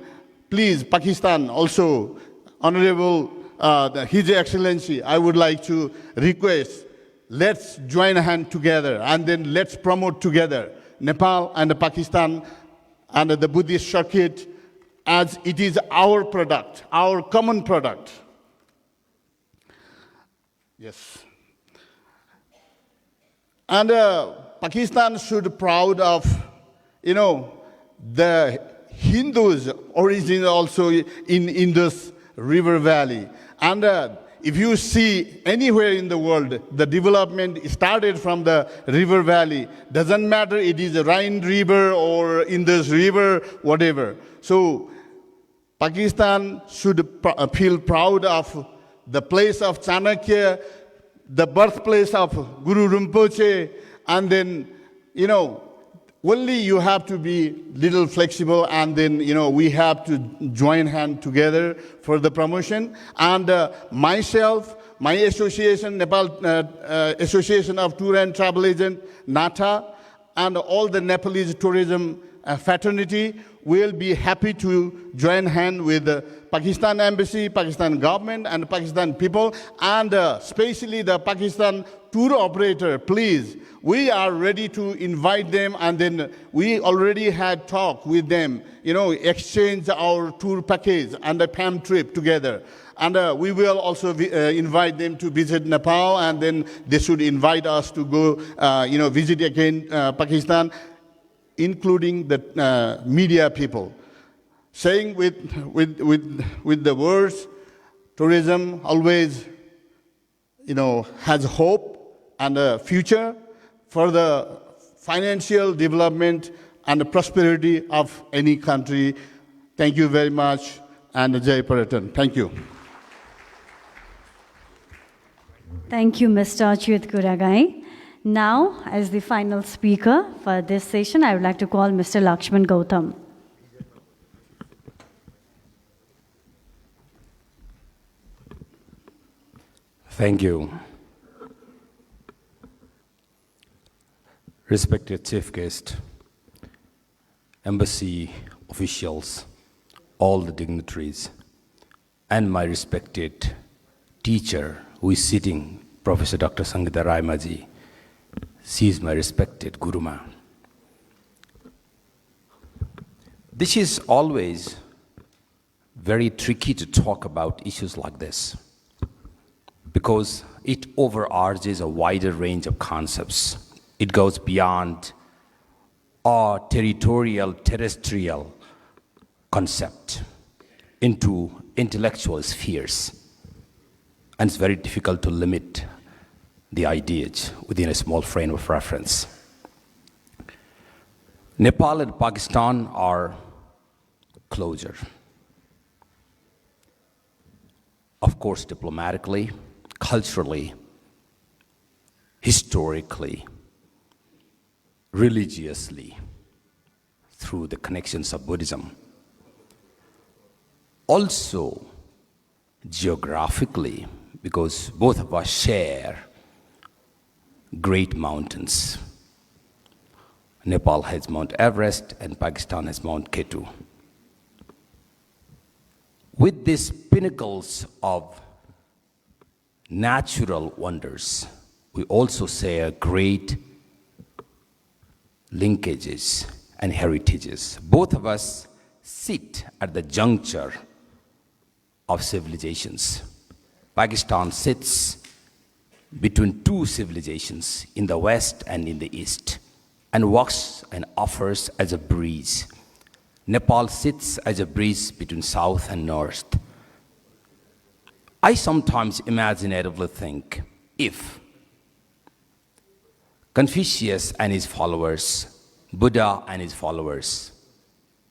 please, Pakistan also, Honorable His Excellency, I would like to request, let's join hands together and then let's promote together. Nepal and Pakistan and the Buddhist circuit, as it is our product, our common product. Yes. And Pakistan should be proud of, the Hindus' origin also in Indus River Valley. And if you see anywhere in the world, the development started from the river valley. Doesn't matter it is a Rhine River or Indus River, whatever. So Pakistan should feel proud of the place of Chanakya, the birthplace of Guru Rinpoche, and then, only you have to be little flexible, and then, we have to join hands together for the promotion. And myself, my association, Nepal Association of Tour and Travel Agent, NATA, and all the Nepalese tourism fraternity will be happy to join hand with the Pakistan Embassy, Pakistan government, and Pakistan people, and especially the Pakistan tour operator. Please, we are ready to invite them, and then we already had talk with them, exchange our tour package and a PAM trip together. And we will also invite them to visit Nepal, and then they should invite us to go, visit again Pakistan, including the media people. Saying with the words, tourism always, has hope and a future for the financial development and the prosperity of any country. Thank you very much, and Jai Paratan. Thank you. Thank you, Mr. Achyut Kuragai. Now, as the final speaker for this session, I would like to call Mr. Lakshman Gautam. Thank you. Respected Chief Guest, Embassy officials, all the dignitaries, and my respected teacher who is sitting, Professor Dr. Sangeeta Raimaji. She is my respected Guruma. This is always very tricky to talk about issues like this because it overarches a wider range of concepts. It goes beyond our terrestrial concept into intellectual spheres. And it's very difficult to limit the ideas within a small frame of reference. Nepal and Pakistan are closer. Of course, diplomatically, culturally, historically, religiously, through the connections of Buddhism. Also, geographically, because both of us share great mountains. Nepal has Mount Everest and Pakistan has Mount Ketu. With these pinnacles of natural wonders, we also share great linkages and heritages. Both of us sit at the juncture of civilizations. Pakistan sits between two civilizations in the west and in the east and walks and offers as a breeze. Nepal sits as a breeze between south and north. I sometimes imaginatively think if Confucius and his followers, Buddha and his followers,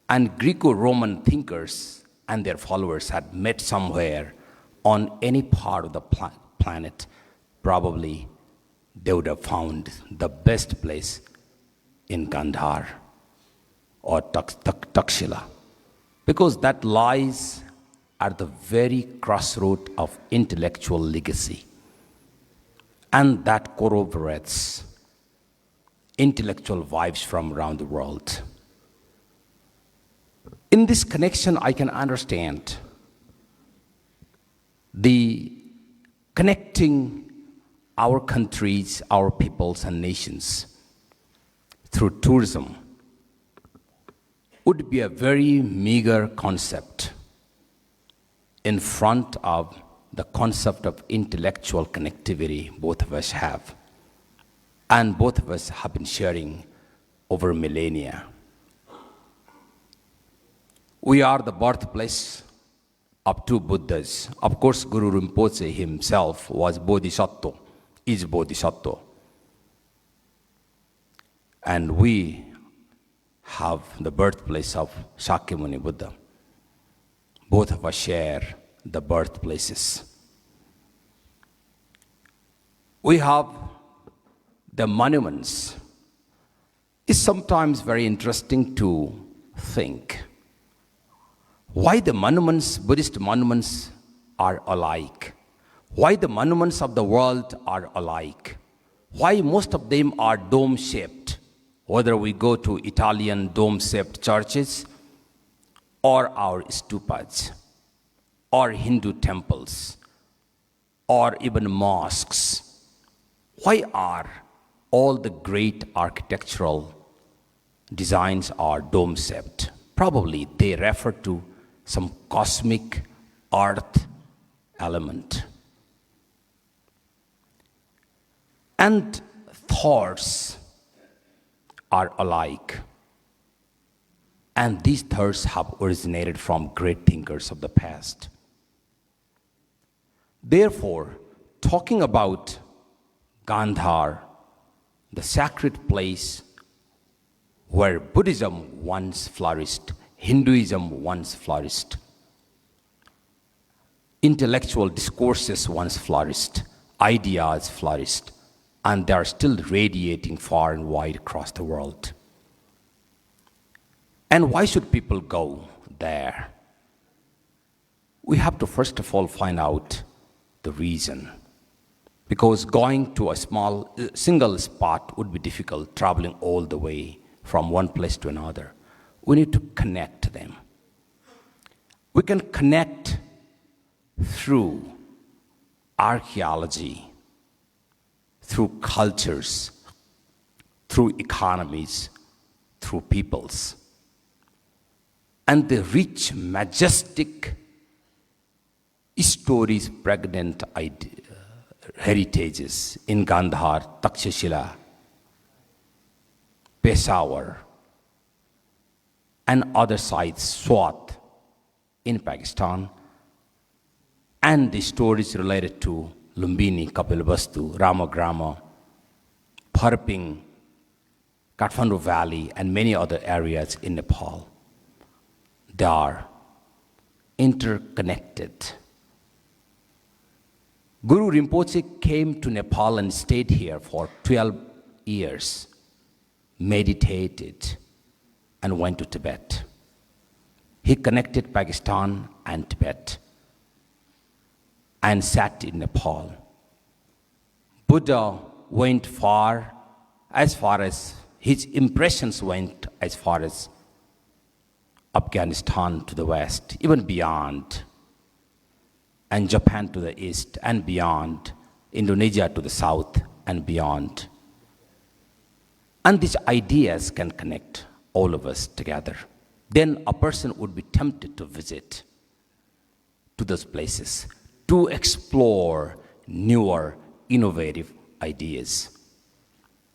and Greco-Roman thinkers and their followers had met somewhere on any part of the planet, probably they would have found the best place in Gandhar or Takshila, because that lies at the very crossroad of intellectual legacy, and that corroborates intellectual vibes from around the world. In this connection, I can understand the connecting our countries, our peoples and nations. through tourism would be a very meager concept in front of the concept of intellectual connectivity both of us have, and both of us have been sharing over millennia. We are the birthplace of two Buddhas. Of course, Guru Rinpoche himself was Bodhisattva, is Bodhisattva. And we have the birthplace of Shakyamuni Buddha. Both of us share the birthplaces. We have the monuments. It's sometimes very interesting to think why the monuments, Buddhist monuments, are alike. Why the monuments of the world are alike. Why most of them are dome-shaped. Whether we go to Italian dome-shaped churches or our stupas or Hindu temples or even mosques. Why are all the great architectural designs are dome-shaped? Probably they refer to some cosmic earth element. And thoughts are alike. And these thoughts have originated from great thinkers of the past. Therefore, talking about Gandhar, the sacred place where Buddhism once flourished, Hinduism once flourished, intellectual discourses once flourished, ideas flourished, and they are still radiating far and wide across the world. And why should people go there? We have to first of all find out the reason. Because going to a single spot would be difficult, traveling all the way from one place to another. We need to connect them. We can connect through archaeology, through cultures, through economies, through peoples. And the rich, majestic stories, pregnant heritages in Gandhar, Takshashila, Peshawar, and other sites, Swat in Pakistan, and the stories related to Lumbini, Kapilvastu, Ramagrama, Pharping, Kathmandu Valley, and many other areas in Nepal. They are interconnected. Guru Rinpoche came to Nepal and stayed here for 12 years, meditated, and went to Tibet. He connected Pakistan and Tibet and sat in Nepal. Buddha went as far as his impressions went as far as Afghanistan to the west, even beyond, and Japan to the east and beyond, Indonesia to the south and beyond. And these ideas can connect all of us together. Then a person would be tempted to visit to those places, to explore newer, innovative ideas,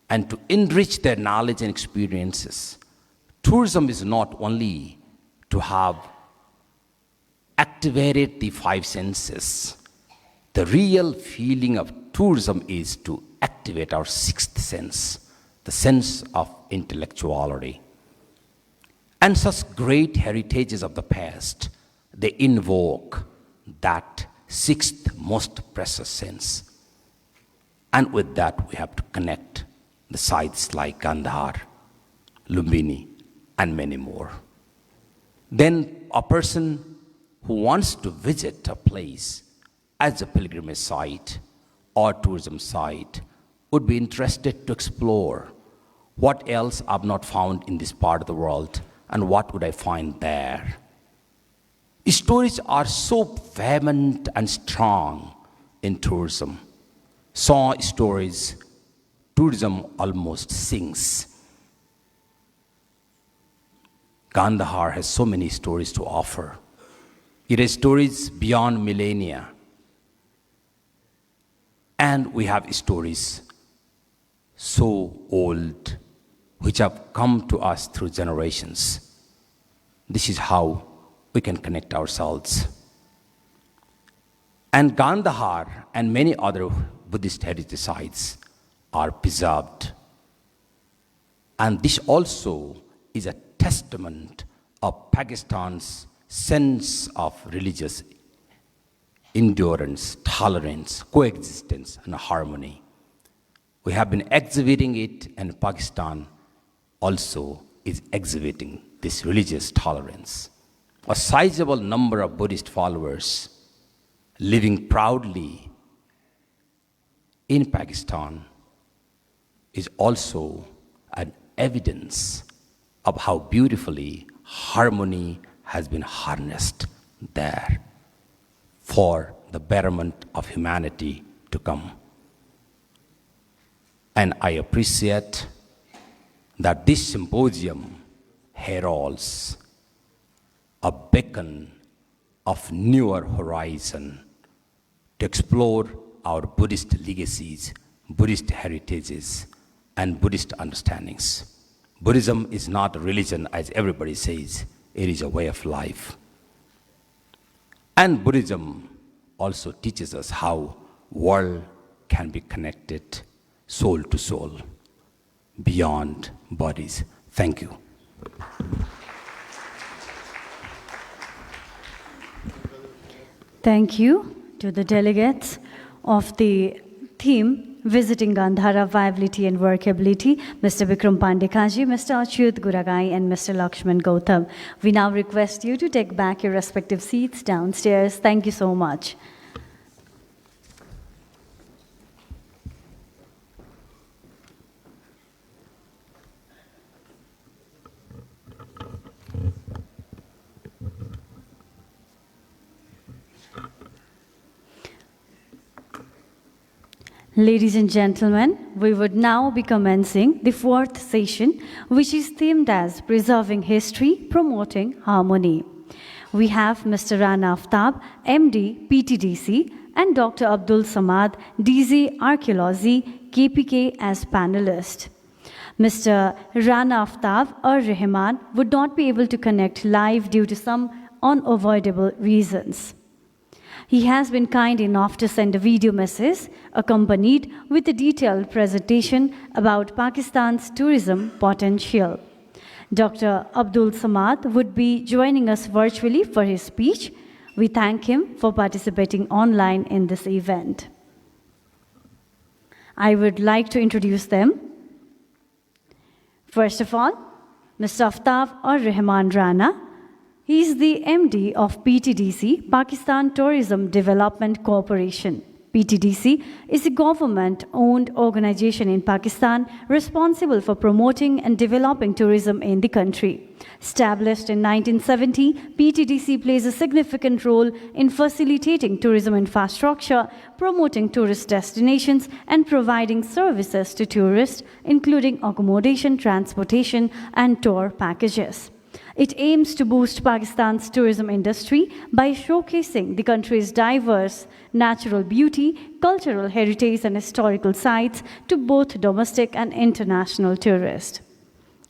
and to enrich their knowledge and experiences. Tourism is not only to have activated the five senses. The real feeling of tourism is to activate our sixth sense, the sense of intellectuality. And such great heritages of the past, they invoke that sixth most precious sense. And with that, we have to connect the sites like Gandhar, Lumbini, and many more. Then a person who wants to visit a place as a pilgrimage site or tourism site would be interested to explore what else I've not found in this part of the world and what would I find there. Stories are so vehement and strong in tourism. Some stories, tourism almost sings. Kandahar has so many stories to offer. It has stories beyond millennia. And we have stories so old, which have come to us through generations. This is how we can connect ourselves. And Kandahar and many other Buddhist heritage sites are preserved. And this also is a testament of Pakistan's sense of religious endurance, tolerance, coexistence, and harmony. We have been exhibiting it, and Pakistan also is exhibiting this religious tolerance. A sizable number of Buddhist followers living proudly in Pakistan is also an evidence of how beautifully harmony has been harnessed there for the betterment of humanity to come. And I appreciate that this symposium heralds a beacon of newer horizon to explore our Buddhist legacies, Buddhist heritages, and Buddhist understandings. Buddhism is not a religion, as everybody says. It is a way of life. And Buddhism also teaches us how world can be connected soul to soul, beyond bodies. Thank you. Thank you to the delegates of the theme Visiting Gandhara, Viability and Workability, Mr. Vikram Pandekaji, Mr. Achyut Guragai, and Mr. Lakshman Gautam. We now request you to take back your respective seats downstairs. Thank you so much. Ladies and gentlemen, we would now be commencing the fourth session, which is themed as Preserving History, Promoting Harmony. We have Mr. Rana Aftab, MD, PTDC, and Dr. Abdul Samad, DZ Archaeology, KPK as panelists. Mr. Rana Aftab or Rahman would not be able to connect live due to some unavoidable reasons. He has been kind enough to send a video message accompanied with a detailed presentation about Pakistan's tourism potential. Dr. Abdul Samad would be joining us virtually for his speech. We thank him for participating online in this event. I would like to introduce them. First of all, Mr. Aftab or Rahman Rana. He is the MD of PTDC, Pakistan Tourism Development Corporation. PTDC is a government-owned organization in Pakistan responsible for promoting and developing tourism in the country. Established in 1970, PTDC plays a significant role in facilitating tourism infrastructure, promoting tourist destinations, and providing services to tourists, including accommodation, transportation, and tour packages. It aims to boost Pakistan's tourism industry by showcasing the country's diverse natural beauty, cultural heritage, and historical sites to both domestic and international tourists.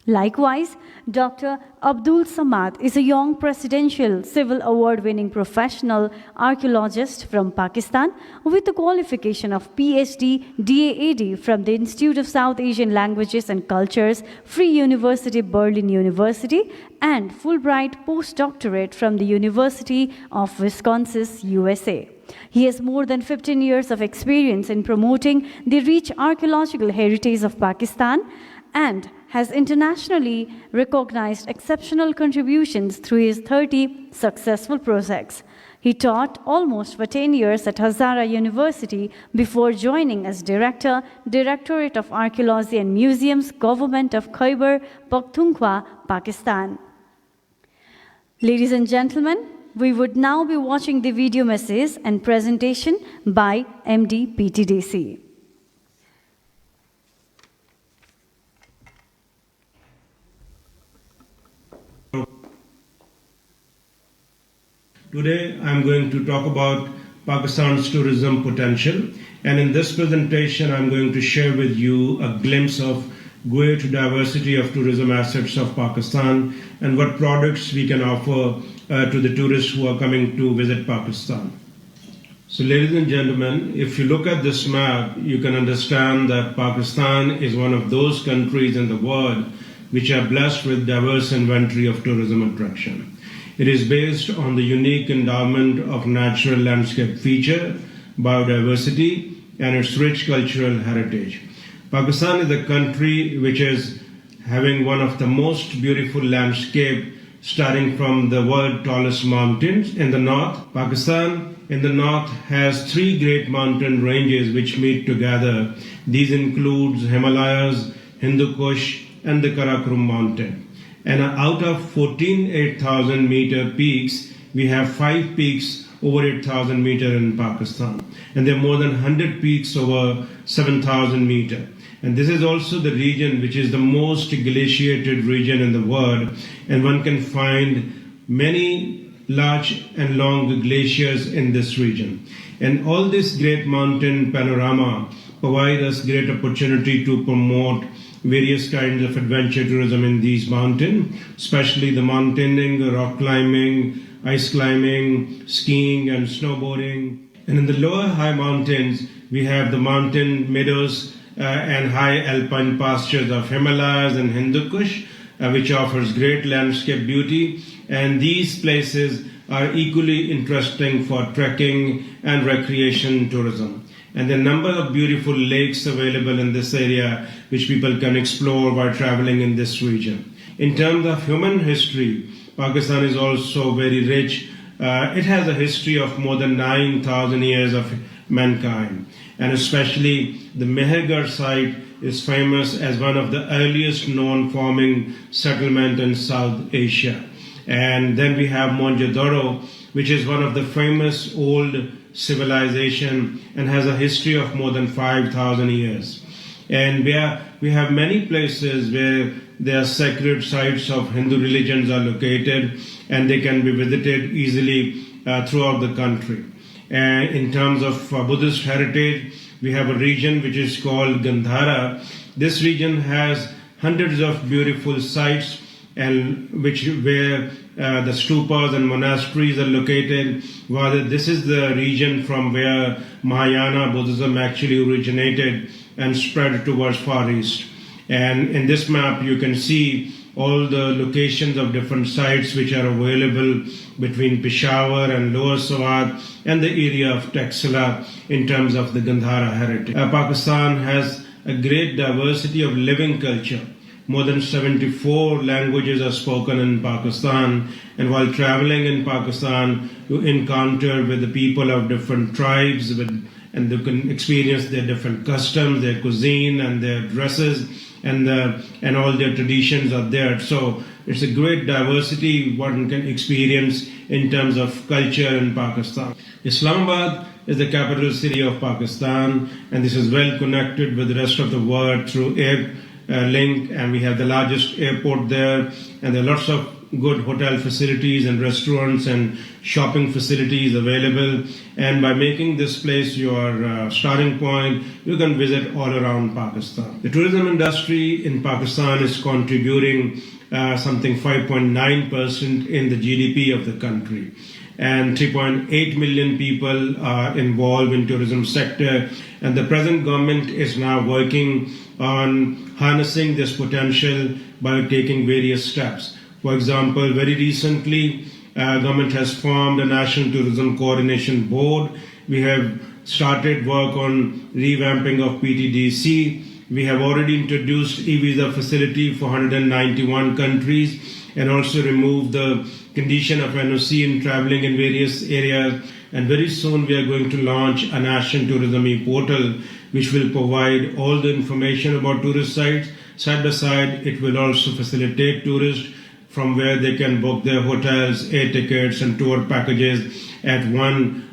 Likewise, Dr. Abdul Samad is a young Presidential Civil Award-winning professional archaeologist from Pakistan with the qualification of PhD DAAD from the Institute of South Asian Languages and Cultures, Free University, Berlin University, and Fulbright postdoctorate from the University of Wisconsin, USA. He has more than 15 years of experience in promoting the rich archaeological heritage of Pakistan and has internationally recognized exceptional contributions through his 30 successful projects. He taught almost for 10 years at Hazara University before joining as Director, Directorate of Archaeology and Museums, Government of Khyber Pakhtunkhwa, Pakistan. Ladies and gentlemen, we would now be watching the video message and presentation by MD PTDC. Today I'm going to talk about Pakistan's tourism potential, and in this presentation I'm going to share with you a glimpse of great diversity of tourism assets of Pakistan and what products we can offer to the tourists who are coming to visit Pakistan. So ladies and gentlemen, if you look at this map, you can understand that Pakistan is one of those countries in the world which are blessed with diverse inventory of tourism attraction. It is based on the unique endowment of natural landscape feature, biodiversity, and its rich cultural heritage. Pakistan is a country which is having one of the most beautiful landscape, starting from the world's tallest mountains in the north. Pakistan in the north has three great mountain ranges which meet together. These include Himalayas, Hindu Kush, and the Karakoram mountain. And out of 14 8,000 meter peaks, we have 5 peaks over 8,000 meter in Pakistan. And there are more than 100 peaks over 7,000 meter. And this is also the region which is the most glaciated region in the world. And one can find many large and long glaciers in this region. And all this great mountain panorama provide us great opportunity to promote various kinds of adventure tourism in these mountains, especially the mountaineering, rock climbing, ice climbing, skiing and snowboarding. And in the lower high mountains, we have the mountain meadows and high alpine pastures of Himalayas and Hindu Kush, which offers great landscape beauty. And these places are equally interesting for trekking and recreation tourism. And there are a number of beautiful lakes available in this area which people can explore while traveling in this region. In terms of human history, Pakistan is also very rich. It has a history of more than 9,000 years of mankind. And especially the Mehergarh site is famous as one of the earliest known farming settlement in South Asia. And then we have Mohenjo-daro, which is one of the famous old civilization and has a history of more than 5,000 years. And we have many places where their sacred sites of Hindu religions are located and they can be visited easily throughout the country. And in terms of Buddhist heritage, we have a region which is called Gandhara. This region has hundreds of beautiful sites and where the stupas and monasteries are located. Rather, this is the region from where Mahayana Buddhism actually originated and spread towards Far East. And in this map, you can see all the locations of different sites which are available between Peshawar and Lower Swat and the area of Taxila in terms of the Gandhara heritage. Pakistan has a great diversity of living culture. More than 74 languages are spoken in Pakistan, and while traveling in Pakistan, you encounter with the people of different tribes, and you can experience their different customs, their cuisine, and their dresses, and all their traditions are there. So it's a great diversity one can experience in terms of culture in Pakistan. Islamabad is the capital city of Pakistan, and this is well connected with the rest of the world through air link, and we have the largest airport there, and there are lots of good hotel facilities and restaurants and shopping facilities available. And by making this place your starting point, you can visit all around Pakistan. The tourism industry in Pakistan is contributing something 5.9% in the GDP of the country. And 3.8 million people are involved in tourism sector. And the present government is now working on harnessing this potential by taking various steps. For example, very recently, government has formed a National Tourism Coordination Board. We have started work on revamping of PTDC. We have already introduced e-visa facility for 191 countries and also removed the condition of NOC in traveling in various areas. And very soon we are going to launch a National Tourism e-portal which will provide all the information about tourist sites. Side by side, it will also facilitate tourists from where they can book their hotels, air tickets and tour packages at one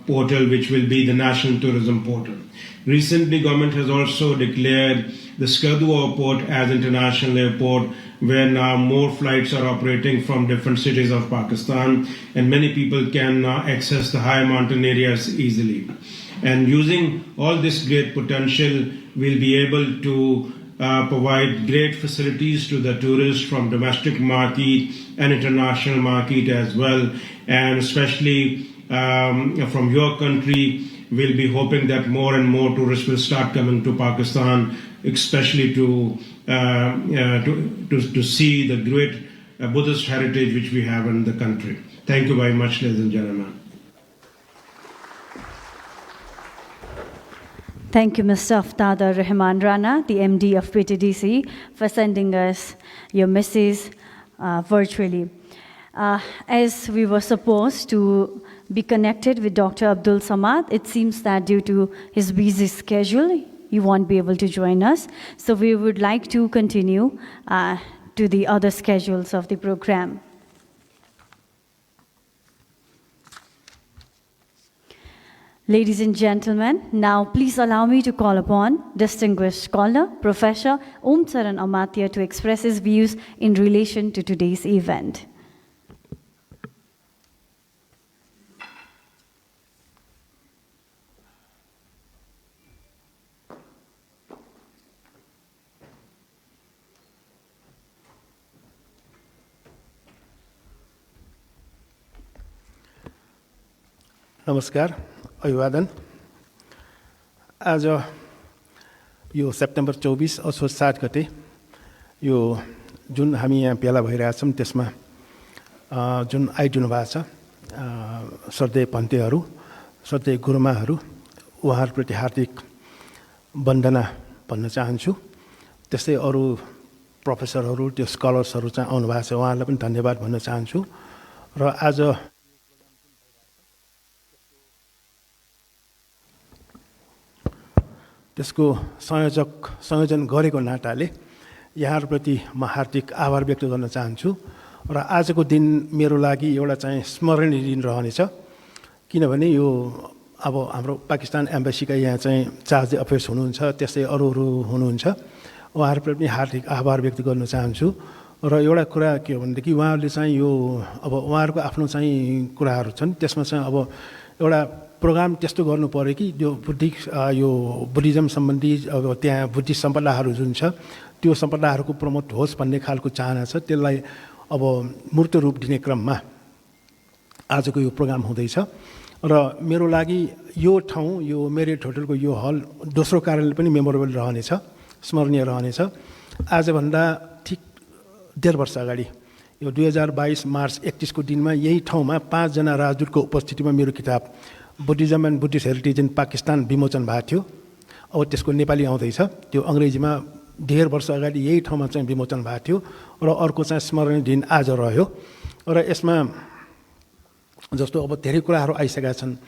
portal, which will be the National Tourism Portal. Recently, government has also declared the Skardu Airport as international airport, when more flights are operating from different cities of Pakistan, and many people can access the high mountain areas easily. And using all this great potential, we'll be able to provide great facilities to the tourists from domestic market and international market as well. And especially from your country, we'll be hoping that more and more tourists will start coming to Pakistan, especially to see the great Buddhist heritage which we have in the country. Thank you very much, ladies and gentlemen. Thank you, Mr. Aftad Rahman Rana, the MD of PTDC, for sending us your message virtually. As we were supposed to be connected with Dr. Abdul Samad, it seems that due to his busy schedule, he won't be able to join us. So we would like to continue to the other schedules of the program. Ladies and gentlemen, now please allow me to call upon distinguished scholar, Professor Om Charan Amatya to express his views in relation to today's event. नमस्कार, अभिवादन। आज यो September 24 Asoj 7 गते यो जुन हामी यहाँ भेला भइरहेछौँ त्यसमा जुन आइदिनु भएको छ श्रद्धेय पन्थीहरू, श्रद्धेय गुरुमाहरू, उहाँहरूप्रति हार्दिक वन्दना भन्न चाहन्छु। त्यस्तै अरू प्रोफेसरहरू, त्यो स्कलर्सहरू चाहिँ आउनु भएको छ, उहाँहरूलाई पनि धन्यवाद भन्न चाहन्छु। र आज त्यसको संयोजन गरेको नाताले यहाँहरूप्रति म हार्दिक आभार व्यक्त गर्न चाहन्छु। र आजको दिन मेरो लागि एउटा चाहिँ स्मरणीय दिन रहनेछ, किनभने यो अब हाम्रो पाकिस्तान एम्बेसीका यहाँ चाहिँ चार्ज अफेयर्स हुनुहुन्छ, त्यस्तै अरू हुनुहुन्छ, उहाँहरूप्रति पनि हार्दिक आभार व्यक्त गर्न चाहन्छु। र एउटा कुरा के हो भनेदेखि उहाँहरूले चाहिँ यो अब उहाँहरूको आफ्नो चाहिँ कुराहरू छन्, त्यसमा चाहिँ अब एउटा प्रोग्राम त्यस्तो गर्नु पर्यो कि यो बुद्धिज्म सम्बन्धी अब त्यहाँ बुद्धिस्ट सम्पदाहरू जुन छ त्यो सम्पदाहरूको प्रमोट होस् भन्ने खालको चाहना छ। त्यसलाई अब मूर्त रूप दिने क्रममा आजको यो प्रोग्राम हुँदैछ। र मेरो लागि यो ठाउँ, यो मेरिट होटलको यो हल दोस्रो कारणले पनि मेमोरेबल रहनेछ, स्मरणीय रहनेछ। आजभन्दा ठिक 1.5 वर्ष अगाडि यो 2022 मार्च 31 को दिनमा यही ठाउँमा 5 जना राजदूतको उपस्थितिमा मेरो किताब बुद्धिज्म एन्ड बुद्धिस्ट हेरिटेज इन पाकिस्तान विमोचन भएको थियो। अब त्यसको नेपाली आउँदैछ, त्यो अङ्ग्रेजीमा 1.5 वर्ष अगाडि यही ठाउँमा चाहिँ विमोचन भएको थियो। र अर्को चाहिँ स्मरणीय दिन आज रह्यो। र यसमा जस्तो अब धेरै कुराहरू आइसकेका छन्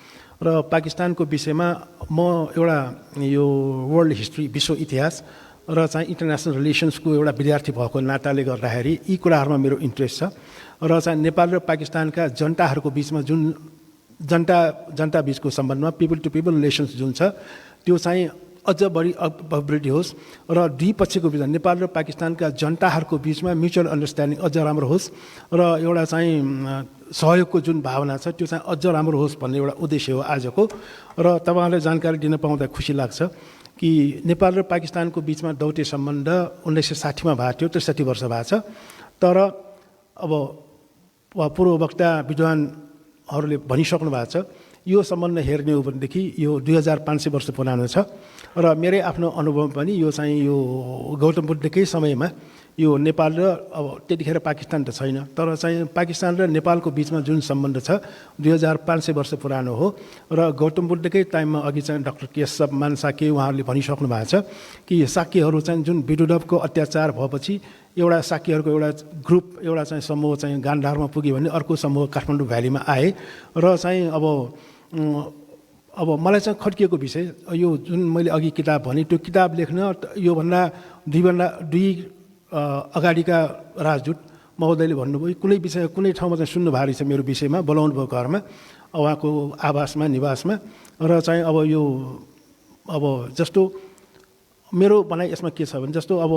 र पाकिस्तानको विषयमा म एउटा यो वर्ल्ड हिस्ट्री, विश्व इतिहास र चाहिँ इन्टरनेसनल रिलेसन्सको एउटा विद्यार्थी भएको नाताले गर्दाखेरि यी कुराहरूमा मेरो इन्ट्रेस्ट छ। र चाहिँ नेपाल र पाकिस्तानका जनताहरूको बिचमा जुन जनता बिचको सम्बन्धमा पिपल टु पिपल रिलेसन्स जुन छ त्यो चाहिँ अझ बढी अभिवृद्धि होस् र दुई पक्षको बिचमा नेपाल र पाकिस्तानका जनताहरूको बिचमा म्युचुअल अन्डरस्ट्यान्डिङ अझ राम्रो होस् र एउटा चाहिँ सहयोगको जुन भावना छ त्यो चाहिँ अझ राम्रो होस् भन्ने एउटा उद्देश्य हो आजको। र तपाईँहरूलाई जानकारी दिन पाउँदा खुसी लाग्छ कि नेपाल र पाकिस्तानको बिचमा दौत्य सम्बन्ध 1960 मा भएको थियो, 63 वर्ष भएको छ। तर अब पूर्व वक्ता विद्वानहरूले भनिसक्नु भएको छ यो सम्बन्ध हेर्ने हो भनेदेखि यो 2500 वर्ष पुरानो छ। र मेरै आफ्नो अनुभव पनि यो चाहिँ यो गौतम बुद्धकै समयमा यो नेपाल र अब त्यतिखेर पाकिस्तान त छैन, तर चाहिँ पाकिस्तान र नेपालको बिचमा जुन सम्बन्ध छ 2500 वर्ष पुरानो हो। र गौतम बुद्धकै टाइममा अघि चाहिँ डाक्टर केशव मान साक्य उहाँहरूले भनिसक्नु भएको छ कि साक्यहरू चाहिँ जुन विदुरको अत्याचार भएपछि एउटा साक्यहरूको एउटा ग्रुप, एउटा चाहिँ समूह चाहिँ गान्धारमा पुग्यो भने अर्को समूह काठमाडौँ भ्यालीमा आए। र चाहिँ अब मलाई चाहिँ खड्किएको विषय यो जुन मैले अघि किताब भने त्यो किताब लेख्न योभन्दा दुई अगाडिका राजदूत महोदयले भन्नुभयो कुनै विषय कुनै ठाउँमा चाहिँ सुन्नु भएको रहेछ मेरो विषयमा, बोलाउनु भयो घरमा उहाँको आवासमा निवासमा। र चाहिँ अब यो अब जस्तो मेरो भनाइ यसमा के छ भने जस्तो अब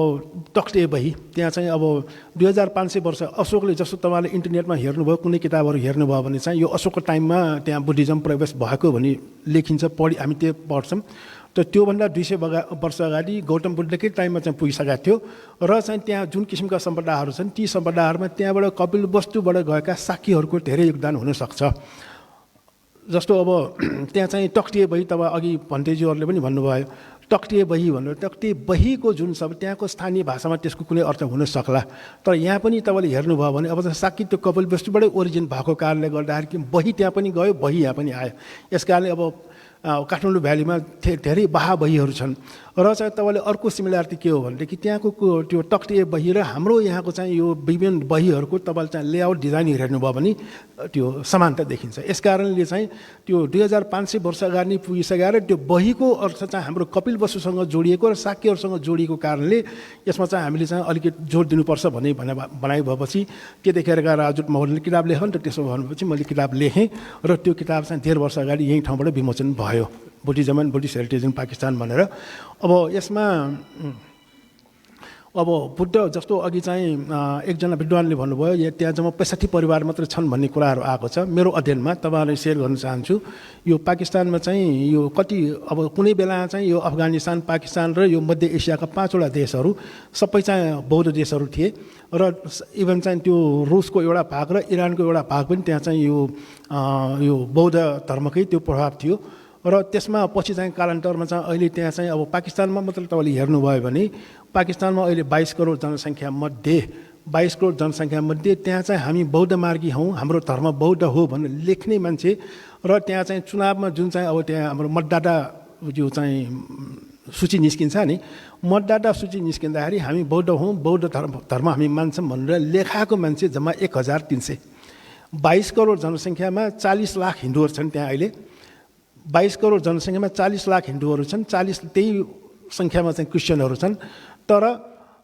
तक्टे बही त्यहाँ चाहिँ अब 2500 वर्ष अशोकले जस्तो तपाईँले इन्टरनेटमा हेर्नुभयो कुनै किताबहरू हेर्नुभयो भने चाहिँ यो अशोकको टाइममा त्यहाँ बुद्धिज्म प्रवेश भएको भनी लेखिन्छ हामी त्यो पढ्छौँ त त्योभन्दा 200 वर्ष अगाडि गौतम बुद्धकै टाइममा चाहिँ पुगिसकेको थियो र चाहिँ त्यहाँ जुन किसिमका सम्पदाहरू छन् ती सम्पदाहरूमा त्यहाँबाट कपिलवस्तुबाट गएका साक्यहरूको धेरै योगदान हुनसक्छ जस्तो अब त्यहाँ चाहिँ तक्टिए बही तपाईँ अघि भन्तेज्यूहरूले पनि भन्नुभयो तक्टिए बही भनेर तक्टिए बहीको जुन छ त्यहाँको स्थानीय भाषामा त्यसको कुनै अर्थ हुन सक्ला तर यहाँ पनि तपाईँले हेर्नुभयो भने अब साक्य त्यो कपिलवस्तुबाटै ओरिजिन भएको कारणले गर्दाखेरि बही त्यहाँ पनि गयो बही यहाँ पनि आयो यस कारणले अब काठमाडौँ भ्यालीमा धेरै बहा बहीहरू छन् र चाहिँ तपाईँले अर्को सिमिल्यारिटी के हो भनेदेखि त्यहाँको त्यो तक्टिए बही र हाम्रो यहाँको चाहिँ यो विभिन्न बहीहरूको तपाईँले चाहिँ लेआउट डिजाइनहरू हेर्नुभयो भने त्यो समानता देखिन्छ यस कारणले चाहिँ त्यो 2500 वर्ष अगाडि पुगिसकेर त्यो बहीको अर्थ चाहिँ हाम्रो कपिलवस्तुसँग जोडिएको र साक्यहरूसँग जोडिएको कारणले यसमा चाहिँ हामीले चाहिँ अलिकति जोड दिनुपर्छ भनाइ भएपछि त्यतिखेरका राजदूत महोदयले किताब लेख नि त त्यसो भनेपछि मैले किताब लेखेँ र त्यो किताब चाहिँ 13 वर्ष अगाडि यही ठाउँबाट विमोचन भयो बुद्धिज्म एन्ड बुद्धिस्ट हेरिटेज इन पाकिस्तान भनेर अब यसमा अब बुद्ध जस्तो अघि चाहिँ एकजना विद्वानले भन्नुभयो त्यहाँ जम्मा 65 परिवार मात्र छन् भन्ने कुराहरू आएको छ मेरो अध्ययनमा तपाईँहरूलाई सेयर गर्न चाहन्छु यो पाकिस्तानमा चाहिँ यो कति अब कुनै बेला चाहिँ यो अफगानिस्तान पाकिस्तान र यो मध्य एसियाका 5वटा देशहरू सबै चाहिँ बौद्ध देशहरू थिए र इभन चाहिँ त्यो रुसको एउटा भाग र इरानको एउटा भाग पनि त्यहाँ चाहिँ यो बौद्ध धर्मकै त्यो प्रभाव थियो र त्यसमा पछि चाहिँ कालान्तरमा चाहिँ अहिले त्यहाँ चाहिँ अब पाकिस्तानमा मात्र तपाईँले हेर्नुभयो भने पाकिस्तानमा अहिले 22 करोड जनसङ्ख्या मध्ये 22 करोड जनसङ्ख्या मध्ये त्यहाँ चाहिँ हामी बौद्ध मार्गी हौँ हाम्रो धर्म बौद्ध हो भनेर लेख्ने मान्छे र त्यहाँ चाहिँ चुनावमा जुन चाहिँ अब त्यहाँ हाम्रो मतदाता जो चाहिँ सूची निस्किन्छ नि मतदाता सूची निस्किँदाखेरि हामी बौद्ध हौँ बौद्ध धर्म हामी मान्छौँ भनेर लेखाएको मान्छे जम्मा 1300 22 करोड जनसङ्ख्यामा 40 लाख हिन्दूहरू छन् त्यहाँ अहिले 22 करोड जनसङ्ख्यामा 40 लाख हिन्दूहरू छन् 40 त्यही सङ्ख्यामा चाहिँ क्रिस्चियनहरू छन् तर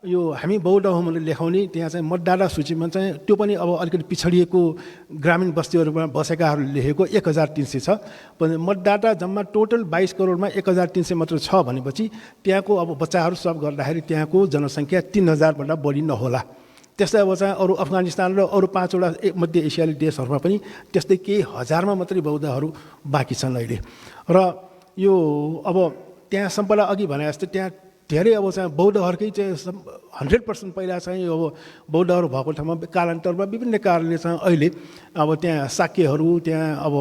यो हामी बौद्ध हौँ भनेर लेखाउने त्यहाँ चाहिँ मतदाता सूचीमा चाहिँ त्यो पनि अब अलिकति पिछडिएको ग्रामीण बस्तीहरूमा बसेकाहरू लेखेको 1300 छ मतदाता जम्मा टोटल 22 करोडमा 1300 मात्र छ भनेपछि त्यहाँको अब बच्चाहरू सब गर्दाखेरि त्यहाँको जनसङ्ख्या 3000भन्दा बढी नहोला त्यस्तै अब चाहिँ अरू अफगानिस्तान र अरू 5वटा मध्य एसियाली देशहरूमा पनि त्यस्तै केही हजारमा मात्रै बौद्धहरू बाँकी छन् अहिले र यो अब त्यहाँ सम्पदा अघि भने जस्तो त्यहाँ धेरै अब चाहिँ बौद्धहरूकै चाहिँ 100% पहिला चाहिँ अब बौद्धहरू भएको ठाउँमा कालान्तरमा विभिन्न कारणले चाहिँ अहिले अब त्यहाँ साक्यहरू त्यहाँ अब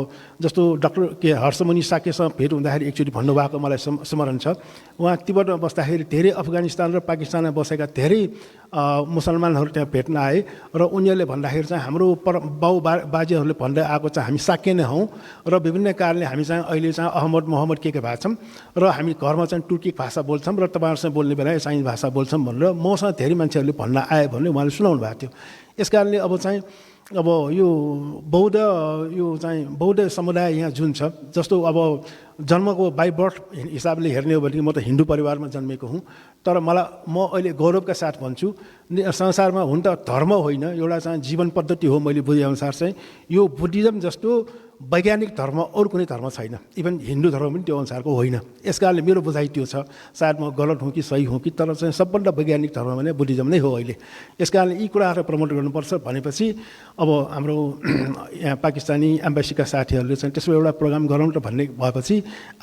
जस्तो डाक्टर के हर्षमुनि साक्यसँग भेट हुँदाखेरि एकचोटि भन्नुभएको मलाई स्मरण छ उहाँ तिब्बतमा बस्दाखेरि धेरै अफगानिस्तान र पाकिस्तानमा बसेका धेरै मुसलमानहरू त्यहाँ भेट्न आए र उनीहरूले भन्दाखेरि चाहिँ हाम्रो बाजेहरूले भन्दै आएको चाहिँ हामी साक्य नै हौँ र विभिन्न कारणले हामी चाहिँ अहिले चाहिँ अहमद मोहम्मद के भएको छौँ र हामी घरमा चाहिँ तुर्किक भाषा बोल्छौँ र तपाईँहरूसँग बोल्ने बेला चाइनिज भाषा बोल्छौँ भनेर मसँग धेरै मान्छेहरूले भन्न आयो भने उहाँले सुनाउनु भएको थियो यस कारणले अब चाहिँ अब यो बौद्ध यो चाहिँ बौद्ध समुदाय यहाँ जुन छ जस्तो अब जन्मको बाई बर्थ हिसाबले हेर्ने हो भने म त हिन्दू परिवारमा जन्मेको हुँ तर म अहिले गौरवका साथ भन्छु संसारमा हुन त धर्म होइन एउटा चाहिँ जीवन पद्धति हो मैले बुझेअनुसार चाहिँ यो बुद्धिज्म जस्तो वैज्ञानिक धर्म अरू कुनै धर्म छैन इभन हिन्दू धर्म पनि त्यो अनुसारको होइन यस कारणले मेरो बुझाइ त्यो छ सायद म गलत हुँ कि सही हुँ कि तर चाहिँ सबभन्दा वैज्ञानिक धर्म भने बुद्धिज्म नै हो अहिले यस कारणले यी कुराहरू प्रमोट गर्नुपर्छ भनेपछि अब हाम्रो यहाँ पाकिस्तानी एम्बेसीका साथीहरूले चाहिँ त्यसमा एउटा प्रोग्राम गरौँ त भन्ने भएपछि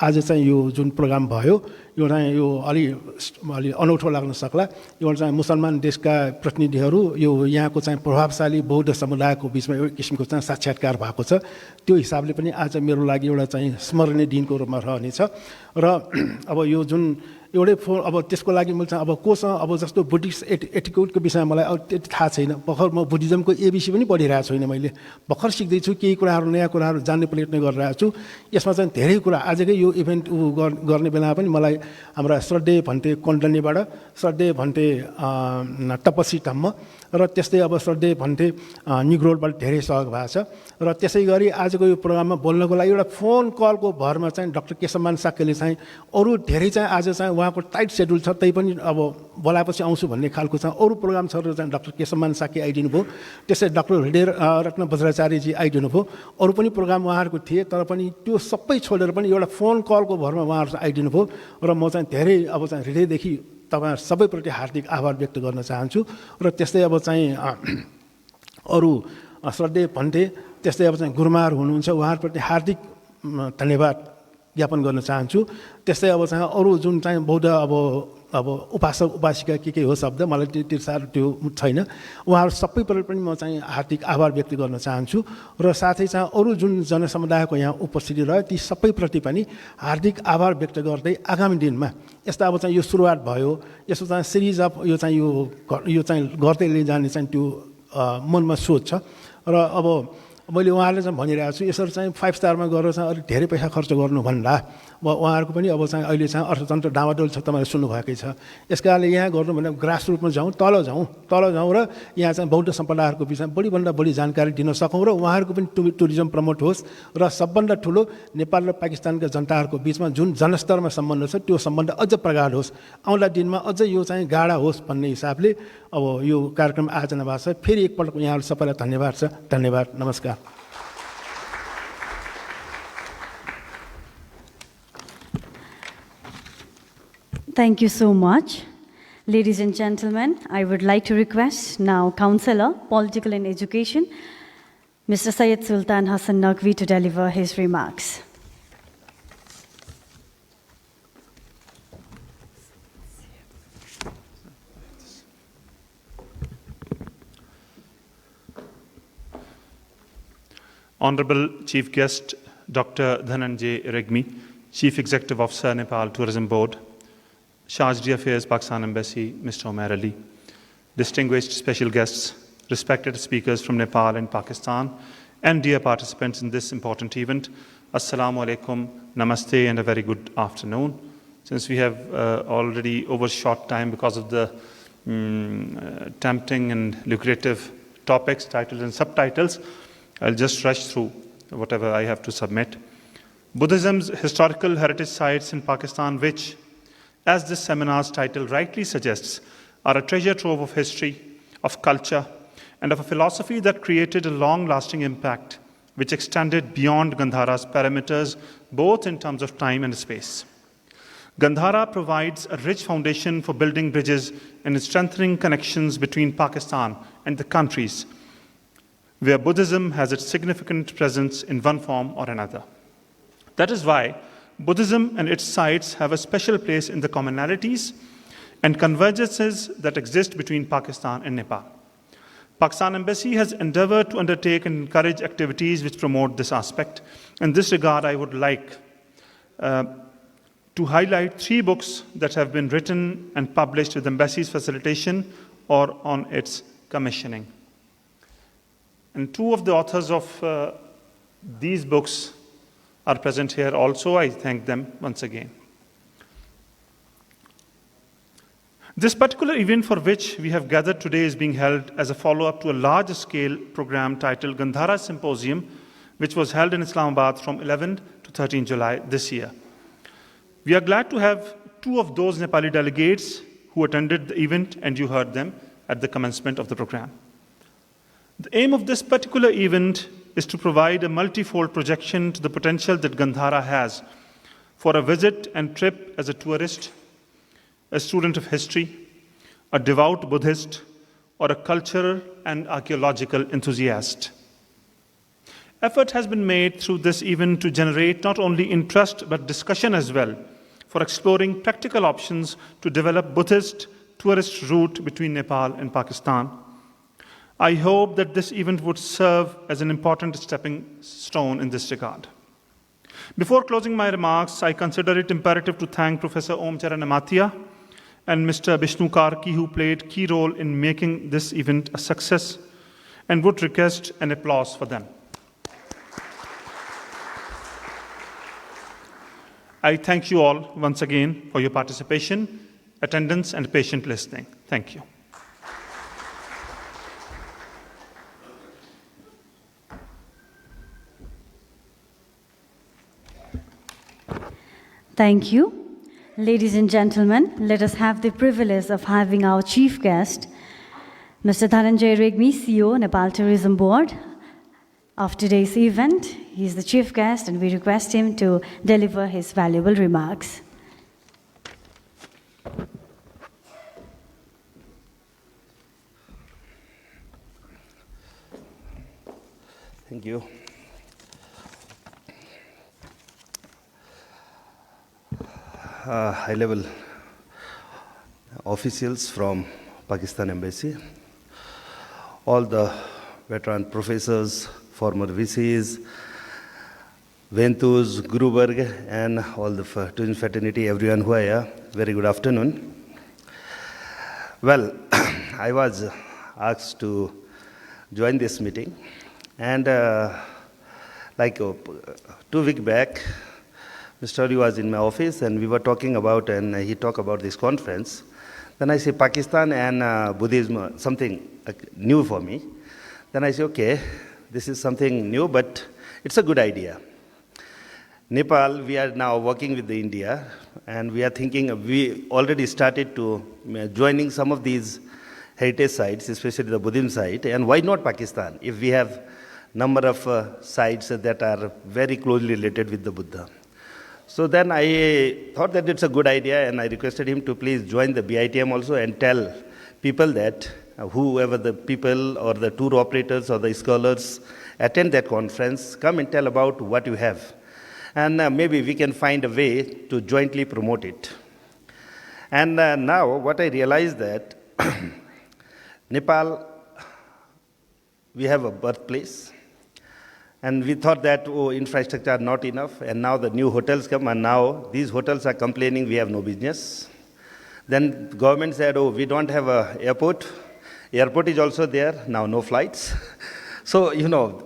आज चाहिँ यो जुन प्रोग्राम भयो यो चाहिँ यो अलि अनौठो लाग्न सक्ला यो चाहिँ मुसलमान देशका प्रतिनिधिहरू यो यहाँको चाहिँ प्रभावशाली बौद्ध समुदायको बिचमा एउटा किसिमको चाहिँ साक्षात्कार भएको छ त्यो हिसाबले पनि आज मेरो लागि एउटा चाहिँ स्मरणीय दिनको रूपमा रहनेछ र अब यो जुन एउटै फोन अब त्यसको लागि मैले चाहिँ अब कोसँग अब जस्तो बुद्धिस्ट एटिट्युडको विषयमा मलाई अब त्यति थाहा छैन भर्खर म बुद्धिज्मको एबिसी पनि पढिरहेको छैन मैले भर्खर सिक्दैछु केही कुराहरू नयाँ कुराहरू जान्ने प्रयत्न गरिरहेको छु यसमा चाहिँ धेरै कुरा आजकै यो इभेन्ट गर्ने बेलामा पनि मलाई हाम्रा श्रद्धेय भन्ते कण्डनीबाट श्रद्धेय भन्ते तपसी टम्म र त्यस्तै अब श्रद्धेय भन्ते निग्रोलबाट धेरै सहयोग भएको छ र त्यसै गरी आजको यो प्रोग्राममा बोल्नको लागि एउटा फोन कलको भरमा चाहिँ डाक्टर केशवमान साक्यले चाहिँ अरू धेरै चाहिँ आज चाहिँ उहाँको टाइट सेड्युल छ, त्यही पनि अब बोलाएपछि आउँछु भन्ने खालको छ। अरू प्रोग्राम छ चाहिँ डाक्टर केशवमान साकी आइदिनु भयो, त्यसै डाक्टर हृदय रत्न बज्राचार्यजी आइदिनु भयो, अरू पनि प्रोग्राम उहाँहरूको थिए, तर पनि त्यो सबै छोडेर पनि एउटा फोन कलको भरमा उहाँहरू आइदिनु भयो र म चाहिँ धेरै अब चाहिँ हृदयदेखि तपाईँहरू सबैप्रति हार्दिक आभार व्यक्त गर्न चाहन्छु। र त्यस्तै अब चाहिँ अरू श्रद्धेय भन्थे, त्यस्तै अब चाहिँ गुरुमाहरू हुनुहुन्छ, उहाँहरूप्रति हार्दिक धन्यवाद ज्ञापन गर्न चाहन्छु। त्यस्तै अब चाहिँ अरू जुन चाहिँ बौद्ध अब उपासक उपासिका के हो शब्द मलाई त्यो साह्रो त्यो छैन, उहाँहरू सबैप्रति पनि म चाहिँ हार्दिक आभार व्यक्त गर्न चाहन्छु। र साथै चाहिँ अरू जुन जनसमुदायको यहाँ उपस्थिति रह्यो ती सबैप्रति पनि हार्दिक आभार व्यक्त गर्दै आगामी दिनमा यस्ता अब चाहिँ यो सुरुवात भयो, यसो चाहिँ सिरिज अफ यो चाहिँ गर्दै लैजाने चाहिँ त्यो मनमा सोच छ। र अब मैले उहाँहरूले चाहिँ भनिरहेको छु, यसरी चाहिँ 5 स्टारमा गएर चाहिँ अलिक धेरै पैसा खर्च गर्नुभन्दा अब उहाँहरूको पनि अब चाहिँ अहिले चाहिँ अर्थतन्त्र डामाडोल छ, तपाईँले सुन्नुभएकै छ। यस कारणले यहाँ गर्नु भने ग्रास रुटमा जाउँ, तल जाउँ र यहाँ चाहिँ बौद्ध सम्पदाहरूको विषयमा बढीभन्दा बढी जानकारी दिन सकौँ र उहाँहरूको पनि टुरिज्म प्रमोट होस् र सबभन्दा ठुलो नेपाल र पाकिस्तानका जनताहरूको बिचमा जुन जनस्तरमा सम्बन्ध छ त्यो सम्बन्ध अझ प्रगाढ होस्, आउँदा दिनमा अझ यो चाहिँ गाढा होस् भन्ने हिसाबले अब यो कार्यक्रम आयोजना भएको छ। फेरि एकपल्ट यहाँहरू सबैलाई धन्यवाद छ। धन्यवाद, नमस्कार। Thank you so much. Ladies and gentlemen, I would like to request now Councillor, Political and Education, Mr. Syed Sultan Hassan Naqvi to deliver his remarks. Honorable Chief Guest, Dr. Dhananjay Regmi, Chief Executive Officer, Nepal Tourism Board, Shahji Affairs, Pakistan Embassy, Mr. Omer Ali, distinguished special guests, respected speakers from Nepal and Pakistan, and dear participants in this important event, Assalamu alaikum, namaste, and a very good afternoon. Since we have already overshot time because of the tempting and lucrative topics, titles, and subtitles, I'll just rush through whatever I have to submit. Buddhism's historical heritage sites in Pakistan, which, as this seminar's title rightly suggests, are a treasure trove of history, of culture, and of a philosophy that created a long-lasting impact which extended beyond Gandhara's perimeters, both in terms of time and space. Gandhara provides a rich foundation for building bridges and strengthening connections between Pakistan and the countries where Buddhism has its significant presence in one form or another. That is why Buddhism and its sites have a special place in the commonalities and convergences that exist between Pakistan and Nepal. Pakistan Embassy has endeavored to undertake and encourage activities which promote this aspect. In this regard, I would like to highlight 3 books that have been written and published with Embassy's facilitation or on its commissioning. And 2 of the authors of these books are present here also. I thank them once again. This particular event for which we have gathered today is being held as a follow-up to a large-scale program titled Gandhara Symposium, which was held in Islamabad from 11 to 13 July this year. We are glad to have 2 of those Nepali delegates who attended the event, and you heard them at the commencement of the program. The aim of this particular event is to provide a multifold projection to the potential that Gandhara has for a visit and trip as a tourist, a student of history, a devout Buddhist, or a cultural and archaeological enthusiast. Effort has been made through this event to generate not only interest but discussion as well for exploring practical options to develop Buddhist tourist route between Nepal and Pakistan. I hope that this event would serve as an important stepping stone in this regard. Before closing my remarks, I consider it imperative to thank Professor Om Charan Amatia and Mr. Bishnu Karki, who played key role in making this event a success, and would request an applause for them. I thank you all once again for your participation, attendance, and patient listening. Thank you. Thank you. Ladies and gentlemen, let us have the privilege of having our chief guest, Mr. Dhananjay Regmi, CEO, Nepal Tourism Board. Of today's event, he is the chief guest and we request him to deliver his valuable remarks. Thank you. High-level officials from Pakistan Embassy, all the veteran professors, former VCs, Ventus, Guruberg, and all the tourism fraternity, everyone who are here, very good afternoon. Well, I was asked to join this meeting, and 2 weeks back, Mr. Ari was in my office and we were talking about, and he talked about this conference. Then I say Pakistan and Buddhism, something new for me. Then I say, okay, this is something new, but it's a good idea. Nepal, we are now working with India, and we are thinking, we already started to joining some of these heritage sites, especially the Buddhism site, and why not Pakistan, if we have number of sites that are very closely related with the Buddha. So then I thought that it's a good idea, and I requested him to please join the BITM also and tell people that whoever the people or the tour operators or the scholars attend that conference, come and tell about what you have. And maybe we can find a way to jointly promote it. And now what I realized that Nepal, we have a birthplace. And we thought that, infrastructure are not enough, and now the new hotels come, and now these hotels are complaining we have no business. Then the government said, we don't have an airport. Airport is also there, now no flights. So,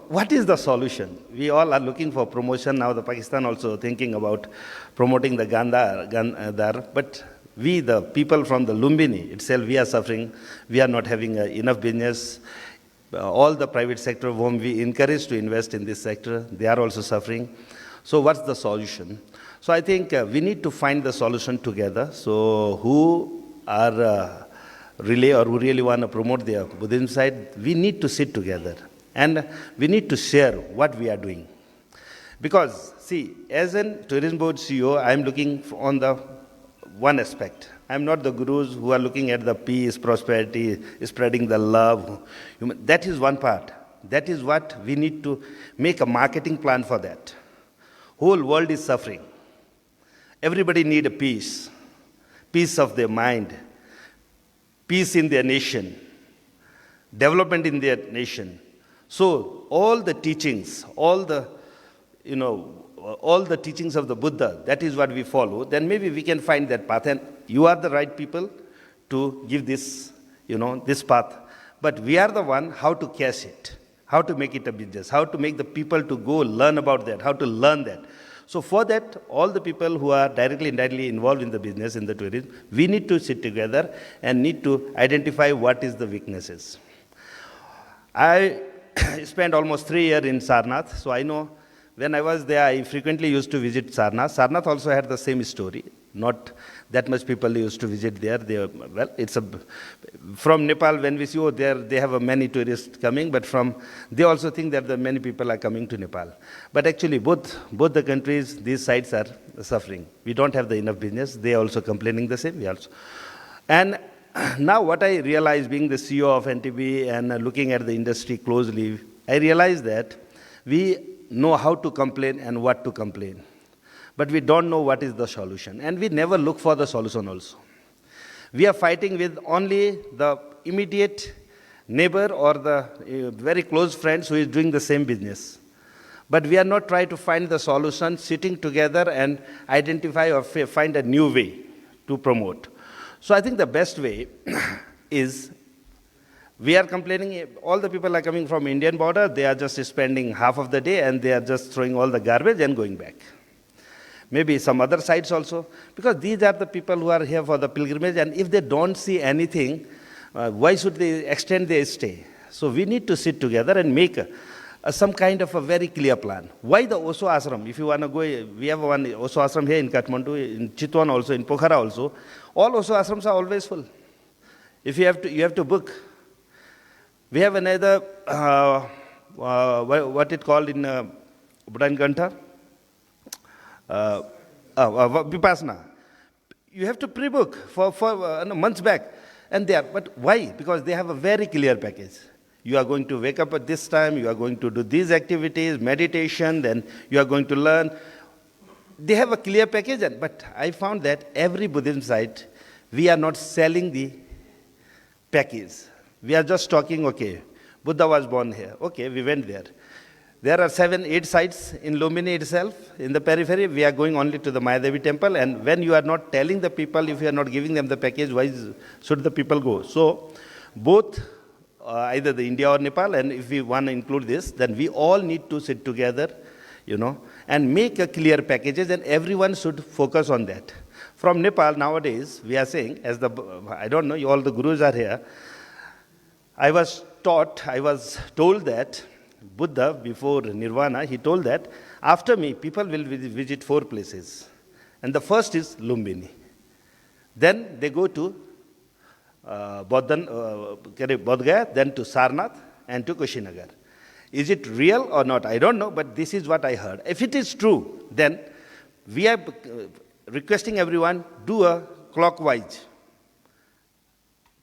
what is the solution? We all are looking for promotion. Now the Pakistan also thinking about promoting the Gandhar. But we, the people from the Lumbini itself, we are suffering. We are not having enough business. All the private sector whom we encourage to invest in this sector, they are also suffering. So what's the solution? So I think we need to find the solution together. So who are who really want to promote their Buddhism side, we need to sit together and we need to share what we are doing. Because, see, as a tourism board CEO, I am looking on the one aspect. I'm not the gurus who are looking at the peace, prosperity, spreading the love. That is one part. That is what we need to make a marketing plan for that. Whole world is suffering. Everybody need a peace. Peace of their mind. Peace in their nation. Development in their nation. So all the teachings, all the teachings of the Buddha, that is what we follow, then maybe we can find that path. And you are the right people to give this, this path. But we are the one how to cash it, how to make it a business, how to make the people to go learn about that, how to learn that. So for that, all the people who are directly and indirectly involved in the business, in the tourism, we need to sit together and need to identify what is the weaknesses. I spent almost 3 years in Sarnath, so I know. When I was there, I frequently used to visit Sarnath. Sarnath also had the same story. Not that much people used to visit there. From Nepal, when we see, they have many tourists coming, but they also think that many people are coming to Nepal. But actually, both the countries, these sites are suffering. We don't have enough business. They are also complaining the same. We also. And now what I realized, being the CEO of NTB and looking at the industry closely, I realized that we know how to complain and what to complain. But we don't know what is the solution. And we never look for the solution also. We are fighting with only the immediate neighbor or the very close friends who is doing the same business. But we are not trying to find the solution, sitting together and identify or find a new way to promote. So I think the best way is, we are complaining, all the people are coming from Indian border, they are just spending half of the day and they are just throwing all the garbage and going back. Maybe some other sites also, because these are the people who are here for the pilgrimage, and if they don't see anything, why should they extend their stay? So we need to sit together and make some kind of a very clear plan. Why the Osho Ashram? If you want to go, we have one Osho Ashram here in Kathmandu, in Chitwan also, in Pokhara also. All Osho Ashrams are always full. If you have to book. We have another, what it called in Bhutan Ganta? Vipassana. You have to pre-book for months back. And there, but why? Because they have a very clear package. You are going to wake up at this time, you are going to do these activities, meditation, then you are going to learn. They have a clear package, but I found that every Buddhism site, we are not selling the package. We are just talking, okay, Buddha was born here. Okay, we went there. There are 7-8 sites in Lumbini itself, in the periphery. We are going only to the Mayadevi temple. And when you are not telling the people, if you are not giving them the package, why should the people go? So, both either the India or Nepal, and if we want to include this, then we all need to sit together, and make a clear packages, and everyone should focus on that. From Nepal, nowadays, we are saying, I don't know, all the gurus are here. I was told that Buddha, before Nirvana, he told that after me, people will visit 4 places. And the first is Lumbini. Then they go to Bodh Gaya, then to Sarnath, and to Kushinagar. Is it real or not? I don't know, but this is what I heard. If it is true, then we are requesting everyone do a clockwise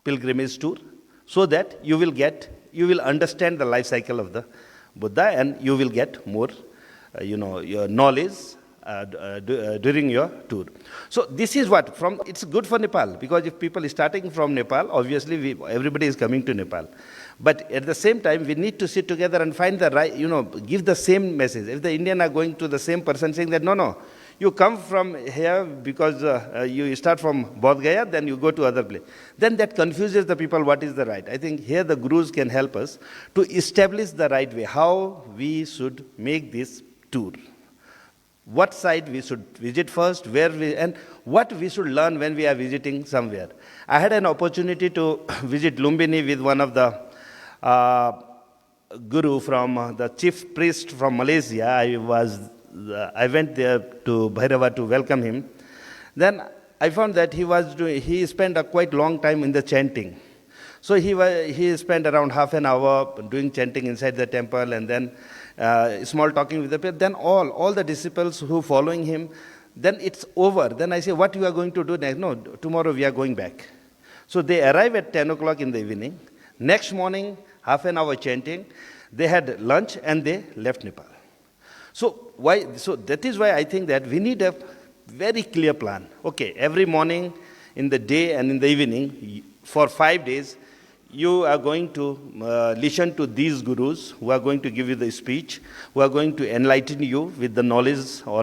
pilgrimage tour, so that you will understand the life cycle of the Buddha, and you will get more, your knowledge during your tour. So this is it's good for Nepal, because if people are starting from Nepal, obviously everybody is coming to Nepal. But at the same time, we need to sit together and find the right, give the same message. If the Indian are going to the same person saying that, no, you come from here because you start from Bodh Gaya, then you go to other place. Then that confuses the people what is the right. I think here the gurus can help us to establish the right way, how we should make this tour. What site we should visit first, and what we should learn when we are visiting somewhere. I had an opportunity to visit Lumbini with one of the guru from the chief priest from Malaysia. I went there to Bhairava to welcome him. Then I found that he spent a quite long time in the chanting. So he spent around half an hour doing chanting inside the temple, and then small talking with the people. Then all the disciples who following him, then it's over. Then I say, what you are going to do next? No, tomorrow we are going back. So they arrive at 10 o'clock in the evening. Next morning, half an hour chanting. They had lunch and they left Nepal. So that is why I think that we need a very clear plan. Okay, every morning, in the day and in the evening, for 5 days, you are going to listen to these gurus who are going to give you the speech, who are going to enlighten you with the knowledge or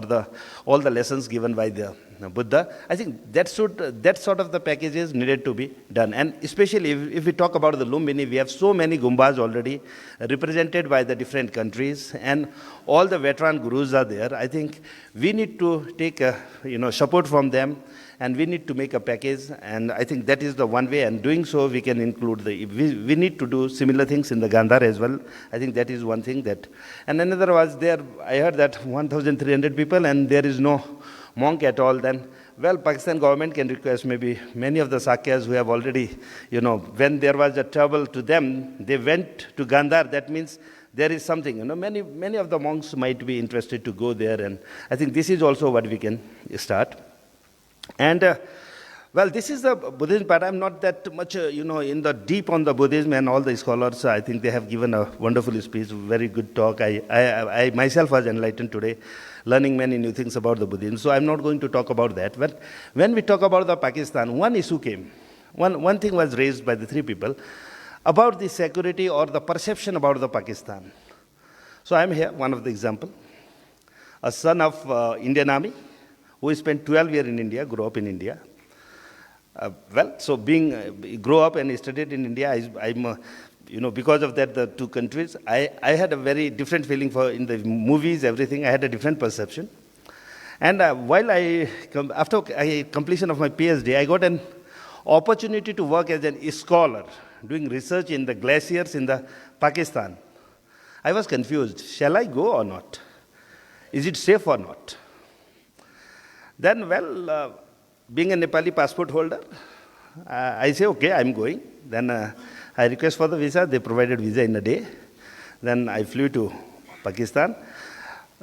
all the lessons given by the Buddha. I think that sort of the packages needed to be done. And especially if we talk about the Lumbini, we have so many Gumbas already represented by the different countries, and all the veteran gurus are there. I think we need to take support from them, and we need to make a package, and I think that is the one way, and doing so we can include we need to do similar things in the Gandhar as well. I think that is one thing and another was there, I heard that 1,300 people and there is no monk at all. Then, Pakistan government can request maybe many of the Sakyas who have already, when there was a trouble to them, they went to Gandhar. That means there is something, many of the monks might be interested to go there, and I think this is also what we can start. And this is the Buddhism part. I'm not that much, in the deep on the Buddhism, and all the scholars, I think they have given a wonderful speech, very good talk. I myself was enlightened today, learning many new things about the Buddhism. So I'm not going to talk about that. But when we talk about the Pakistan, one issue came. One thing was raised by the 3 people about the security or the perception about the Pakistan. So I'm here, one of the example. A son of Indian Army, who spent 12 years in India, grew up in India. Grew up and studied in India, I'm because of that, the 2 countries, I had a very different feeling in the movies, everything. I had a different perception. And after completion of my PhD, I got an opportunity to work as a scholar, doing research in the glaciers in the Pakistan. I was confused. Shall I go or not? Is it safe or not? Then, being a Nepali passport holder, I say, okay, I'm going. Then I request for the visa. They provided visa in a day. Then I flew to Pakistan.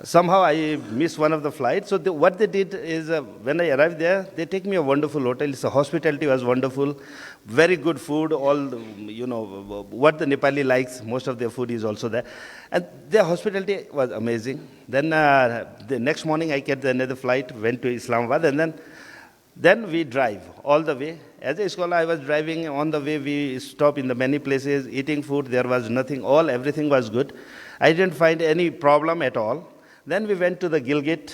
Somehow I missed one of the flights. So what they did is, when I arrived there, they take me a wonderful hotel. The hospitality was wonderful, very good food. All what the Nepali likes, most of their food is also there, and their hospitality was amazing. Then the next morning I get another flight, went to Islamabad, and then we drive all the way. As a scholar, I was driving. On the way, we stopped in the many places, eating food. There was nothing. Everything was good. I didn't find any problem at all. Then we went to the Gilgit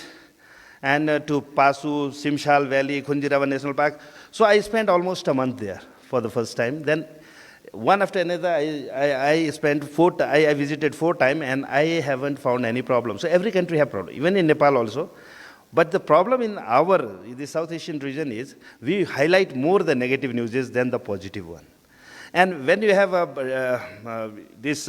and to Pasu, Simshal Valley, Khunjirawa National Park. So I spent almost a month there for the first time. Then one after another, I visited 4 times, and I haven't found any problem. So every country have problem, even in Nepal also. But the problem in the South Asian region is we highlight more the negative news than the positive one. And when you have this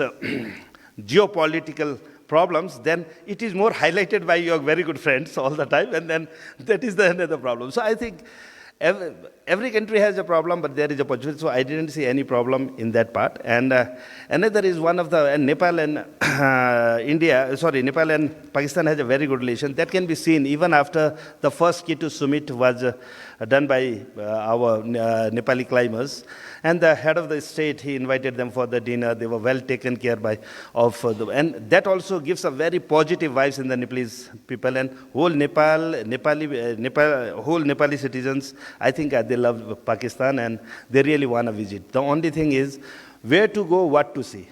geopolitical problems, then it is more highlighted by your very good friends all the time, and then that is another problem. So I think every country has a problem, but there is a possibility. So I didn't see any problem in that part. And another is one of the Nepal and Nepal and Pakistan has a very good relation. That can be seen even after the first K2 summit was done by our Nepali climbers. And the head of the state, he invited them for the dinner. They were well taken care and that also gives a very positive vibes in the Nepalese people, and whole Nepali citizens. I think they love Pakistan and they really want to visit. The only thing is where to go, what to see.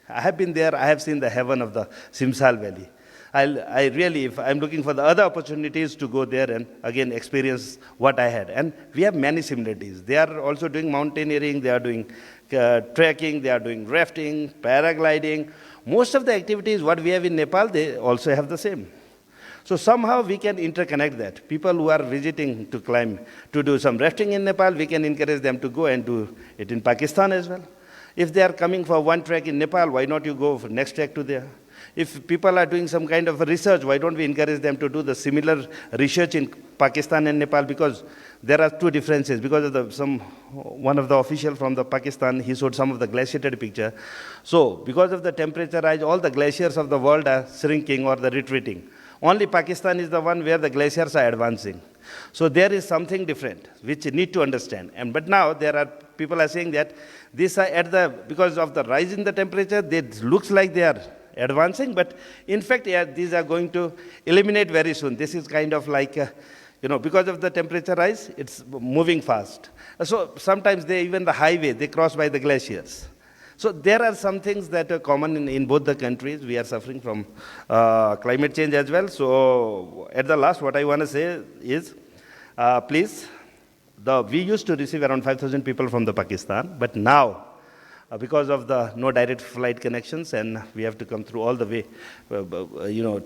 I have been there. I have seen the heaven of the Simshal Valley. If I'm looking for the other opportunities to go there and again experience what I had. And we have many similarities. They are also doing mountaineering, they are doing trekking, they are doing rafting, paragliding. Most of the activities what we have in Nepal, they also have the same. So somehow we can interconnect that. People who are visiting to climb, to do some rafting in Nepal, we can encourage them to go and do it in Pakistan as well. If they are coming for one trek in Nepal, why not you go for next trek to there? If people are doing some kind of research, why don't we encourage them to do the similar research in Pakistan and Nepal? Because there are 2 differences. Because of one of the officials from the Pakistan, he showed some of the glaciated picture. So because of the temperature rise, all the glaciers of the world are shrinking or the retreating. Only Pakistan is the one where the glaciers are advancing. So there is something different, which you need to understand. But now people are saying that these are because of the rise in the temperature, it looks like they are advancing, but in fact, these are going to eliminate very soon. This is kind of like, because of the temperature rise, it's moving fast. So sometimes even the highway, they cross by the glaciers. So there are some things that are common in both the countries. We are suffering from climate change as well. So at the last, what I want to say is, please, we used to receive around 5,000 people from the Pakistan, but now, because of the no direct flight connections, and we have to come through all the way,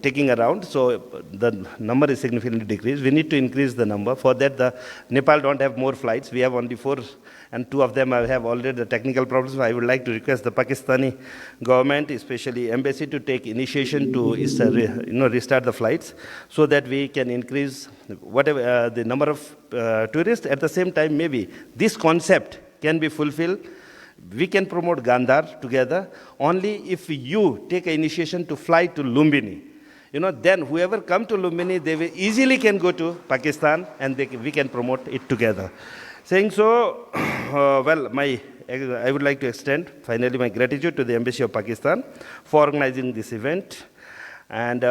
taking around. So the number is significantly decreased. We need to increase the number. For that, the Nepal don't have more flights. We have only 4, and 2 of them have already the technical problems. I would like to request the Pakistani government, especially embassy, to take initiation to restart the flights, so that we can increase the number of tourists. At the same time, maybe this concept can be fulfilled. We can promote Gandhar together only if you take an initiation to fly to Lumbini. Then whoever come to Lumbini, they will easily can go to Pakistan, and we can promote it together. Saying so, I would like to extend finally my gratitude to the Embassy of Pakistan for organizing this event. And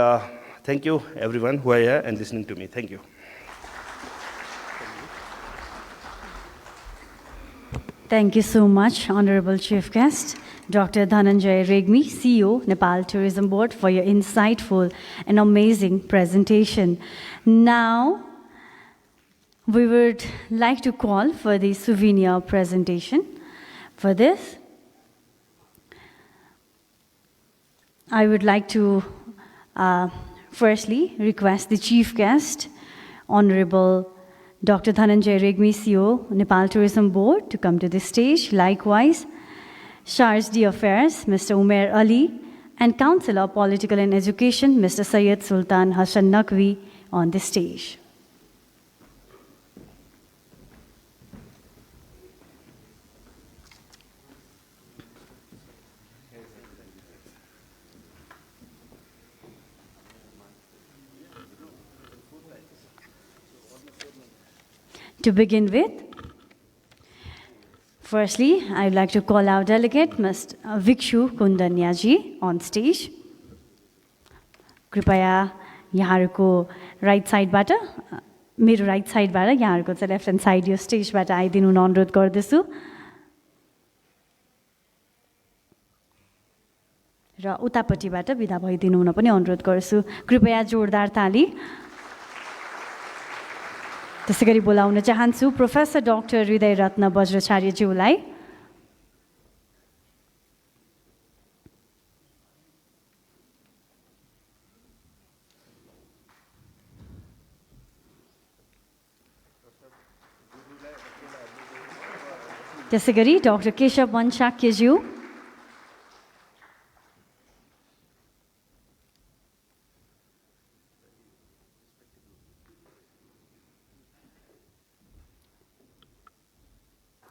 thank you everyone who are here and listening to me. Thank you. Thank you so much, Honorable Chief Guest, Dr. Dhananjay Regmi, CEO, Nepal Tourism Board, for your insightful and amazing presentation. Now, we would like to call for the souvenir presentation. For this, I would like to firstly request the Chief Guest, Honorable Dr. Dhananjay Regmi, CEO, Nepal Tourism Board, to come to the stage. Likewise, Charge d'Affaires, Mr. Umair Ali, and Councillor of Political and Education, Mr. Syed Sultan Hassan Naqvi, on the stage. To begin with, firstly, I would like to call our delegate, Mr. Vikshu Kundanya ji, on stage. कृपया यहाँहरूको right साइडबाट मेरो right साइडबाट यहाँहरूको चाहिँ left hand side यो स्टेजबाट आइदिनु अनुरोध गर्दछु र उतापट्टिबाट बिदा भइदिनु हुन पनि अनुरोध गर्छु कृपया जोरदार ताली त्यसैगरी बोलाउन चाहन्छु प्रोफेसर डाक्टर हृदय रत्न बज्राचार्यज्यूलाई त्यसैगरी डाक्टर केशव वनशाक्यज्यू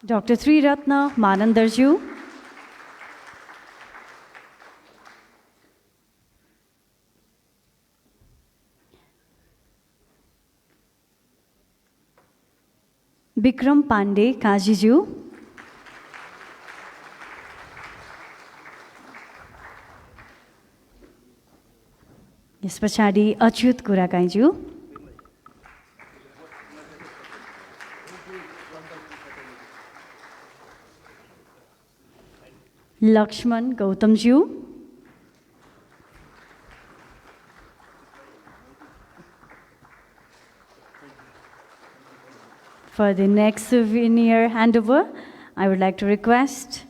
Dr. Triratna Manandarju, Bikram Pandey Kajiju, यस पछाडि Achyut कुराकाईज्यू Lakshman Gautamju, for the next souvenir handover, I would like to request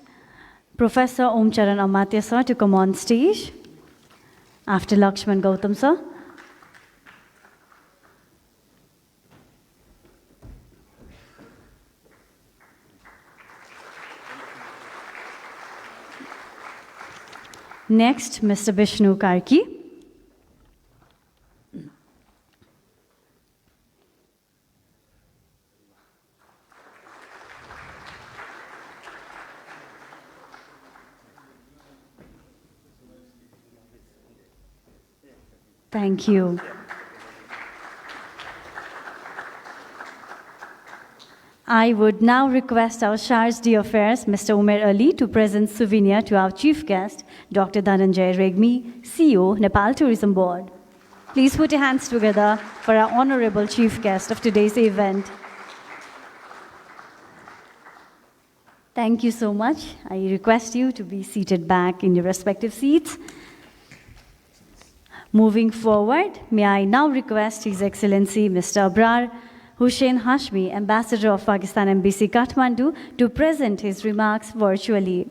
Professor Om Charan Amatya sir to come on stage after Lakshman Gautam sir. Next, Mr. Vishnu Karki. Thank you. I would now request our Charge d'Affaires, Mr. Umer Ali, to present souvenir to our chief guest, Dr. Dhananjay Regmi, CEO, Nepal Tourism Board. Please put your hands together for our honorable chief guest of today's event. Thank you so much. I request you to be seated back in your respective seats. Moving forward, may I now request His Excellency Mr. Abrar Hussain Hashmi, Ambassador of Pakistan Embassy Kathmandu, to present his remarks virtually.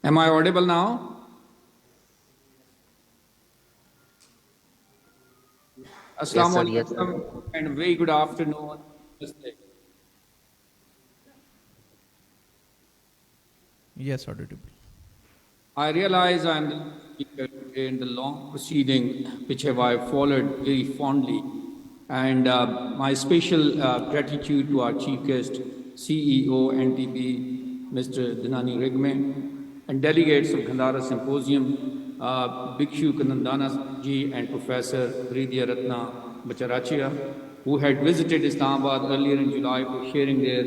Am I audible now? Assalamu alaikum and very good afternoon. Yes, audible. I realize I am the speaker today in the long proceeding which have I followed very fondly, and my special gratitude to our chief guest, CEO NTB, Mr. Dhananjay Regmi, and delegates of Gandhara Symposium, Bhikshu Kanandana ji and Professor Hridaya Ratna Bacharacha, who had visited Islamabad earlier in July for sharing their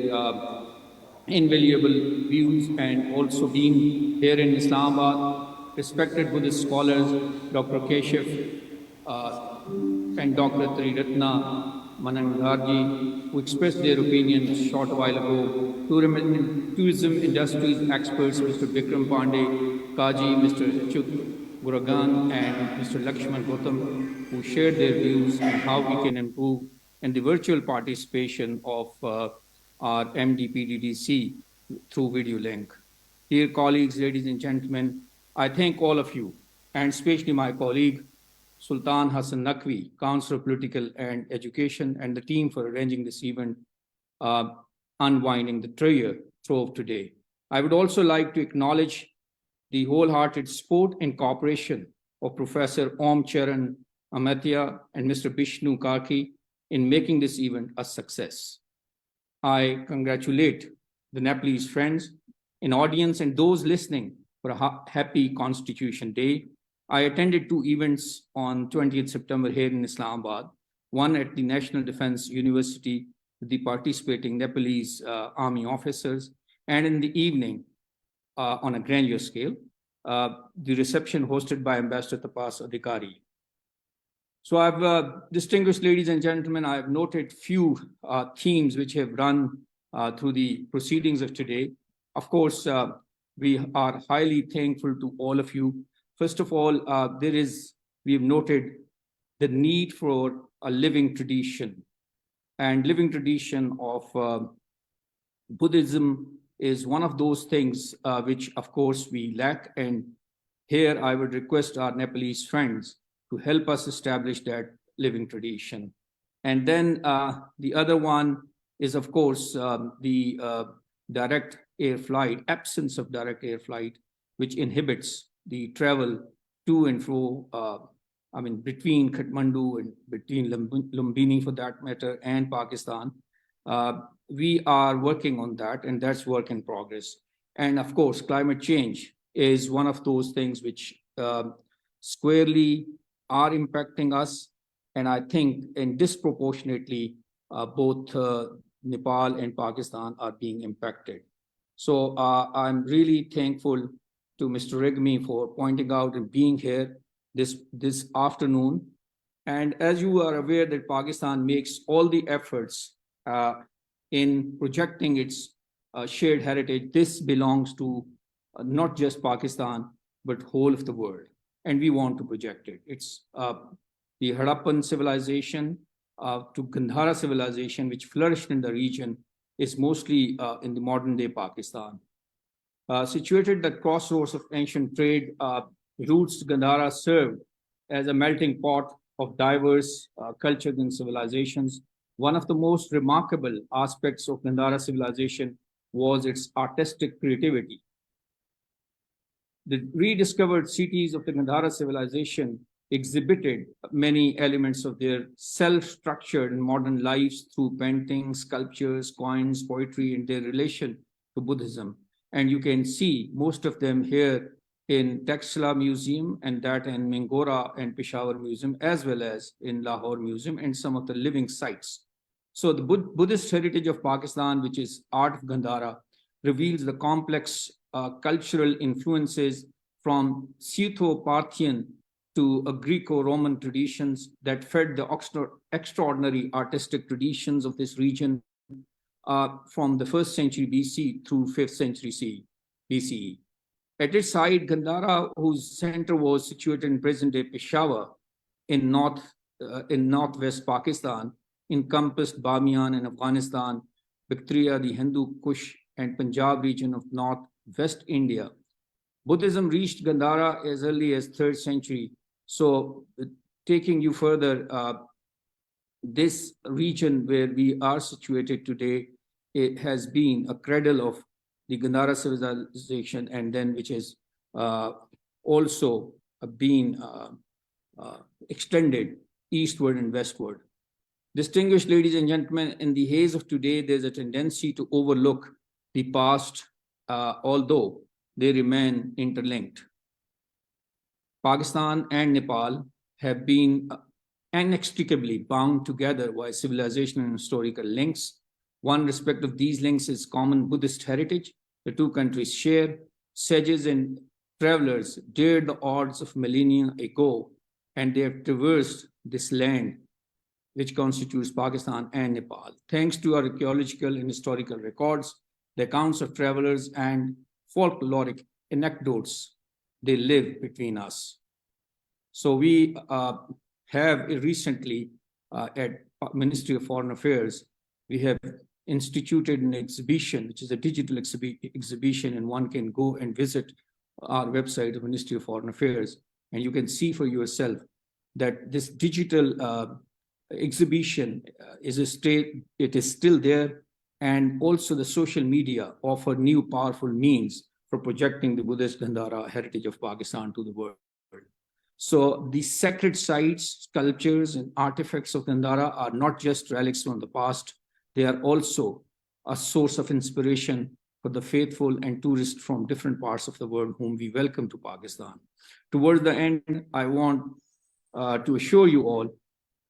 invaluable views, and also being here in Islamabad, respected Buddhist scholars, Dr. Keshav and Dr. Triratna Manandarji, who expressed their opinions a short while ago, tourism industries experts, Mr. Bikram Pandey, Kaji, Mr. Achyut Guragan, and Mr. Lakshman Gautam, who shared their views on how we can improve in the virtual participation of our MDPDDC through video link. Dear colleagues, ladies and gentlemen, I thank all of you, and especially my colleague, Sultan Hassan Naqvi, Councillor of Political and Education, and the team for arranging this event. I unwinding the trove today. I would also like to acknowledge the wholehearted support and cooperation of Professor Om Charan Amartya and Mr. Vishnu Karki in making this event a success. I congratulate the Nepalese friends in audience and those listening for a happy Constitution Day. I attended 2 events on 20th September here in Islamabad, one at the National Defense University with the participating Nepalese army officers, and in the evening, on a grander scale, the reception hosted by Ambassador Tapas Adhikari. So I've, distinguished ladies and gentlemen, I've noted few themes which have run through the proceedings of today. Of course, we are highly thankful to all of you. First of all, we have noted the need for a living tradition. And living tradition of Buddhism is one of those things which, of course, we lack. And here I would request our Nepalese friends to help us establish that living tradition. And then the other one is, of course, the direct air flight, absence of direct air flight, which inhibits the travel to and fro, between Kathmandu and between Lumbini, for that matter, and Pakistan. We are working on that, and that's work in progress. And of course, climate change is one of those things which squarely are impacting us. And I think in disproportionately, both Nepal and Pakistan are being impacted. So I'm really thankful to Mr. Regmi for pointing out and being here this afternoon. And as you are aware that Pakistan makes all the efforts in projecting its shared heritage, this belongs to not just Pakistan, but whole of the world. And we want to project it. It's the Harappan civilization to Gandhara civilization, which flourished in the region, is mostly in the modern day Pakistan. Situated at the crossroads of ancient trade routes, Gandhara served as a melting pot of diverse cultures and civilizations. One of the most remarkable aspects of Gandhara civilization was its artistic creativity. The rediscovered cities of the Gandhara civilization exhibited many elements of their self-structured and modern lives through paintings, sculptures, coins, poetry, and their relation to Buddhism. And you can see most of them here in Taxila Museum, and that in Mingora and Peshawar Museum, as well as in Lahore Museum and some of the living sites. So the Buddhist heritage of Pakistan, which is art of Gandhara, reveals the complex cultural influences from Scytho-Parthian to Greco-Roman traditions that fed the extraordinary artistic traditions of this region from the 1st century BC through 5th century BCE. At its side, Gandhara, whose center was situated in present-day Peshawar in northwest Pakistan, encompassed Bamiyan in Afghanistan, Bactria, the Hindu Kush, and Punjab region of northwest India. Buddhism reached Gandhara as early as 3rd century. So taking you further, this region where we are situated today, it has been a cradle of the Gandhara civilization, and then which has also been extended eastward and westward. Distinguished ladies and gentlemen, in the haze of today, there's a tendency to overlook the past, although they remain interlinked. Pakistan and Nepal have been inextricably bound together by civilization and historical links. One aspect of these links is common Buddhist heritage. The two countries share. Sages and travelers dared the odds of millennia ago, and they have traversed this land, which constitutes Pakistan and Nepal. Thanks to our archaeological and historical records, the accounts of travelers and folkloric anecdotes, they live between us. So we have recently at Ministry of Foreign Affairs, we have instituted an exhibition, which is a digital exhibition, and one can go and visit our website of Ministry of Foreign Affairs, and you can see for yourself that this digital exhibition it is still there, and also the social media offer new powerful means for projecting the Buddhist Gandhara heritage of Pakistan to the world. So the sacred sites, sculptures, and artifacts of Gandhara are not just relics from the past, they are also a source of inspiration for the faithful and tourists from different parts of the world whom we welcome to Pakistan. Towards the end, I want to assure you all,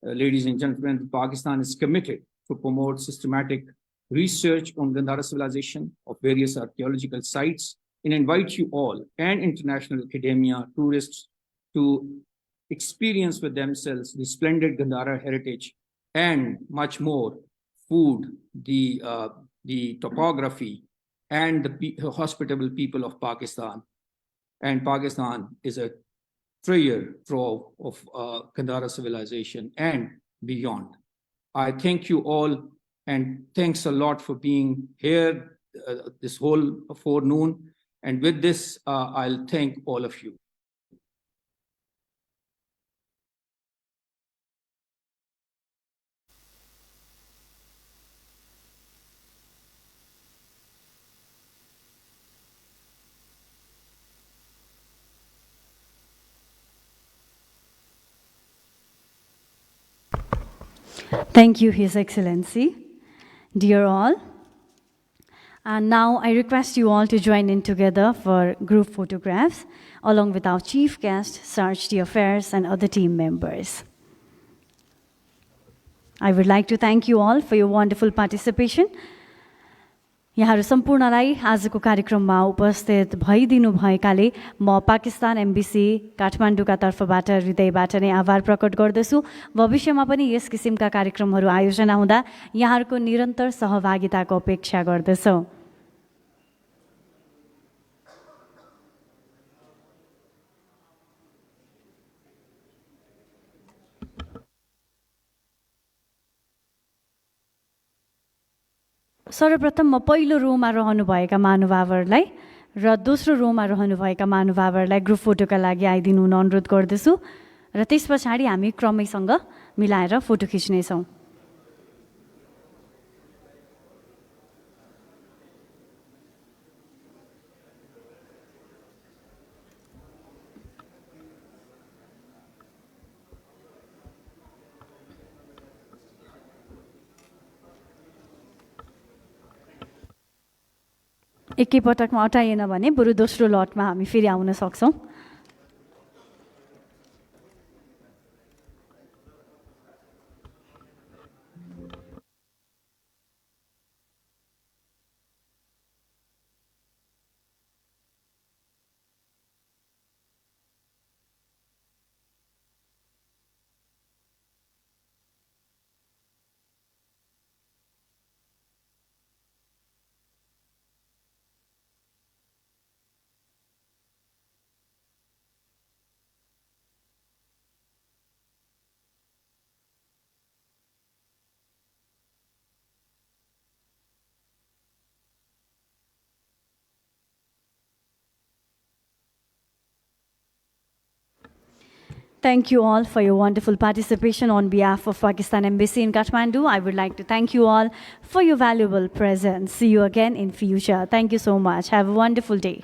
ladies and gentlemen, that Pakistan is committed to promote systematic research on Gandhara civilization of various archaeological sites and invite you all and international academia, tourists to experience with themselves the splendid Gandhara heritage and much more, food, the topography, and the hospitable people of Pakistan. And Pakistan is a treasure trove of Gandhara civilization and beyond. I thank you all, and thanks a lot for being here this whole forenoon. And with this, I'll thank all of you. Thank you, His Excellency. Dear all, and now I request you all to join in together for group photographs, along with our chief guest, Sarge Affairs, and other team members. I would like to thank you all for your wonderful participation. यहाँहरु सम्पूर्णलाई आजको कार्यक्रममा उपस्थित भइदिनु भएकाले म Pakistan embassy काठमाडौँका तर्फबाट हृदयबाट नै आभार प्रकट गर्दछु। भविष्यमा पनि यस किसिमका कार्यक्रमहरू आयोजना हुँदा यहाँहरुको निरन्तर सहभागिताको अपेक्षा गर्दछु। सर्वप्रथम म पहिलो रोमा रहनुभएका महानुभावहरूलाई र दोस्रो रोमा रहनुभएका महानुभावहरूलाई ग्रुप फोटोका लागि आइदिनु हुन अनुरोध गर्दछु र त्यसपछाडि हामी क्रमैसँग मिलाएर फोटो खिच्नेछौँ। एकैपटकमा अटाइएन भने बरु दोस्रो लटमा हामी फेरि आउन सक्छौँ। Thank you all for your wonderful participation. On behalf of Pakistan Embassy in Kathmandu, I would like to thank you all for your valuable presence. See you again in future. Thank you so much. Have a wonderful day.